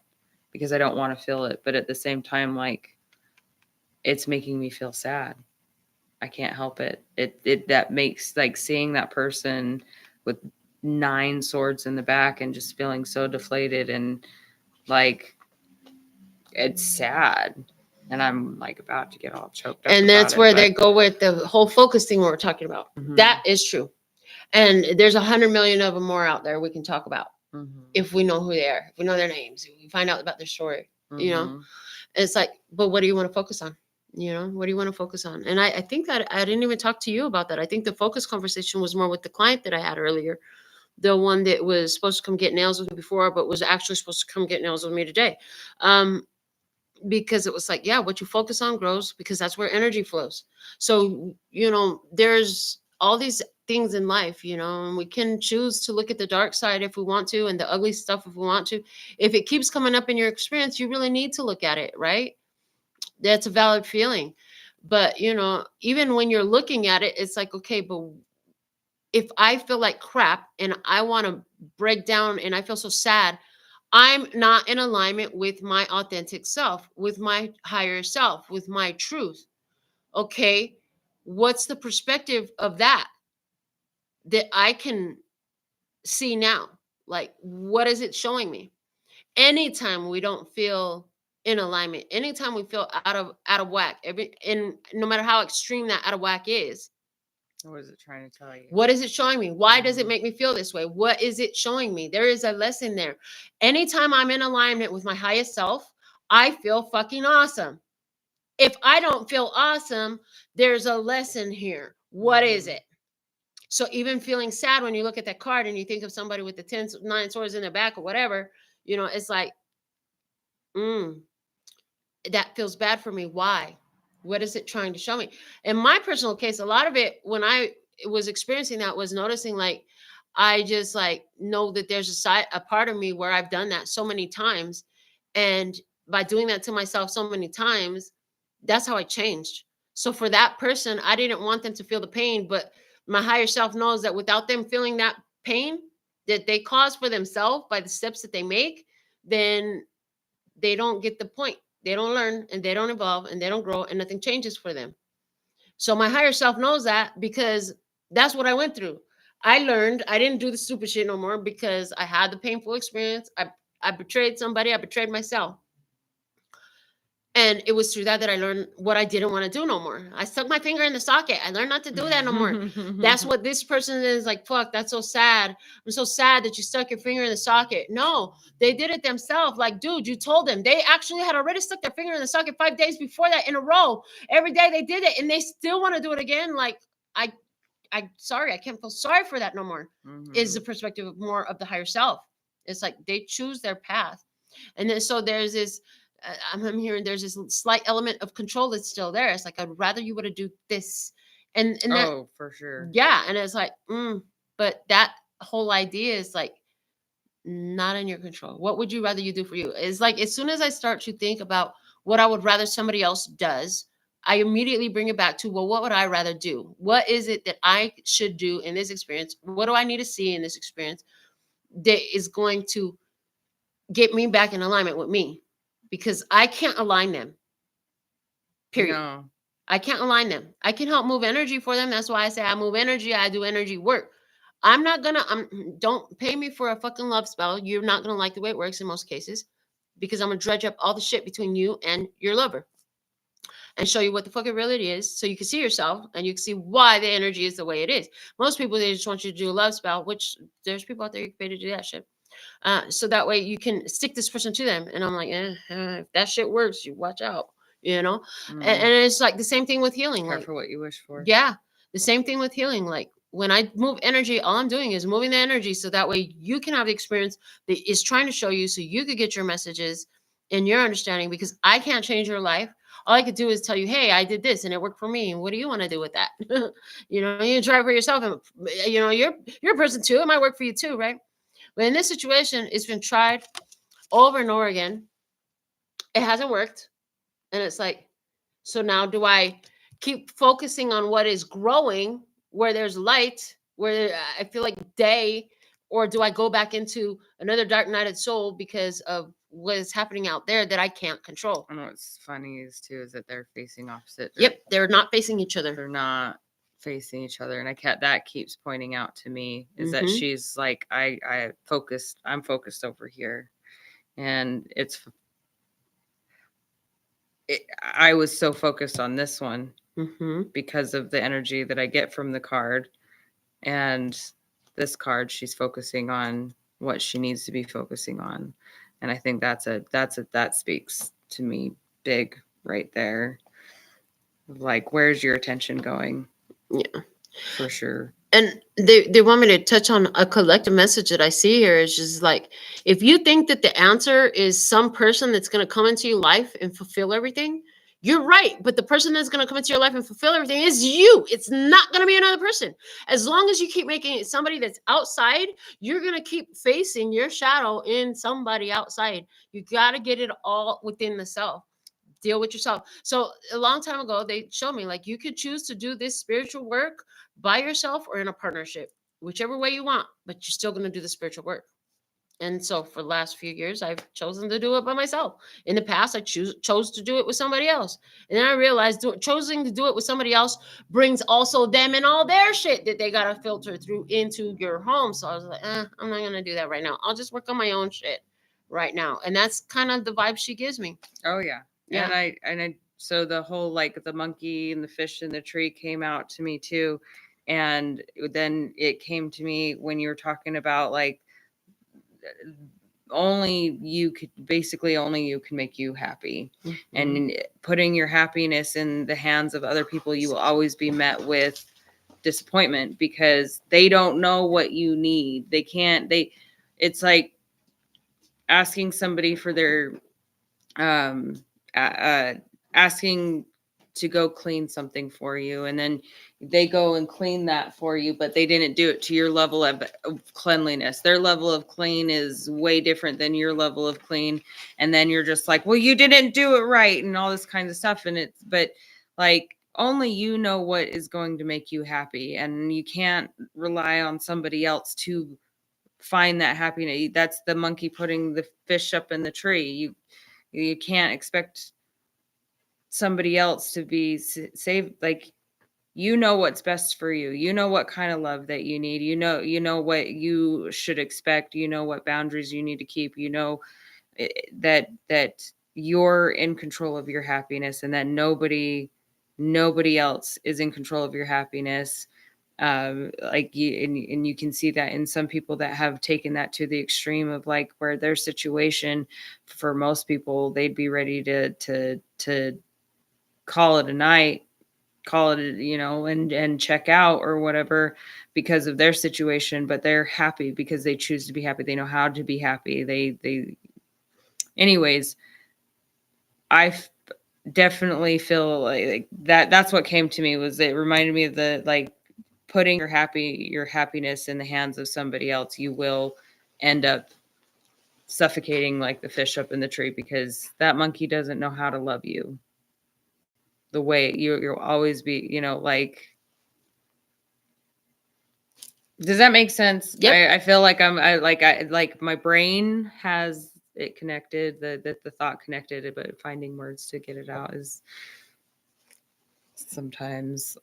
because I don't want to feel it. But at the same time, like, it's making me feel sad. I can't help it. That makes, like, seeing that person with 9 swords in the back and just feeling so deflated, and like, it's sad. And I'm like about to get all choked up. And that's where they go with the whole focus thing we're talking about. That is true. And there's 100 million of them more out there we can talk about. If we know who they are, if we know their names, if we find out about their story, it's like, but what do you want to focus on? What do you want to focus on? And I think that I didn't even talk to you about that. I think the focus conversation was more with the client that I had earlier. The one that was supposed to come get nails with me before, but was actually supposed to come get nails with me today. Because it was like, yeah, what you focus on grows, because that's where energy flows. So, there's all these things in life, and we can choose to look at the dark side if we want to, and the ugly stuff if we want to. If it keeps coming up in your experience, you really need to look at it, right? That's a valid feeling. But, even when you're looking at it, it's like, okay, but if I feel like crap and I want to break down and I feel so sad, I'm not in alignment with my authentic self, with my higher self, with my truth. Okay, what's the perspective of that I can see now? Like, what is it showing me? Anytime we don't feel in alignment, anytime we feel out of whack, and no matter how extreme that out of whack is, what is it trying to tell you? What is it showing me? Why does it make me feel this way? What is it showing me? There is a lesson there. Anytime I'm in alignment with my highest self, I feel fucking awesome. If I don't feel awesome, there's a lesson here. What is it? So even feeling sad when you look at that card and you think of somebody with the 9 swords in their back or whatever, it's like, that feels bad for me. Why? What is it trying to show me? In my personal case, a lot of it, when I was experiencing that, was noticing, like, I just like know that there's a part of me where I've done that so many times. And by doing that to myself so many times, that's how I changed. So for that person, I didn't want them to feel the pain, but my higher self knows that without them feeling that pain, that they cause for themselves by the steps that they make, then they don't get the point. They don't learn and they don't evolve and they don't grow and nothing changes for them. So my higher self knows that because that's what I went through. I learned I didn't do the stupid shit no more because I had the painful experience. I betrayed somebody. I betrayed myself. And it was through that I learned what I didn't want to do no more. I stuck my finger in the socket. I learned not to do that no more. That's what this person is like. Fuck, that's so sad. I'm so sad that you stuck your finger in the socket. No, they did it themselves. Like, dude, you told them. They actually had already stuck their finger in the socket 5 days before that in a row. Every day they did it, and they still want to do it again. Like, I sorry, I can't feel sorry for that no more. Is the perspective of more of the higher self. It's like they choose their path, and then so there's this. I'm hearing there's this slight element of control that's still there. It's like I'd rather you would have do this, and that, for sure, yeah. And it's like, but that whole idea is like not in your control. What would you rather you do for you? It's like as soon as I start to think about what I would rather somebody else does, I immediately bring it back to, well, what would I rather do? What is it that I should do in this experience? What do I need to see in this experience that is going to get me back in alignment with me? Because I can't align them. Period. No. I can't align them. I can help move energy for them. That's why I say I move energy. I do energy work. I'm not gonna. Don't pay me for a fucking love spell. You're not gonna like the way it works in most cases, because I'm gonna dredge up all the shit between you and your lover, and show you what the fuck it really is, so you can see yourself and you can see why the energy is the way it is. Most people, they just want you to do a love spell, which there's people out there who pay to do that shit. So that way you can stick this person to them. And I'm like, if that shit works, you watch out, and it's like the same thing with healing. Careful what you wish for. Yeah, the same thing with healing. Like when I move energy, all I'm doing is moving the energy so that way you can have the experience that is trying to show you, so you could get your messages and your understanding, because I can't change your life. All I could do is tell you, hey, I did this and it worked for me. What do you want to do with that? You try for yourself, and you're a person too. It might work for you too, right? But in this situation, it's been tried over and over again. It hasn't worked. And it's like, so now do I keep focusing on what is growing, where there's light, where I feel like day, or do I go back into another dark nighted soul because of what is happening out there that I can't control? And what's funny is that they're facing opposite. Yep, they're not facing each other. They're not facing each other, and that keeps pointing out to me is that she's like, I'm focused over here, and I was so focused on this one because of the energy that I get from the card, and this card, she's focusing on what she needs to be focusing on, and I think that speaks to me big right there. Like, where's your attention going? Yeah, for sure. And they want me to touch on a collective message that I see here. Is just like, if you think that the answer is some person that's going to come into your life and fulfill everything, you're right. But the person that's going to come into your life and fulfill everything is you. It's not going to be another person. As long as you keep making it somebody that's outside, you're going to keep facing your shadow in somebody outside. You got to get it all within the self. Deal with yourself. So a long time ago, they showed me, like, you could choose to do this spiritual work by yourself or in a partnership, whichever way you want, but you're still going to do the spiritual work. And so for the last few years, I've chosen to do it by myself. In the past, I chose to do it with somebody else. And then I realized choosing to do it with somebody else brings also them and all their shit that they got to filter through into your home. So I was like, I'm not going to do that right now. I'll just work on my own shit right now. And that's kind of the vibe she gives me. Oh, yeah. Yeah. And I so the whole, like, the monkey and the fish in the tree came out to me too. And then it came to me when you were talking about, like, only you can make you happy. And putting your happiness in the hands of other people, you will always be met with disappointment because they don't know what you need. It's like asking somebody for their asking to go clean something for you, and then they go and clean that for you, but they didn't do it to your level of cleanliness. Their level of clean is way different than your level of clean, and then you're just like, well, you didn't do it right, and all this kind of stuff. But like, only you know what is going to make you happy, and you can't rely on somebody else to find that happiness. That's the monkey putting the fish up in the tree. You can't expect somebody else to be saved. Like, you know what's best for you. You know what kind of love that you need. You know what you should expect. You know what boundaries you need to keep. You know that you're in control of your happiness, and that nobody else is in control of your happiness. Like you, and you can see that in some people that have taken that to the extreme of like where their situation, for most people, they'd be ready to call it a night, call it, and check out or whatever because of their situation, but they're happy because they choose to be happy. They know how to be happy. Anyways, I definitely feel like that's what came to me. Was it reminded me of the, like, putting your happiness in the hands of somebody else, you will end up suffocating like the fish up in the tree, because that monkey doesn't know how to love you the way you'll always be, like, does that make sense? Yep. I feel like I my brain has it connected, the thought connected, but finding words to get it out is sometimes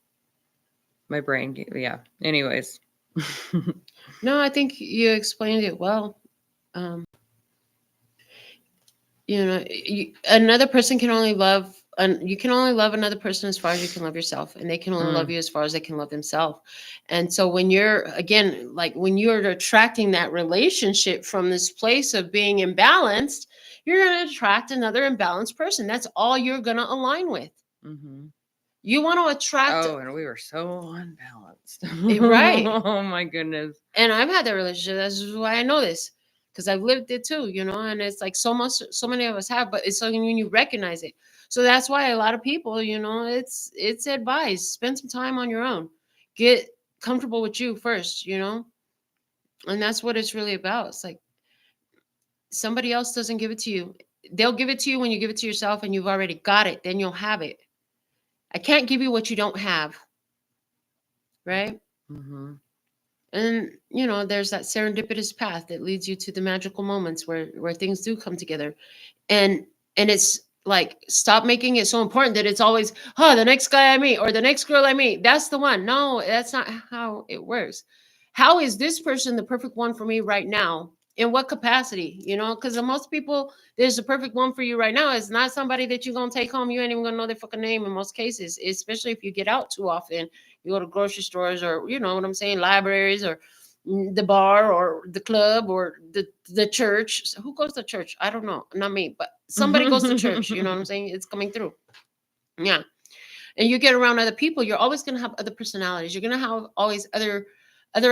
my brain. Yeah. Anyways. No, I think you explained it well. Another person can only love, you can only love another person as far as you can love yourself, and they can only love you as far as they can love themselves. And so when you're, again, like when you're attracting that relationship from this place of being imbalanced, you're going to attract another imbalanced person. That's all you're going to align with. Mm-hmm. You want to attract. Oh, and we were so unbalanced. Right. Oh my goodness. And I've had that relationship. That's why I know this, because I've lived it too, and it's like so many of us have, but it's something when you recognize it. So that's why a lot of people, it's advised, spend some time on your own, get comfortable with you first, and that's what it's really about. It's like somebody else doesn't give it to you. They'll give it to you when you give it to yourself and you've already got it, then you'll have it. I can't give you what you don't have. Right? Mm-hmm. And there's that serendipitous path that leads you to the magical moments where things do come together. And it's like, stop making it so important that it's always, the next guy I meet or the next girl I meet, that's the one. No, that's not how it works. How is this person the perfect one for me right now? In what capacity? Because most people, there's the perfect one for you right now. It's not somebody that you're going to take home. You ain't even going to know their fucking name in most cases, especially if you get out too often. You go to grocery stores, or you know what I'm saying, libraries, or the bar, or the club, or the church. So who goes to church? I don't know. Not me, but somebody goes to church. You know what I'm saying? It's coming through. Yeah. And you get around other people, you're always going to have other personalities. You're going to have always other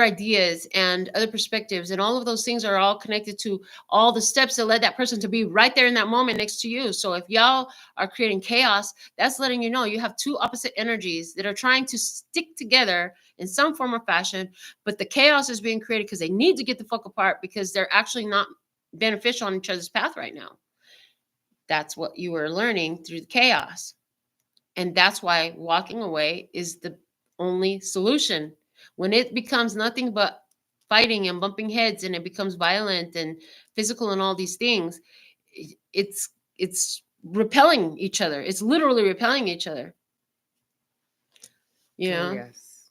ideas and other perspectives, and all of those things are all connected to all the steps that led that person to be right there in that moment next to you. So if y'all are creating chaos, that's letting you know you have two opposite energies that are trying to stick together in some form or fashion, but the chaos is being created because they need to get the fuck apart, because they're actually not beneficial on each other's path right now. That's what you are learning through the chaos. And that's why walking away is the only solution. When it becomes nothing but fighting and bumping heads, and it becomes violent and physical and all these things, it's repelling each other. It's literally repelling each other. Oh, yes.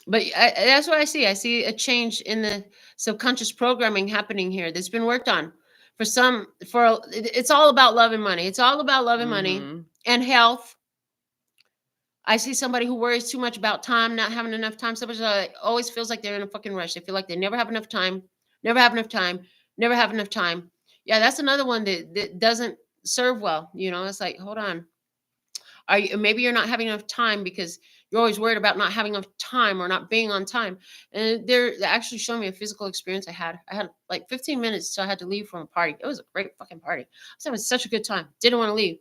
But that's what I see. I see a change in the subconscious programming happening here that's been worked on. It's all about love and money. It's all about love and money and health. I see somebody who worries too much about time, not having enough time. Somebody always feels like they're in a fucking rush. They feel like they never have enough time, never have enough time, never have enough time. Yeah, that's another one that doesn't serve well. It's like, hold on. Maybe you're not having enough time because you're always worried about not having enough time or not being on time. And they're actually showing me a physical experience I had. I had like 15 minutes, so I had to leave from a party. It was a great fucking party. I was having such a good time. Didn't want to leave.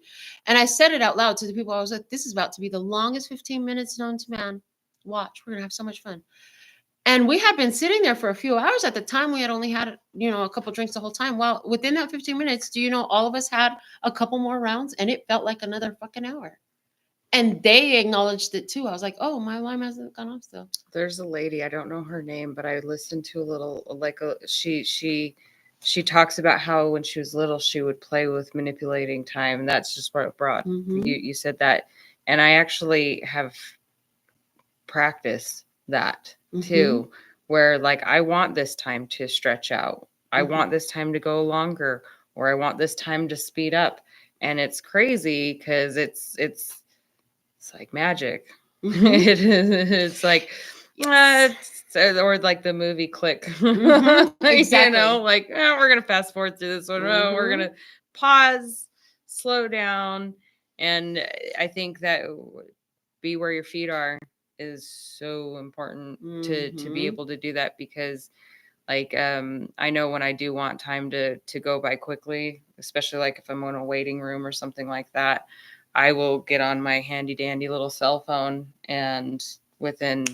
And I said it out loud to the people. I was like, this is about to be the longest 15 minutes known to man. Watch, we're going to have so much fun. And we had been sitting there for a few hours. At the time, we had only had, a couple drinks the whole time. Well, within that 15 minutes, all of us had a couple more rounds, and it felt like another fucking hour. And they acknowledged it too. I was like, oh, my alarm hasn't gone off still. There's a lady, I don't know her name, but I listened to a little, like she talks about how when she was little, she would play with manipulating time. And that's just what it brought. You said that. And I actually have practiced that too, where like, I want this time to stretch out. I want this time to go longer, or I want this time to speed up. And it's crazy because it's like magic. It's like, or like the movie Click. Exactly. You know, like, oh, we're gonna fast forward through this one. Oh, we're gonna pause, slow down, and I think that be where your feet are is so important to be able to do that, because like I know when I do want time to go by quickly, especially like if I'm in a waiting room or something like that, I will get on my handy dandy little cell phone, and within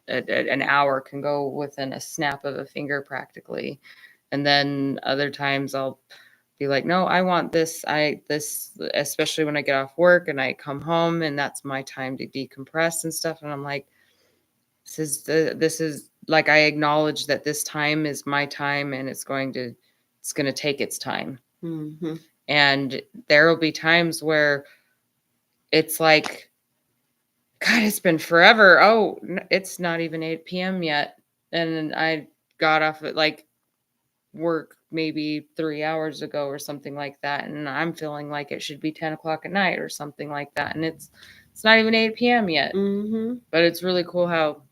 an hour can go within a snap of a finger practically. And then other times I'll be like, no, I want this, especially when I get off work and I come home and that's my time to decompress and stuff. And I'm like, this is like, I acknowledge that this time is my time, and it's going to take its time. And there will be times where it's like, God, it's been forever. Oh, it's not even 8 p.m. yet. And I got off at like work maybe 3 hours ago or something like that. And I'm feeling like it should be 10 o'clock at night or something like that. And it's not even 8 p.m. yet. But it's really cool how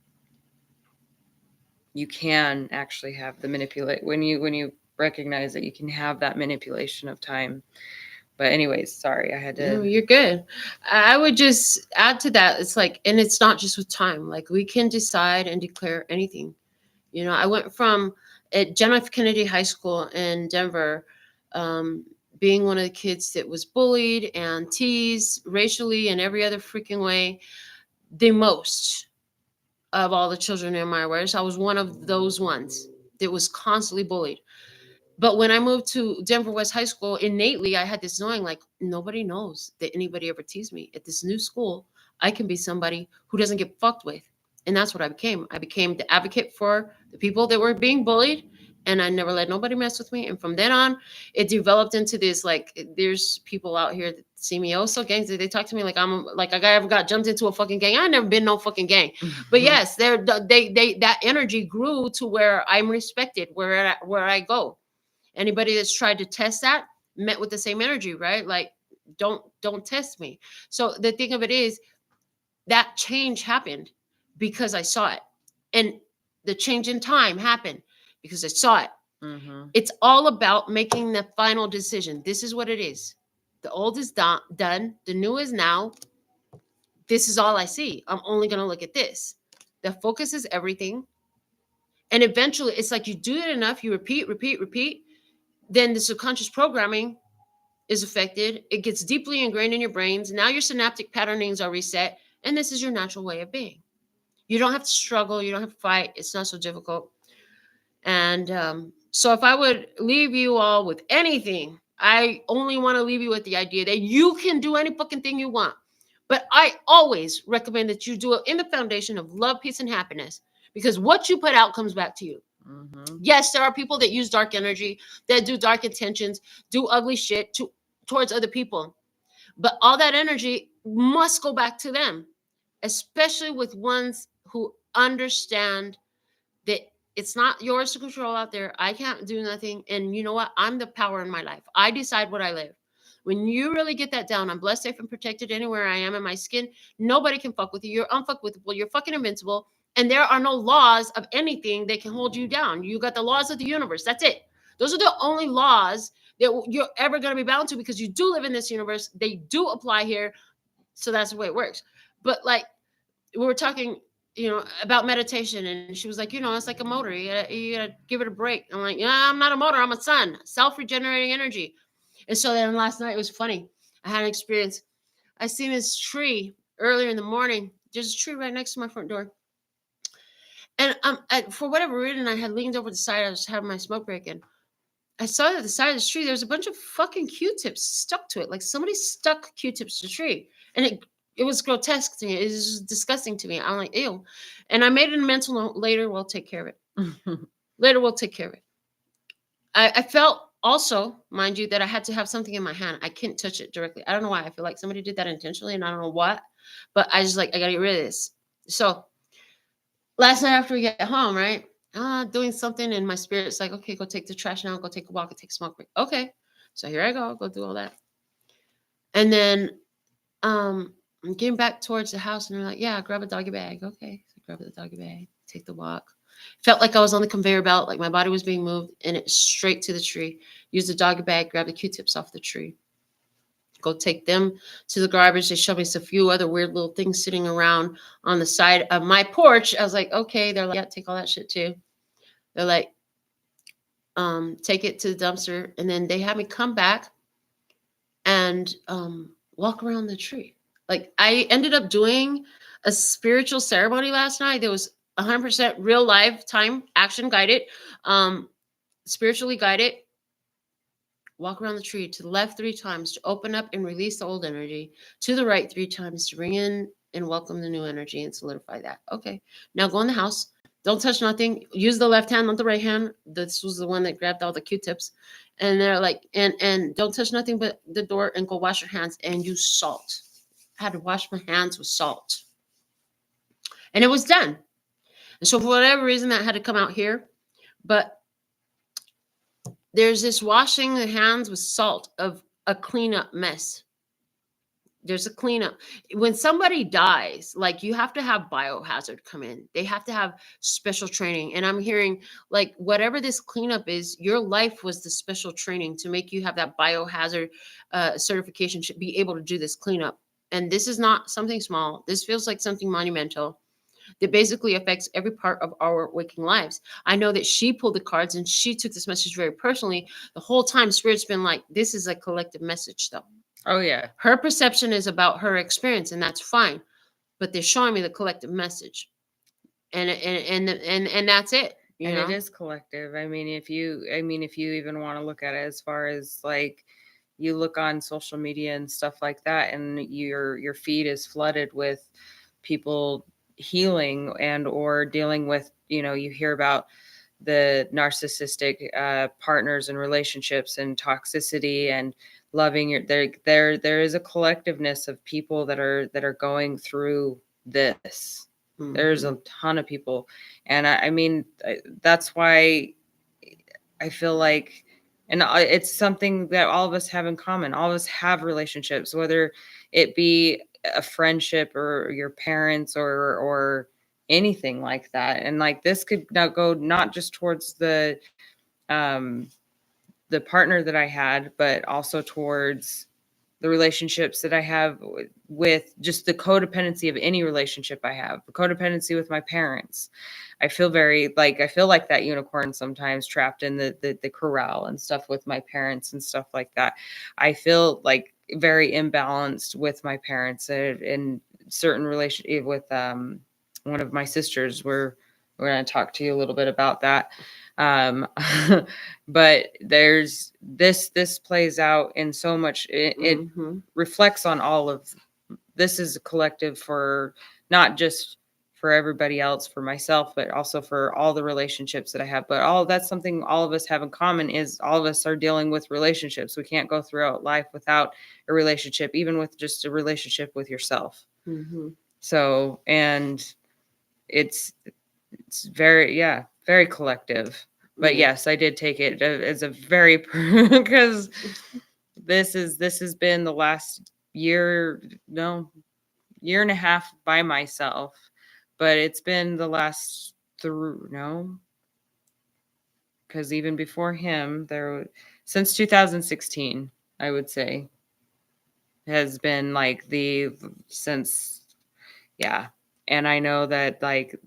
you can actually have the manipulate when you recognize that you can have that manipulation of time. But anyways, sorry, I had to. No, you're good. I would just add to that. It's like, and it's not just with time. Like, we can decide and declare anything. You know, I went from at John F. Kennedy High School in Denver, being one of the kids that was bullied and teased racially and every other freaking way, the most of all the children in my awareness. I was one of those ones that was constantly bullied. But when I moved to Denver West High School, innately I had this knowing, like, nobody knows that anybody ever teased me. At this new school, I can be somebody who doesn't get fucked with. And that's what I became. I became the advocate for the people that were being bullied, and I never let nobody mess with me. And from then on, it developed into this, like, there's people out here that see me so gangs. They talk to me like I'm like a guy ever got jumped into a fucking gang. I never been no fucking gang. But yes, they that energy grew to where I'm respected where I go. Anybody that's tried to test that met with the same energy, right? Like, don't test me. So the thing of it is, that change happened because I saw it. And the change in time happened because I saw it. It's all about making the final decision. This is what it is. The old is done. The new is now. This is all I see. I'm only going to look at this. The focus is everything. And eventually, it's like you do it enough, you repeat, then the subconscious programming is affected. It gets deeply ingrained in your brains. Now your synaptic patternings are reset, and this is your natural way of being. You don't have to struggle. You don't have to fight. It's not so difficult. And so if I would leave you all with anything, I only want to leave you with the idea that you can do any fucking thing you want. But I always recommend that you do it in the foundation of love, peace, and happiness, because what you put out comes back to you. Yes, there are people that use dark energy, that do dark intentions, do ugly shit towards other people. But all that energy must go back to them, especially with ones who understand that it's not yours to control out there. I can't do nothing. And you know what? I'm the power in my life. I decide what I live. When you really get that down, I'm blessed, safe, and protected anywhere I am in my skin. Nobody can fuck with you. You're unfuckwithable. You're fucking invincible. And there are no laws of anything that can hold you down. You got the laws of the universe. That's it. Those are the only laws that you're ever going to be bound to, because you do live in this universe. They do apply here. So that's the way it works. But like, we were talking, about meditation, and she was like, it's like a motor. You gotta give it a break. I'm like, yeah, I'm not a motor. I'm a sun, self-regenerating energy. And so then last night, it was funny. I had an experience. I seen this tree earlier in the morning. There's a tree right next to my front door. And for whatever reason, I had leaned over the side. I was having my smoke break, and I saw that the side of the tree, there was a bunch of fucking Q-tips stuck to it. Like somebody stuck Q-tips to the tree. And It was grotesque to me. It was just disgusting to me. I'm like, ew. And I made it a mental note. Later, we'll take care of it. Later, we'll take care of it. I felt also, mind you, that I had to have something in my hand. I couldn't touch it directly. I don't know why. I feel like somebody did that intentionally, and I don't know what. But I just like, I gotta get rid of this. So last night after we get home, right? Doing something, and my spirit's like, okay, go take the trash now. Go take a walk. Go take a smoke break. Okay. So here I go. Go do all that. And then I'm getting back towards the house, and they're like, yeah, grab a doggy bag. Okay. So grab the doggy bag, take the walk. Felt like I was on the conveyor belt, like my body was being moved, and it straight to the tree. Use the doggy bag, grab the Q-tips off the tree. Go take them to the garbage. They showed me a few other weird little things sitting around on the side of my porch. I was like, okay. They're like, yeah, take all that shit too. They're like, take it to the dumpster. And then they had me come back and walk around the tree. Like, I ended up doing a spiritual ceremony last night. There was 100% real life time action guided, spiritually guided. Walk around the tree to the left 3 times to open up and release the old energy, to the right 3 times to bring in and welcome the new energy and solidify that. Okay, now go in the house. Don't touch nothing. Use the left hand, not the right hand. This was the one that grabbed all the Q-tips. And they're like, and don't touch nothing but the door, and go wash your hands and use salt. I had to wash my hands with salt. And it was done. And so for whatever reason, that had to come out here. But there's this washing the hands with salt of a cleanup mess. There's a cleanup. When somebody dies, like, you have to have biohazard come in. They have to have special training. And I'm hearing, like, whatever this cleanup is, your life was the special training to make you have that biohazard certification, should be able to do this cleanup. And this is not something small. This feels like something monumental that basically affects every part of our waking lives. I know that she pulled the cards and she took this message very personally. The whole time, Spirit's been like, this is a collective message, though. Oh, yeah. Her perception is about her experience, and that's fine. But they're showing me the collective message. And that's it. You know? It is collective. I mean, if you even want to look at it as far as, like, you look on social media and stuff like that, and your feed is flooded with people healing and or dealing with, you hear about the narcissistic partners and relationships and toxicity and loving your there is a collectiveness of people that are going through this. Mm-hmm. There's a ton of people, and I mean, that's why I feel like, and it's something that all of us have in common. All of us have relationships, whether it be a friendship or your parents or anything like that. And like, this could now go not just towards the partner that I had, but also towards the relationships that I have with just the codependency of any relationship I have, the codependency with my parents. I feel like that unicorn sometimes, trapped in the corral and stuff with my parents and stuff like that. I feel like very imbalanced with my parents in certain relationship with one of my sisters. We're going to talk to you a little bit about that. But there's this plays out in so much. It reflects on all of this. Is a collective for not just for everybody else, for myself, but also for all the relationships that I have. But that's something all of us have in common, is all of us are dealing with relationships. We can't go throughout life without a relationship, even with just a relationship with yourself. Mm-hmm. So, and it's very collective. But yes, I did take it as a very, because this has been the last year and a half by myself, but it's been the last because even before him, since 2016, I would say, has been like and I know that like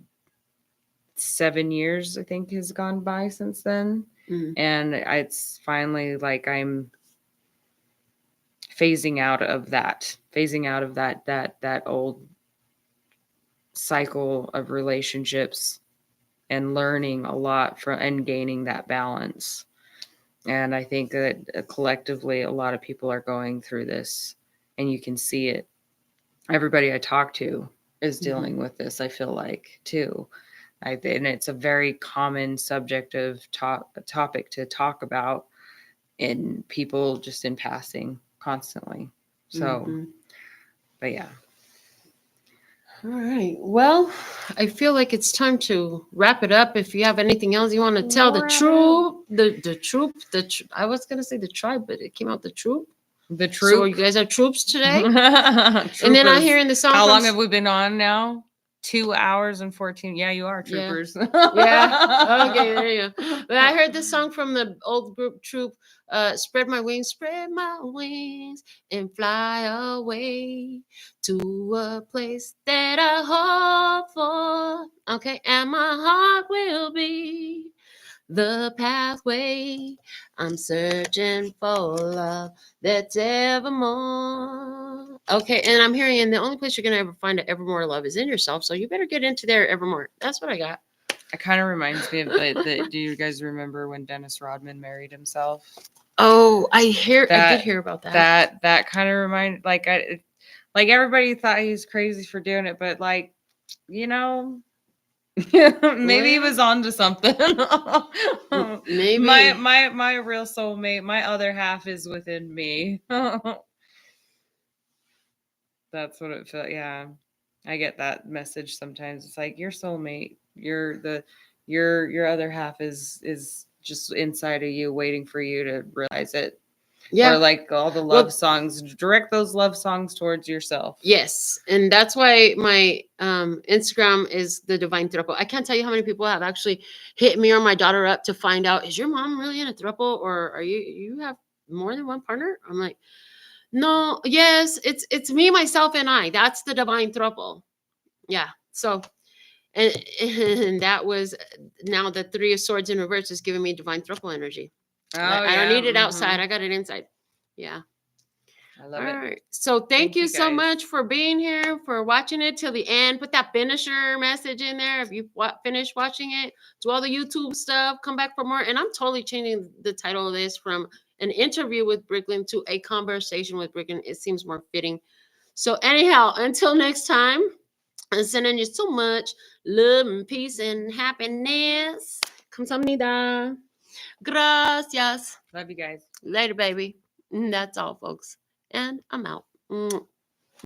7 years, I think, has gone by since then. Mm. And it's finally like I'm phasing out of that old cycle of relationships and learning a lot from and gaining that balance. And I think that collectively a lot of people are going through this, and you can see it. everybody I talk to is dealing with this, I feel like, too. And it's a very common subject of topic to talk about in people just in passing constantly. So, but yeah. All right. Well, I feel like it's time to wrap it up. If you have anything else you want to tell the troop, I was gonna say the tribe, but it came out the troop. The troop. So you guys are troops today. And then I'm hearing the song. How long have we been on now? 2 hours and 14. Yeah, you are troopers. Yeah. Okay, there you go. But I heard this song from the old group Troop. Spread my wings, and fly away to a place that I hope for. Okay, and my heart will be the pathway. I'm searching for love that's evermore. Okay, and I'm hearing the only place you're gonna ever find an evermore love is in yourself. So you better get into there evermore. That's what I got. It kind of reminds me of do you guys remember when Dennis Rodman married himself? Oh, I did hear about that. That kind of reminded, like everybody thought he was crazy for doing it, but like, you know, maybe he was onto something. Maybe my real soulmate, my other half is within me. That's what it felt. Yeah, I get that message sometimes. It's like your soulmate, your other half is just inside of you, waiting for you to realize it. Yeah. Or like all the love songs, direct those love songs towards yourself. Yes. And that's why my Instagram is the Divine Throuple. I can't tell you how many people have actually hit me or my daughter up to find out, is your mom really in a throuple, or are you have more than one partner? I'm like, no, yes, it's me, myself, and I. That's the Divine Throuple. Yeah. So and that was, now the Three of Swords in reverse is giving me Divine Throuple energy. I don't need it outside. I got it inside. Yeah. I love it. All right. So thank you so much for being here, for watching it till the end. Put that finisher message in there if you finish watching it. Do all the YouTube stuff. Come back for more. And I'm totally changing the title of this from an interview with Brooklynn to a conversation with Brooklynn. It seems more fitting. So anyhow, until next time, I'm sending you so much love and peace and happiness. Kamsahamnida. Gracias. Love you guys. Later, baby. And that's all, folks. And I'm out.